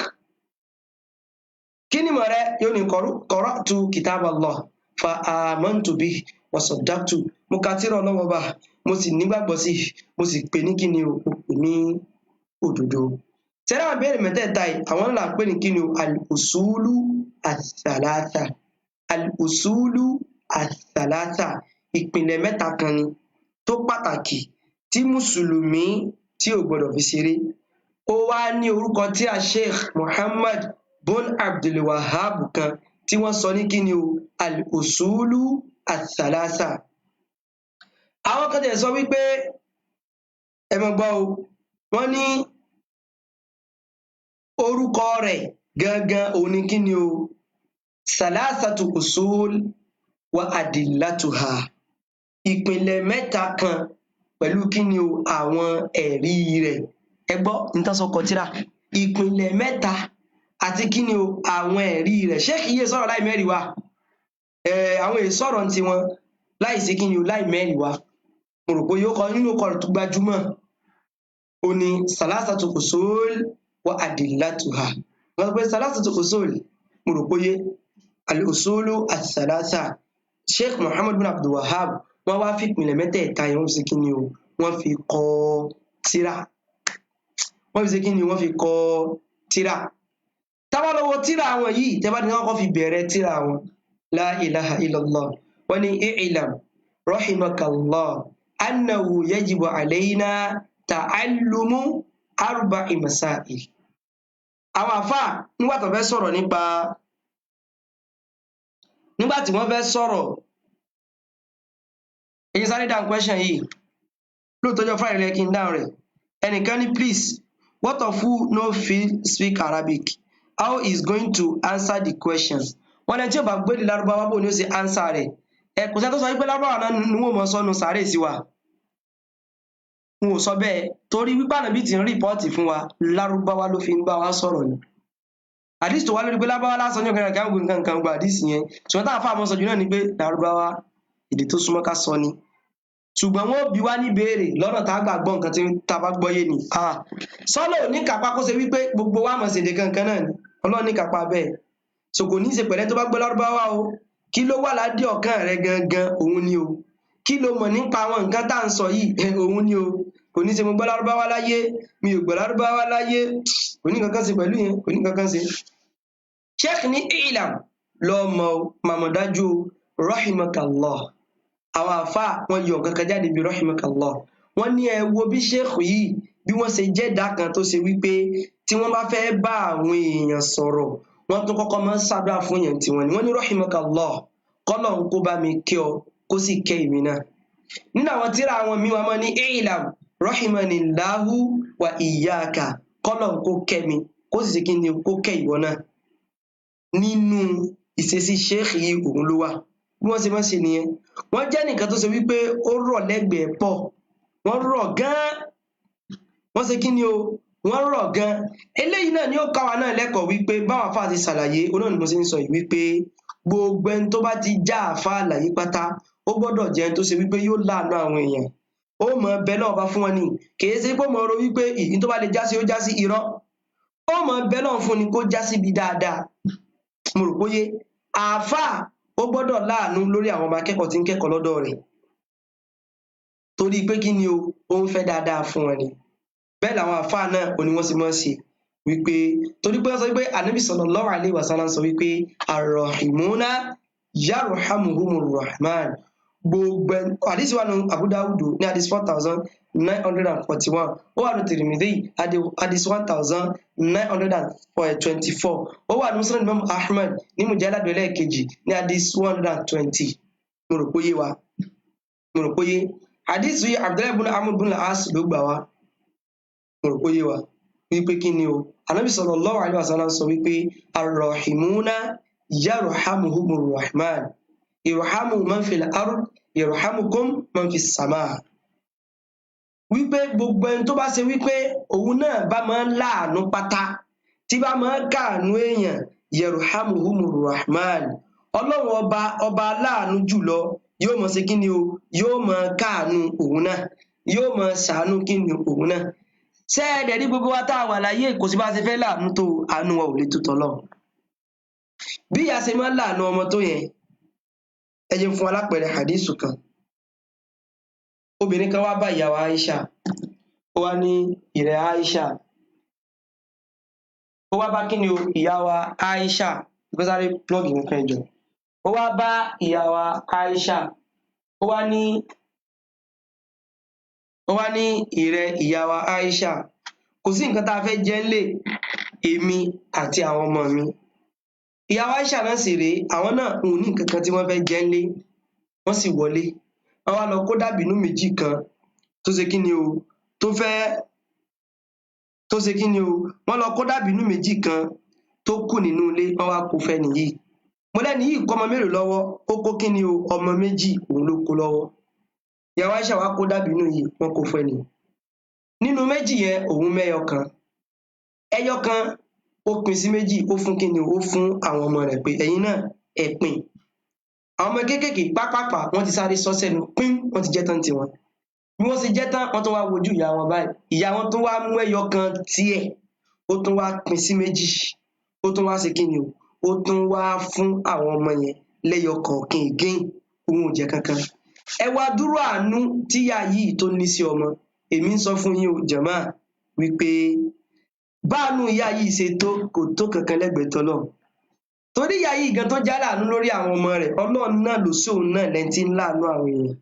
kí ni mọ̀ rẹ̀? Yóò ní qara'tu kitab Allah fa amantu bihi wa saddaqtu, mo ka tírà Ọlọ́run Ọba, mo sì nígbàgbọ́ sí, mo sì pè ní kíni o, mo pè ní òdodo. Ṣẹ́rá àwọn ìbéèrè mẹ́tẹ̀ẹ̀ta yìí, àwọn ńlá pè ní kíni o, al-usulu ath-thalatha. Al-usulu ath-thalatha, ìpìlẹ̀ mẹ́ta kan ni tó pàtàkì tí mùsùlùmí tí ò gbọdọ̀ fi ṣeré. Ó wá ní orúkọ tí a Sheikh Muhammad bin Abdul Wahab kan tí wọ́n sọ ní kíni o, al-usulu ath-thalatha. Àwọn kan tẹ̀ sọ wípé ẹ mọ̀ gbọ́ o, wọ́n ní orúkọ rẹ̀ gangan òun ní kíni o, salasatu usul wa adillatuha, ìpìlẹ̀ mẹ́ta kan pẹ̀lú kíni o, àwọn ẹ̀rí rẹ̀. Ẹ gbọ́ nítàn sọ kọtíra, ìpìlẹ̀ mẹ́ta àti kí ni o àwọn ẹ̀rí rẹ̀ sheikh iye sọ̀rọ̀ láì mẹ́rin wá àwọn èyí sọ̀rọ̀ ti wọn láì sí kí ni o láì mẹ́rin wá mo rò pé yóò kọ nínú ọkọ̀ tó gbajúmọ̀ ó ní salasatu usul wa adillatuha wọ́n pẹ́ salasatu usul mo rò pé al-usulu as-salasa sheikh Muhammad bin Abdul Wahhab wọ́n wá fi ìpìlẹ̀ mẹ́tẹ̀ẹ̀ta yẹn wọ́n fi kí ni o wọ́n fi kọ tírà wọ́n fi kí ni wọ́n fi kọ tírà tábà lọ́wọ́ tírà wọn yìí tẹ́bá ní wọ́n kọ́ fi bẹ̀rẹ̀ tírà wọn la ilaha illallah wọ́n ní i'lam rahimakallah annahu yajibu alayna ta'allumu arba'i masail àwọn àfáà nígbà tí wọ́n fẹ́ sọ̀rọ̀ èyí sáré dáhùn question yìí lóòótọ́jọ́ Friday lẹ́kí ń dáhùn rẹ̀ ẹnìkan ní please what of who no fit speak Arabic how is going to answer the questions wọ́n lẹ́ni tí ó bá gbédè lárúbáwá bò ní ó ṣe answer rẹ̀ ẹ̀kùn sẹ́ tó sọ wípé lárúbáwá náà ni wọ́n mọ̀ sọ́nu sàárè sí wa wọn ò sọ bẹ́ẹ̀ torí wípé Ànábì ti ń rìpọ́ọ̀tì fún wa lárúbáwá ló fi ń bá wa sọ̀rọ̀ ni àdìsí tó wá lórí pé lárúbáwá lásán ní ọ̀gá kan gbogbo nǹkan gba àdìsí yẹn ṣùgbọ́n táwọn afáàmọ́ sọ jù náà ni pé lárúbáwá èdè tó súnmọ́ ká sọ ni ṣùgbọ́n wọ́n bí wá ní béèrè lọ́nà tá a gbà gbọ́ nǹkan tí tá a bá gbọ́yé ni sọ́lọ̀ ní kápá kó ṣe wípé gbogbo wa mọ̀ sí èdè kankan náà ni Ọlọ́run ní kápá bẹ́ẹ̀ so kò ní í ṣe pẹ̀lẹ́ tó bá gbọ́ lárúbáwá o kí ló wà ládìí ọ̀kan rẹ gangan òun ni o kí ló mọ̀ nípa àwọn nǹkan tá à ń sọ yìí òun ni o kò ní í ṣe mo gbọ́ lárúbáwá láyé mi ò gbọ́ lárúbáwá láyé kò ní kankan ṣe pẹ̀lú yẹn kò ní kankan ṣe. sheikh ní ilam lọ́mọ màmọ̀dájú rahimakallah àwọn àfá wọn yọ nǹkan kan jáde bí rahimakallah wọ́n ní ẹ wo bí sheikh yìí bí wọ́n ṣe jẹ́dá kan tó ṣe wípé tí wọ́n bá fẹ́ bá àwọn èèyàn sọ̀rọ̀ wọ́n tún kọ́kọ́ máa ń ṣàdúrà fún èèyàn tiwọn ni wọ́n ní rahimakallah kọ́lọ̀ ń kó bá mi kẹ́ ọ kó sì kẹ́ èmi náà nínú àwọn tíra àwọn míì wọn máa ní ilam rahimanillahu wa iyyaka kọ́lọ̀ ń kó kẹ́ mi kó sì ṣe kí ni kó kẹ́ ìwọ náà nínú ìṣesí sheikh yìí òun ló wà bí wọ́n ṣe máa ń ṣe nìyẹn wọ́n jẹ́ nìkan tó ṣe wípé ó rọ̀ lẹ́gbẹ̀ẹ́ pọ̀ wọ́n rọ̀ gan-an wọ́n ṣe kí ni o wọ́n rọ̀ gan-an eléyìí náà ni ó káwa náà lẹ́kọ̀ọ́ wípé báwọn àfáà ti ṣàlàyé onáà ni mo ṣe ń sọ yìí wípé gbogbo ẹni tó bá ti já àfáà àlàyé pátá ó gbọ́dọ̀ jẹ́ ẹni tó ṣe wípé yóò láàánú àwọn èèyàn ó mọ bẹ́ẹ̀ náà bá fún wọn ni kìí ṣe pé mo rò wípé ìyí tó bá lè já sí ó já sí irọ́ ó mọ bẹ́ẹ̀ náà fún ni kó já síbi dáadáa mo rò póye àáfàá ó gbọ́dọ̀ láàánú lórí àwọn ọmọ akẹ́kọ̀ọ́ tí ń kẹ́kọ̀ọ́ lọ́dọ̀ rẹ̀ torí pé kí ni o ó ń fẹ́ dáadáa fún wọn ni bẹ́ẹ̀ làwọn àáfàá náà ò ní wọ́n sì máa ń ṣe wípé torí pé wọ́n sọ wípé Ànábì sallallahu alaihi wasallam sọ wípé ar-rahimuna yarhamuhumur rahman gbogbo àdìsí wà ní Abu Dawud ní àdìsí 4941 ó wà ní Tirmidhi àdìsí 1924 ó wà ní Musnad Imam Ahmad ní mujallad ẹlẹ́ẹ̀kejì ní àdìsí 120 mo rò póye àdìsí Abdullahi ibn Amr ibn al-As ló gbà wá mo rò póye wa wípé kí ni o Ànábì sallallahu alaihi wasallam sọ wípé ar-rahimuna yarhamuhumur rahman irhamu man fil ard yarhamukum man fis samaa wípé gbogbo ẹni tó bá ṣe wípé òun náà bá máa ń láàánú pátá tí bá máa ń káàánú èèyàn yarhamuhumur rahman Ọlọ́run ọba láàánú jùlọ yóò máa ṣe kíni o yóò máa káàánú òun náà yóò máa ṣàánú kíni òun náà ṣẹ́ẹ̀dẹ̀ ní gbogbo wa tá a wà láyé kò sí bá ṣe fẹ́ láàánú tó àánú wa ò lè tó tọ́lọ́ bí ìyá ṣe máa ń láàánú ọmọ tó yẹn ẹ jẹ́ fún alápẹẹrẹ hadithu kan obìnrin kan wá bá ìyàwó Aisha ó wá ní ìrẹ Aisha ó wá bá kíni o ìyàwó Aisha gbọ́sáré plọ́gì nǹkan ìjọ ó wá bá ìyàwó Aisha ó wá ní ìrẹ ìyàwó Aisha kò sí nǹkan tá a fẹ́ jẹ ńlé èmi àti àwọn ọmọ mi ìyàwó Aisha náà sì rèé àwọn náà ń ní nǹkan kan tí wọ́n fẹ́ jẹ ńlé wọ́n sì wọlé wọ́n wá lọ kó dàbínú méjì kan tó ṣe kíni o wọ́n lọ kó dàbínú méjì kan tó kù nínú ilé wọ́n wá kó fẹ́ nìyí mo lẹ́ni yìí kọ́ ọmọ mélòó lọ́wọ́ ó kó kíni o ọmọ méjì òun ló kó lọ́wọ́ ìyàwó Aisha wá kó dàbínú yìí wọ́n kó fẹ́ nìyí nínú méjì yẹn òun mẹ́yọ kan ó pín sí méjì, ó fún kíni ó fún àwọn ọmọ rẹ̀ pé ẹ̀yin náà ẹ pín. Àwọn ọmọ kéékèèké pápápá wọ́n ti sáré sọ sẹ́nu pín, wọ́n ti jẹ tán tiwọn. Bí wọ́n ṣe jẹ tán, wọ́n tún wá wojú ìyá wọn báyìí. Ìyá wọn tún wá mú ẹyọ kan tiẹ̀, ó tún wá pín sí méjì, ó tún wá ṣe kíni ó tún wá fún àwọn ọmọ yẹn lẹ́yọ kọ̀ọ̀kan again, òun ò jẹ kankan. Ẹ wá dúró àánú tíyá yìí tó ní sí ọmọ. Èmi ń sọ fún yín o jàmáà wípé báànú ìyá yìí ṣe tó kò tó kankan lẹ́gbẹ̀ẹ́ tọ́lọ́run. Torí ìyá yìí gan tó já láàánú lórí àwọn ọmọ rẹ̀, Ọlọ́run náà ló sí òun náà lẹ́ni tí ń láàánú àwọn èèyàn,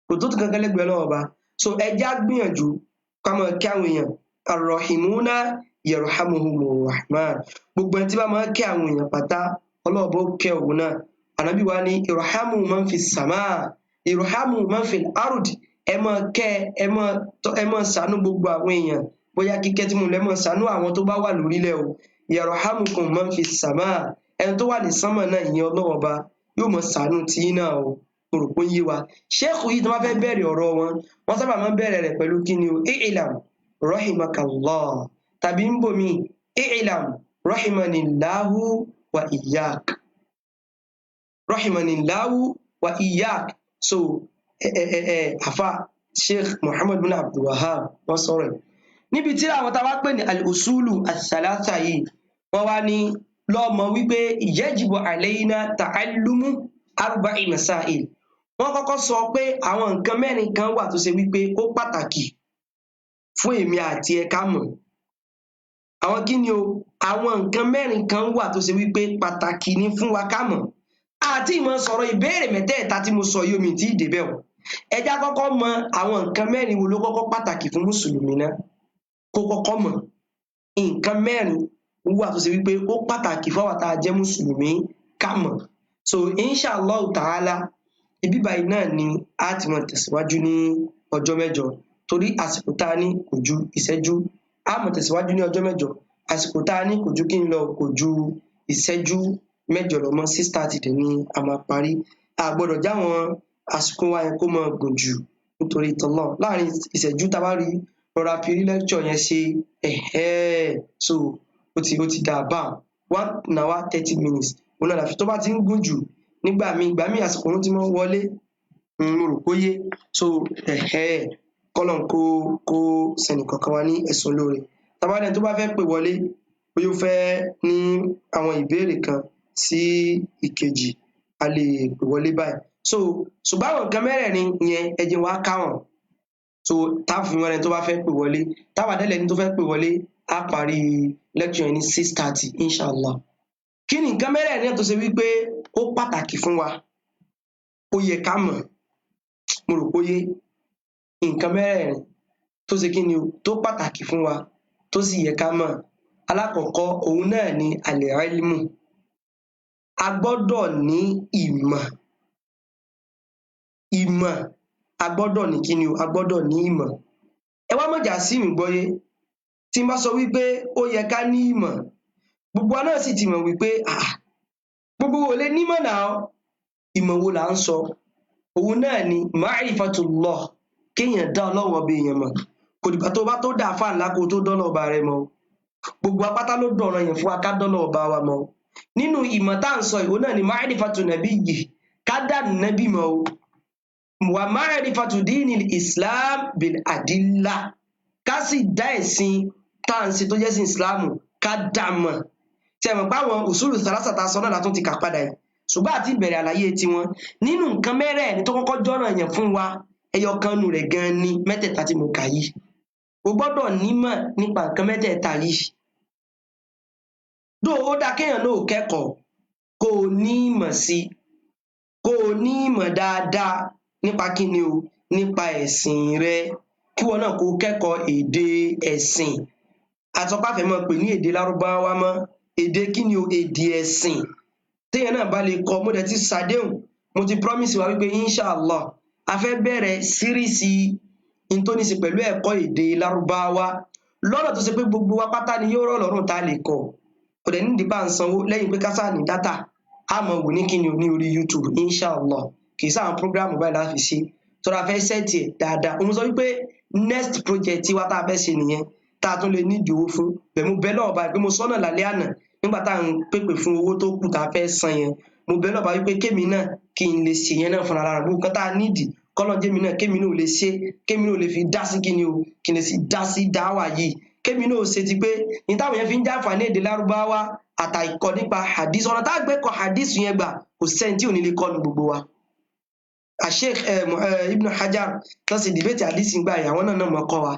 kò tó kankan lẹ́gbẹ̀ẹ́ Ọlọ́run Ọba. So ẹja gbìyànjú ká máa kí àwọn èèyàn, arrahimuna yarhamuhumur rahman. Gbogbo ẹni tí bá máa kí àwọn èèyàn pátá, Ọlọ́run bó kẹ́ òun náà. Ànábì wa ní irhamu man fi sama, irhamu man fil ard. Ẹ máa kẹ́, ẹ máa ṣàánú gbogbo àwọn èèyàn. Bóyá kíkẹ́ tí mo lẹ́ máa ṣàánú àwọn tó bá wà lórílẹ̀ o. Yarhamukum man fi sama. Ẹni tó wà ní sánmà náà, ìyẹn Ọlọ́run Ọba yóò máa ṣàánú tí náà o. Mo rò pé ń yé wa. Ṣéèkù yìí tó bá fẹ́ bẹ̀rẹ̀ ọ̀rọ̀ wọn, wọ́n sábà máa ń bẹ̀rẹ̀ rẹ̀ pẹ̀lú kíni o, i'lam rahimakallah, tàbí ń bomi i'lam rahimanillahu wa iyyak, rahimanillahu wa iyyak. So àfà Sheikh Muhammad bin Abdul Wahhab wọ́n sọ̀rọ̀ níbi tí àwọn tá a wá pè ní al-usulu as-salasa yìí, wọ́n wá ní lọ́mọ wípé yajibu alayna ta'allumu arba'i masail. Wọ́n kọ́kọ́ sọ pé àwọn nǹkan mẹ́rin kan wà tó ṣe wípé ó pàtàkì fún èmi àti ẹ ká mọ̀. Àwọn kí ni o? Àwọn nǹkan mẹ́rin kan wà tó ṣe wípé pàtàkì ni fún wa ká mọ̀. Àti ìmọ̀ sọ̀rọ̀ ìbéèrè mẹ́tẹ̀ẹ̀ta tí mo sọ yìí, omi tí ì débẹ̀ o. Ẹ já kọ́kọ́ mọ̀ àwọn nǹkan mẹ́rin wo ló kọ́kọ́ pàtàkì fún mùsùlùmí náà. Kó kọ́kọ́ mọ̀ nǹkan mẹ́rin wà tó ṣe wípé ó pàtàkì fún àwa tá a jẹ́ mùsùlùmí ká mọ̀. So inshallah ta'ala ibi báyìí náà ni a ti máa tẹ̀síwájú ní ọjọ́ mẹ́jọ, torí àsìkò tá a ní kò ju ìṣẹ́jú. A máa tẹ̀síwájú ní ọjọ́ mẹ́jọ, àsìkò tá a ní kò ju kí n lọ kò ju ìṣẹ́jú mẹ́jọ lọ mọ́ 6:30 dẹ̀ ni a máa parí. A gbọ́dọ̀ jáwọn àsìkò wa yẹn kó máa gùn jù nítorí tọ́lọ́. Láàrin ìṣẹ́jú tá a bá rí rọra fi rí lecture yẹn ṣe so ó ti dà bá 1 hour 30 minutes. Òun náà láfi tó bá ti ń gùn jù nígbà míì àsìkò òun ti máa ń wọlé, mo rò pé yé. So kọ́lọ̀n kó sẹ́nì kankan wa ní ẹ̀sùn lóore. Tàbádẹ́ni tó bá fẹ́ pè wọlé, bóyá ó fẹ́ ní àwọn ìbéèrè kan sí ìkejì, a lè pè wọlé báyìí. So ṣùgbọ́n àwọn nǹkan mẹ́rẹ̀ẹ̀rin yẹn ẹ jẹ́ wá káwọn. So táàfin wọn ẹni tó bá fẹ́ pè wọlé, tábàdẹ́lẹ̀ ẹni tó fẹ́ pè wọlé, á parí lecture ní 6:30 inshallah. Kí ni nǹkan mẹ́rẹ̀ẹ̀rin tó ṣe wípé ó pàtàkì fún wa, ó yẹ ká mọ̀? Mo rò pé yé. Nǹkan mẹ́rẹ̀ẹ̀rin tó ṣe kí ni o, tó pàtàkì fún wa tó sì yẹ ká mọ̀. Alákọ̀ọ́kọ́ òun náà ni al-ilmu. A gbọ́dọ̀ ní ìmọ̀. A gbọ́dọ̀ ní kí ni o, a gbọ́dọ̀ ní ìmọ̀. Ẹ wá mọ̀jà sí mi gbọ́yé. Tí n bá sọ wípé ó yẹ ká ní ìmọ̀, gbogbo wa náà sì ti mọ̀ wípé gbogbo wo lè nímọ̀ náà. Ìmọ̀ wo là ń sọ? Òun náà ni ma'rifatullah, kéèyàn dá Ọlọ́run ọba èèyàn mọ̀. Kò dìgbà tó bá tó dà fà ńlá kó tó dọ́lọ́ ọba rẹ mọ̀. Gbogbo apátá ló dọ̀ràn yẹn fún wa ká dọ́lọ́ ọba wa mọ̀. Nínú ìmọ̀ tá à ń sọ ìwọ náà ni ma'rifatu nabiyyi, ká dá nàbí mọ̀ o. Wa ma'rifatu dinil Islam bil adilla, ká sì dá ẹ̀sìn tá à ń ṣe tó jẹ́ sí Ìsìláàmù ká dá mọ̀. Tí ẹ mọ̀ pé àwọn usulu thalatha tá a sọ náà látún ti kà padà yìí. Ṣùgbọ́n àti ìbẹ̀rẹ̀ àlàyé tiwọn nínú nǹkan mẹ́rẹ̀ẹ̀rin tó kọ́kọ́ jọ́ràn yẹn fún wa, ẹyọ kan nù rẹ̀ gan ni mẹ́tẹ̀ẹ̀ta tí mo kà yìí. O gbọ́dọ̀ nímọ̀ nípa nǹkan mẹ́tẹ̀ẹ̀ta yìí. Dó ó dá kéèyàn náà kẹ́kọ̀ọ́, kó o ní ìmọ̀ sí, kó o ní ìmọ̀ dáadáa nípa kí ni o, nípa ẹ̀sìn rẹ, kí wọn náà kó o kẹ́kọ̀ọ́ èdè ẹ̀sìn. Àtọ́pàfẹ́ mọ̀ pé ní èdè Lárúbáwá mọ́, èdè kí ni o, èdè ẹ̀sìn. Téèyàn náà bá lè kọ́, mo dẹ̀ ti ṣàdéhùn, mo ti promise wa wípé inshallah a fẹ́ bẹ̀rẹ̀ síríìsì in tó ní ṣe pẹ̀lú ẹ̀kọ́ èdè Lárúbáwá lọ́nà tó ṣe pé gbogbo wa pátá ni yóò rọ̀ lọ́rùn tá a lè kọ́. Kò dẹ̀ nídìí bá ń sanwó, lẹ́yìn pé kásá ní dátà a mọ̀ wò ní kíni o ní orí YouTube inshallah. Kì í sáà prógrámù báyìí láti fi ṣe, tọ́ra fẹ́ sẹ́ẹ̀tì ẹ̀ dáadáa. Mo sọ wípé next project wa tá a fẹ́ ṣe nìyẹn. tá a tún lè nídìí owó fún bẹ́ẹ̀ mo bẹ̀ lọ́wọ́ bá pé mo sọ́nà lálẹ́ àná nígbà tá à ń pèpè fún owó tó kù tá a fẹ́ san yẹn mo bẹ̀ lọ́wọ́ bá wípé kémi náà kí n lè ṣe yẹn náà fúnra lára gbogbo nǹkan tá a nídìí kọ́lọ́jẹ́mi náà kémi náà ò lè ṣe kémi náà ò lè fi dá sí kíni o kí n lè sì dá sí dáwà yìí kémi náà ò ṣe ti pé ní táwọn yẹn fi ń jàǹfààní èdè lárúbáwá àtàìkọ nípa hadith ọ̀nà tá a gbé kọ hadith yẹn gbà kò sẹ́ni tí ò ní lè kọ́ nu gbogbo wa. Sheikh Ibn Hajar kan sì dìbẹ́tì hadith gbà yà wọ́n náà mọ̀ kọ́ wa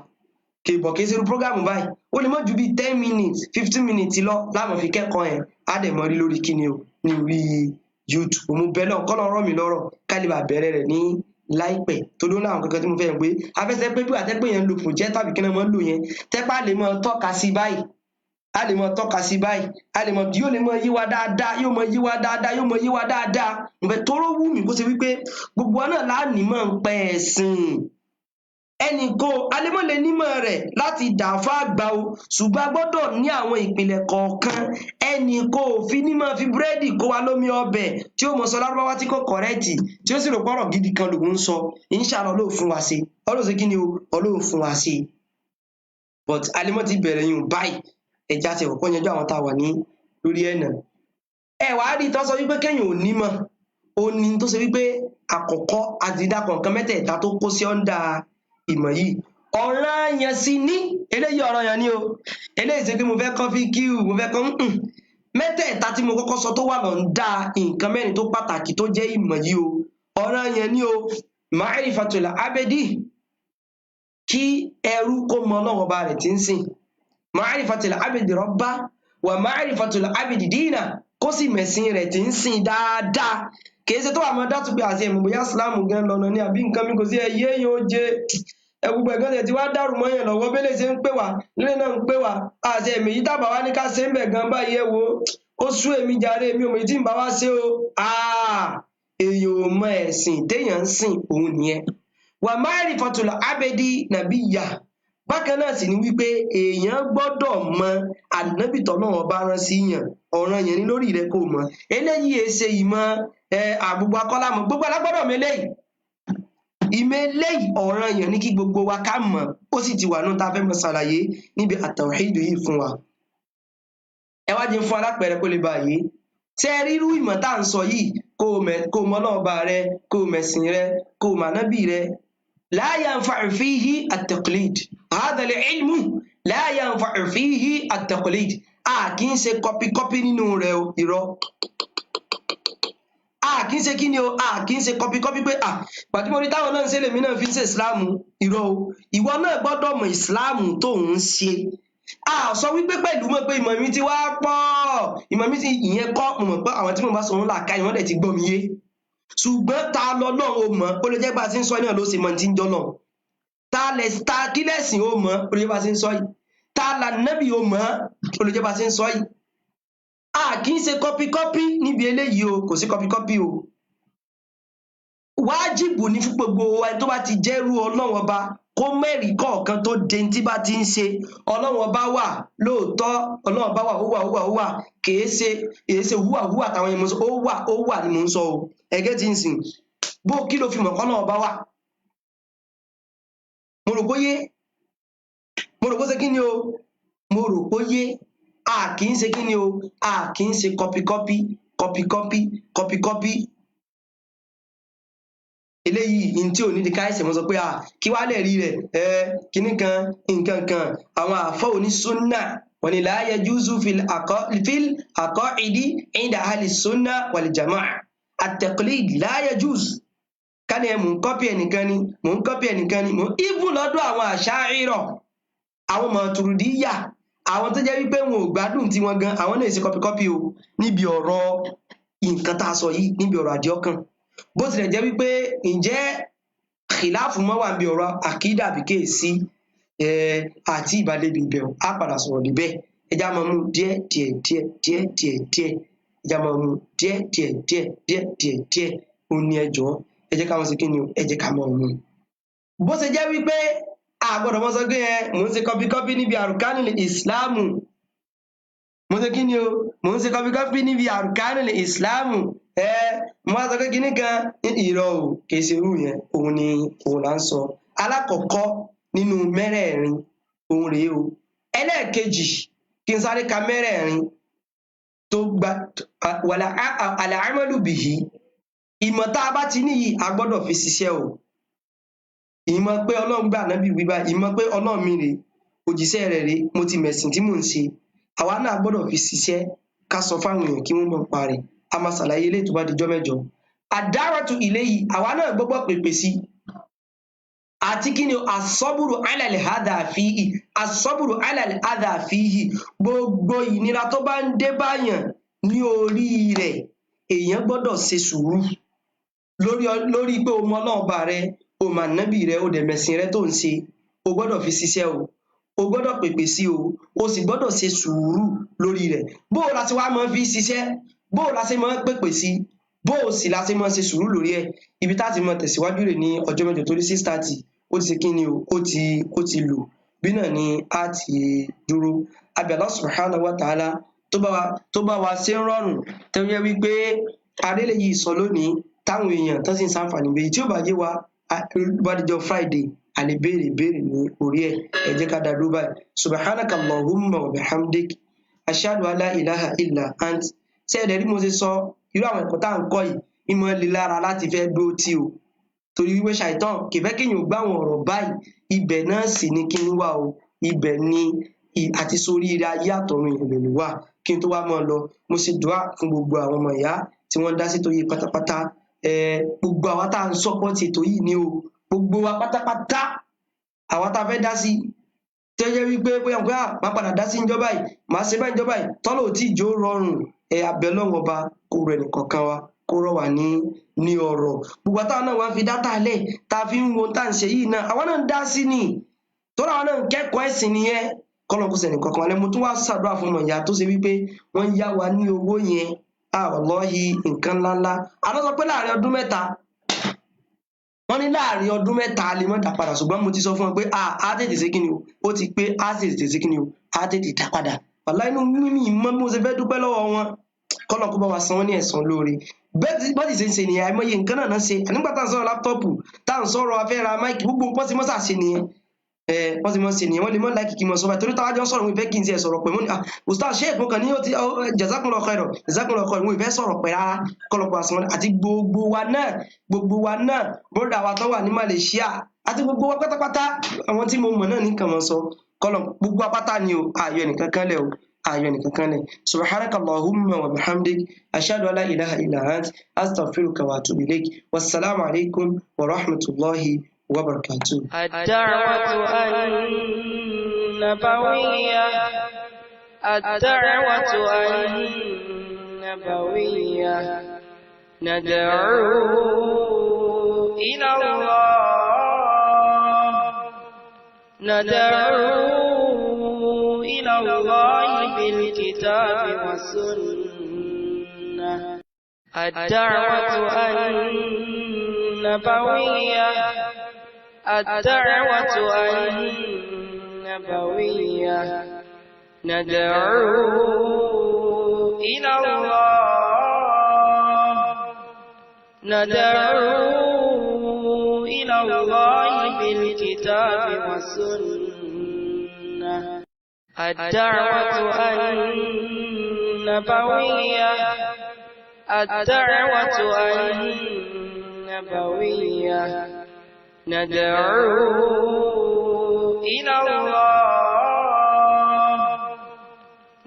kì í bọ̀ kì í ṣerú prógámù báyìí ó lè mọ́ ju bíi 10 minutes 15 minutes lọ láwọn fi kẹ́kọ̀ọ́ yẹn á dẹ̀ mọ́ rí lórí kíni o ní orí YouTube mo bẹ̀ náà kọ́lọ́ rọ̀ mí lọ́rọ̀ kálíbà bẹ̀rẹ̀ rẹ̀ ní láìpẹ́ tó ló láwọn kankan tí mo fẹ́ pé afẹ́sẹ́ pé bí àtẹ́pẹ́ yẹn ń lo project tàbí kí náà mọ́ lò yẹn tẹ́pá lè mọ́ tọ́ka sí báyìí a lè mọ tọ́ka sí báyìí a lè mọ yóò lè mọ yíwa dáadáa yóò mọ yíwa dáadáa yóò mọ yíwa dáadáa ǹbẹ̀ tó rọ́ wù mí kó ṣe wípé gbogbo wa náà láàní mọ̀ ń pẹ́ ẹ̀sìn ẹnì kó alẹ́mọ̀lẹ́ nímọ̀ rẹ̀ láti dàáfà àgbà o ṣùgbọ́n a gbọ́dọ̀ ní àwọn ìpìlẹ̀ kọ̀ọ̀kan ẹnì kó fi nímọ̀ fi búrẹ́dì kó wa lómi ọbẹ̀ tí ó mọ sọ lárúbáwá tí kò kọ̀rẹ́ẹ̀tì tí ó sì rò pọ̀rọ̀ gidi kan lòun ń sọ inshallah Ọlọ́hun fún wa ṣe Ọlọ́hun ṣe kí ni o Ọlọ́hun fún wa ṣe but alẹ́mọ̀ ti bẹ̀rẹ̀ yìí báyìí ẹja ti ọ̀pọ̀ yanjú àwọn tá a wà ní lórí ẹ̀nà ẹ wàá rí tó sọ wípé kéèyàn ò nímọ̀ ó ní tó ṣe wípé àkọ́kọ́ àti ìdàpọ̀ nǹkan mẹ́tẹ̀ẹ̀ta tó kó sí ọ́ndà ìmọ̀ yìí ọ̀ranyàn sí ní eléyìí ọ̀ranyàn ní o eléyìí ṣe pé mo fẹ́ kọ́ fíkíù mo fẹ́ kọ́ mẹ́tẹ̀ẹ̀ta tí mo kọ́kọ́ sọ tó wà lọ́ndà nǹkan mẹ́rin tó pàtàkì tó jẹ́ ìmọ̀ yìí o ọ̀ranyàn ní o ma'rifatul abdi kí ẹrú kó mọ Ọlọ́run ọba rẹ̀ tí ń sìn ma'rifatul abdi rabba wa ma'rifatul abdi dina kó sì mẹ̀sìn rẹ̀ tí ń sìn dáadáa kìí ṣe tó wà mọ́ dátú pé àti ẹ̀mọ̀ bóyá ìsìláàmù gan lọ́nà ní àbí nǹkan mi kò sí ẹyẹ yóò jẹ ẹgbùgbọ̀ ẹ̀gán tẹ̀ tí wá dàrú mọ́ yẹn lọ́wọ́ bẹ́lẹ̀ ṣe ń pè wá nílé náà ń pè wá àti ẹ̀mí yìí tàbá wá ní ká ṣe ń bẹ̀ gan báyìí ẹ wo ó sú èmi jàre èmi ò mọ̀ tí ń bá wá ṣe o èèyàn ò mọ ẹ̀sìn téèyàn ń sìn òun nìyẹn wa ma'rifatul abdi nabiyya bákan náà sì ni wípé èèyàn gbọ́dọ̀ mọ ànábì tọ́lọ́run bá rán sí yàn ọ̀ranyàn ní lórí rẹ̀ kó mọ̀ eléyìí èsè ìmọ̀ àgbogbo akọ́lámọ̀ gbogbo alágbọ́dọ̀ mẹ́lẹ́yìí ìmọ̀ eléyìí ọ̀ranyàn ní kí gbogbo wa ká mọ̀ ó sì ti wà ní ta fẹ́ mọ̀ ṣàlàyé níbi àtàwhídù yìí fún wa ẹ wá jẹ́ fún alápẹẹrẹ kó lè báyìí tẹ́ rírú ìmọ̀ tá à ń sọ yìí kó mọ̀ Ọlọ́run rẹ kó mẹ̀sìn rẹ kó mọ̀ ànábì rẹ لا ينفع فيه التقليد هذا العلم لا ينفع فيه التقليد kì í ṣe copy nínú rẹ̀ o irọ́ kì í ṣe kí ni o kì í ṣe copy pé pàtí mo rí táwọn náà ń ṣe lèmi náà fi ń ṣe ìsìláàmù irọ́ o ìwọ náà gbọ́dọ̀ mọ̀ ìsìláàmù tó ń ṣe sọ wípé pẹ̀lú mọ̀ pé ìmọ̀ mi ti wá pọ̀ ìmọ̀ mi ti ìyẹn kọ́ mo mọ̀ pé àwọn tí mo bá sọ wọn là ká ìwọ́n dẹ̀ ti gbọ́ mi yé ṣùgbọ́n ta lọ́lọ́run ó mọ̀ ó lè jẹ́ bá ti ń sọ náà ló ṣe mọ̀ tí ń jọ́nà ta kí lẹ́sìn ó mọ̀ ó lè jẹ́ bá ti ń sọ yìí ta lànàbì ó mọ̀ ó lè jẹ́ bá ti ń sọ yìí kì í ṣe kọ́píkọ́pí níbi eléyìí o kò sí kọ́píkọ́pí o wájìbù ní fún gbogbo ẹni tó bá ti jẹ́rú Ọlọ́run ọba kó mẹ́rin kọ̀ọ̀kan tó de tí bá ti ń ṣe Ọlọ́run ọba wà lóòótọ́ Ọlọ́run ọba wà ó wà kìí ṣe húwà táwọn ẹmọ ó wà ní mò ń sọ o ẹgẹ́ tí ń sìn bó kí ló fi mọ̀ Ọlọ́run ọba wà mo rò bóyé ṣe kí ni o mo rò bóyé kì í ṣe kí ni o kì í ṣe kọpikọ́pí eléyìí in tí ò ní di káìsẹ̀ mọ́ sọ pé kí wá lẹ̀ rí rẹ̀ kíní kan nǹkan kan àwọn àfọ́ onísúnnà wọ́n ní la yajuzu fil aqaidi inda ahli sunna wal jamaa at-taqlid la yajuz ká ní mò ń kọ́pì ẹnìkan ni even lọ́dọ̀ àwọn Asha'ira àwọn Maturidiyya àwọn tó jẹ́ wípé wọn ò gbádùn tí wọ́n gan àwọn náà ṣe kọ́pì o níbi ọ̀rọ̀ nǹkan tá a sọ yìí níbi ọ̀rọ̀ àdìọ́kàn bó tilẹ̀ jẹ́ wípé ǹjẹ́ kìláàfù mọ́ wà níbi ọ̀rọ̀ àkídà bí kéèsí àti ìbálẹ̀bí ìbẹ̀rù á padà sọ̀rọ̀ níbẹ̀ ẹjá máa mú díẹ̀ ẹjá máa mú díẹ̀ ó ní ẹjọ́ ẹ jẹ́ ká mọ̀ sí kí ni ẹ jẹ́ ká máa mú bó ṣe jẹ́ wípé àgbọ̀dọ̀ mọ́ sọ pé mò ń ṣe kọ́píkọ́pí níbi àrùkánìlì ìsìláàmù mo ṣe kí ni o mò ń ṣe kọ́píkọ́pí níbi àrùkánìlì ìsìláàmù mo wá sọ pé kíní kan ìrọ̀ ò kìí ṣe irú yẹn òun là ń sọ alákọ̀ọ́kọ́ nínú mẹ́rẹ̀ẹ̀rin òun rèé o ẹlẹ́ẹ̀kejì kí n sáré ka mẹ́rẹ̀ẹ̀rin tó gba wàlà al-amalu bihi ìmọ̀ tá a bá ti níyì a gbọ́dọ̀ fi ṣiṣẹ́ o ìmọ̀ pé ọlọ́run gbà nábì wíwá ìmọ̀ pé ọlọ́run mi rè òjíṣẹ́ rẹ̀ rè mo ti mẹ̀sìn tí mò ń ṣe àwa náà gbọ́dọ̀ fi ṣiṣẹ́ ká sọ fáwọn èèyàn kí wọ́n mọ̀ pa rẹ̀ a máa ṣàlàyé eléyìí tó bá dijọ́ mẹ́jọ ad-da'watu ilayhi àwa náà gbọ́dọ̀ pèpè sí àti kí ni asọ́bùrù alàlẹ̀ àdà fíhì asọ́bùrù alàlẹ̀ àdà fíhì gbogbo ìnira tó bá ń dé báyàn ní orí rẹ̀ èèyàn gbọ́dọ̀ ṣe sùúrù lórí pé o mọ Ọlọ́run bá rẹ o mà nábì rẹ o dẹ̀ mẹ̀sìn rẹ tó ń ṣe o gbọ́dọ̀ fi ṣiṣẹ́ o gbọ́dọ̀ pèpè sí o sì gbọ́dọ̀ ṣe sùúrù lórí rẹ̀ bó o la ṣe wá máa fi ṣiṣẹ́ bó o la ṣe máa pèpè sí bó o sì la ṣe máa ṣe sùúrù lórí ẹ̀ ibi tá a ti máa tẹ̀síwájú rẹ̀ ní ọjọ́ mẹ́jọ torí 6:30 ó ti ṣe kí ni ó ti lò bí náà ni a ti dúró abi Allah subhanahu wa ta'ala tó bá wa ṣe ń rọrùn tó yẹ wípé adélé yìí sọ lónìí táwọn èèyàn tó sì ń ṣàǹfààní méjì tí ó bá yé wa wádìjọ́ Friday a lè béèrè ní orí ẹ̀ ẹ jẹ́ ká dá dúró báyìí subhanaka Allahumma wa bihamdik ashhadu an la ilaha illa ant ṣé ẹ̀dẹ̀ rí mo ṣe sọ irú àwọn ẹ̀kọ́ tá à ń kọ́ yìí ìmọ̀ lè lára láti fẹ́ dúró tí o torí wípé ṣàìtàn kìfẹ́ kéèyàn gbá àwọn ọ̀rọ̀ báyìí ibẹ̀ náà sì ni kí n wà o ibẹ̀ ni àti sórí ire ayé àtọ̀run ìrìnlẹ̀ wà kí n tó wá mọ́ ọ lọ mo ṣe dùá fún gbogbo àwọn ọmọ ìyá tí wọ́n dá sí tó yìí pátápátá gbogbo àwa tá à ń sọ́pọ́tì ètò yìí ni o gbogbo wa pátápátá àwa tá a fẹ́ dá sí tó jẹ́ wípé bóyá pé máa padà dá sí ìjọba yìí máa ṣe báyìí ìjọba yìí tọ́lọ̀ tí ìjó rọrùn abẹ́ lọ́wọ́ ọba kó rẹ̀ nìkọ̀ọ̀kan wa kó rọ̀ wá ní ọ̀rọ̀ gbogbo àtàwọn náà wá fi dátà lẹ̀ tá a fi ń wo tá à ń ṣe yìí náà àwọn náà ń dá sí ni tọ́lá àwọn náà ń kẹ́kọ̀ọ́ ẹ̀sìn nìyẹn kọ́lọ̀ kó sẹ̀ nìkọ̀ọ̀kan alẹ́ mo tún wá ṣàdúrà fún ọmọ ìyá tó ṣe wípé wọ́n yá wa ní owó yẹn wallahi nǹkan ńláńlá àlọ́ sọ pé láàrin ọdún mẹ́ta wọ́n ní láàrin ọdún mẹ́ta lè mọ́ dá padà ṣùgbọ́n mo ti sọ fún wọn pé á tètè ṣe kí ni o ó ti pé á tètè ṣe kí ni o á tètè dá padà wallahi inú mímí ìmọ̀ mo ṣe fẹ́ dúpẹ́ lọ́wọ́ wọn kọ́lọ̀ kó bá wa san wọ́n ní ẹ̀san lóore bọ́dì ṣe ń ṣe nìyẹn àìmọye nǹkan náà ṣe nígbà tá à ń sọ̀rọ̀ láptọ́ọ̀pù tá à ń sọ̀rọ̀ afẹ́ra máìkì gbogbo pọ́sí mọ́sà ṣe nìyẹn pọ́sí mọ́ ṣe nìyẹn wọ́n lè mọ́ láìkì kí mọ́ sọ́ba torí táwájọ́ sọ̀rọ̀ wọn ìfẹ́ kí n ti ẹ̀ sọ̀rọ̀ pẹ̀ mọ́ ni ustaz sheikh mo kàn ní ó ti jazakumullahu khairan wọn ìfẹ́ sọ̀rọ̀ pẹ̀ rárá kọ́lọ̀pọ̀ àsán àti gbogbo wa náà bọ́dà wa tó wà ní Malaysia àti gbogbo wa pátápátá àwọn tí mo mọ̀ náà ní kàn mọ́ sọ kọ́lọ̀ gbogbo apátá ni o ayọ̀ nìkan kan lẹ̀ o ayọ̀ nìkan kan lẹ̀ subhanaka Allahumma wa bihamdik ashhadu an la ilaha illa ant astaghfiruka wa atubu ilayk wassalamu alaikum wa rahmatullahi wa barakatuh. الدعوة النبوية ندعو إلى الله بالكتاب والسنة الدعوة النبوية ندعو إلى الله بالكتاب والسنة الدعوة النبوية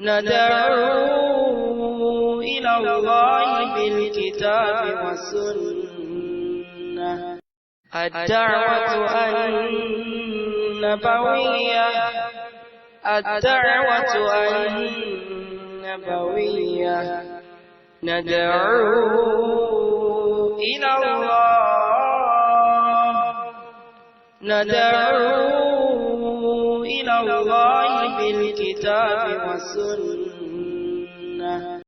ندعو إلى الله بالكتاب والسنة الدعوة النبوية ندعو إلى الله بالكتاب والسنة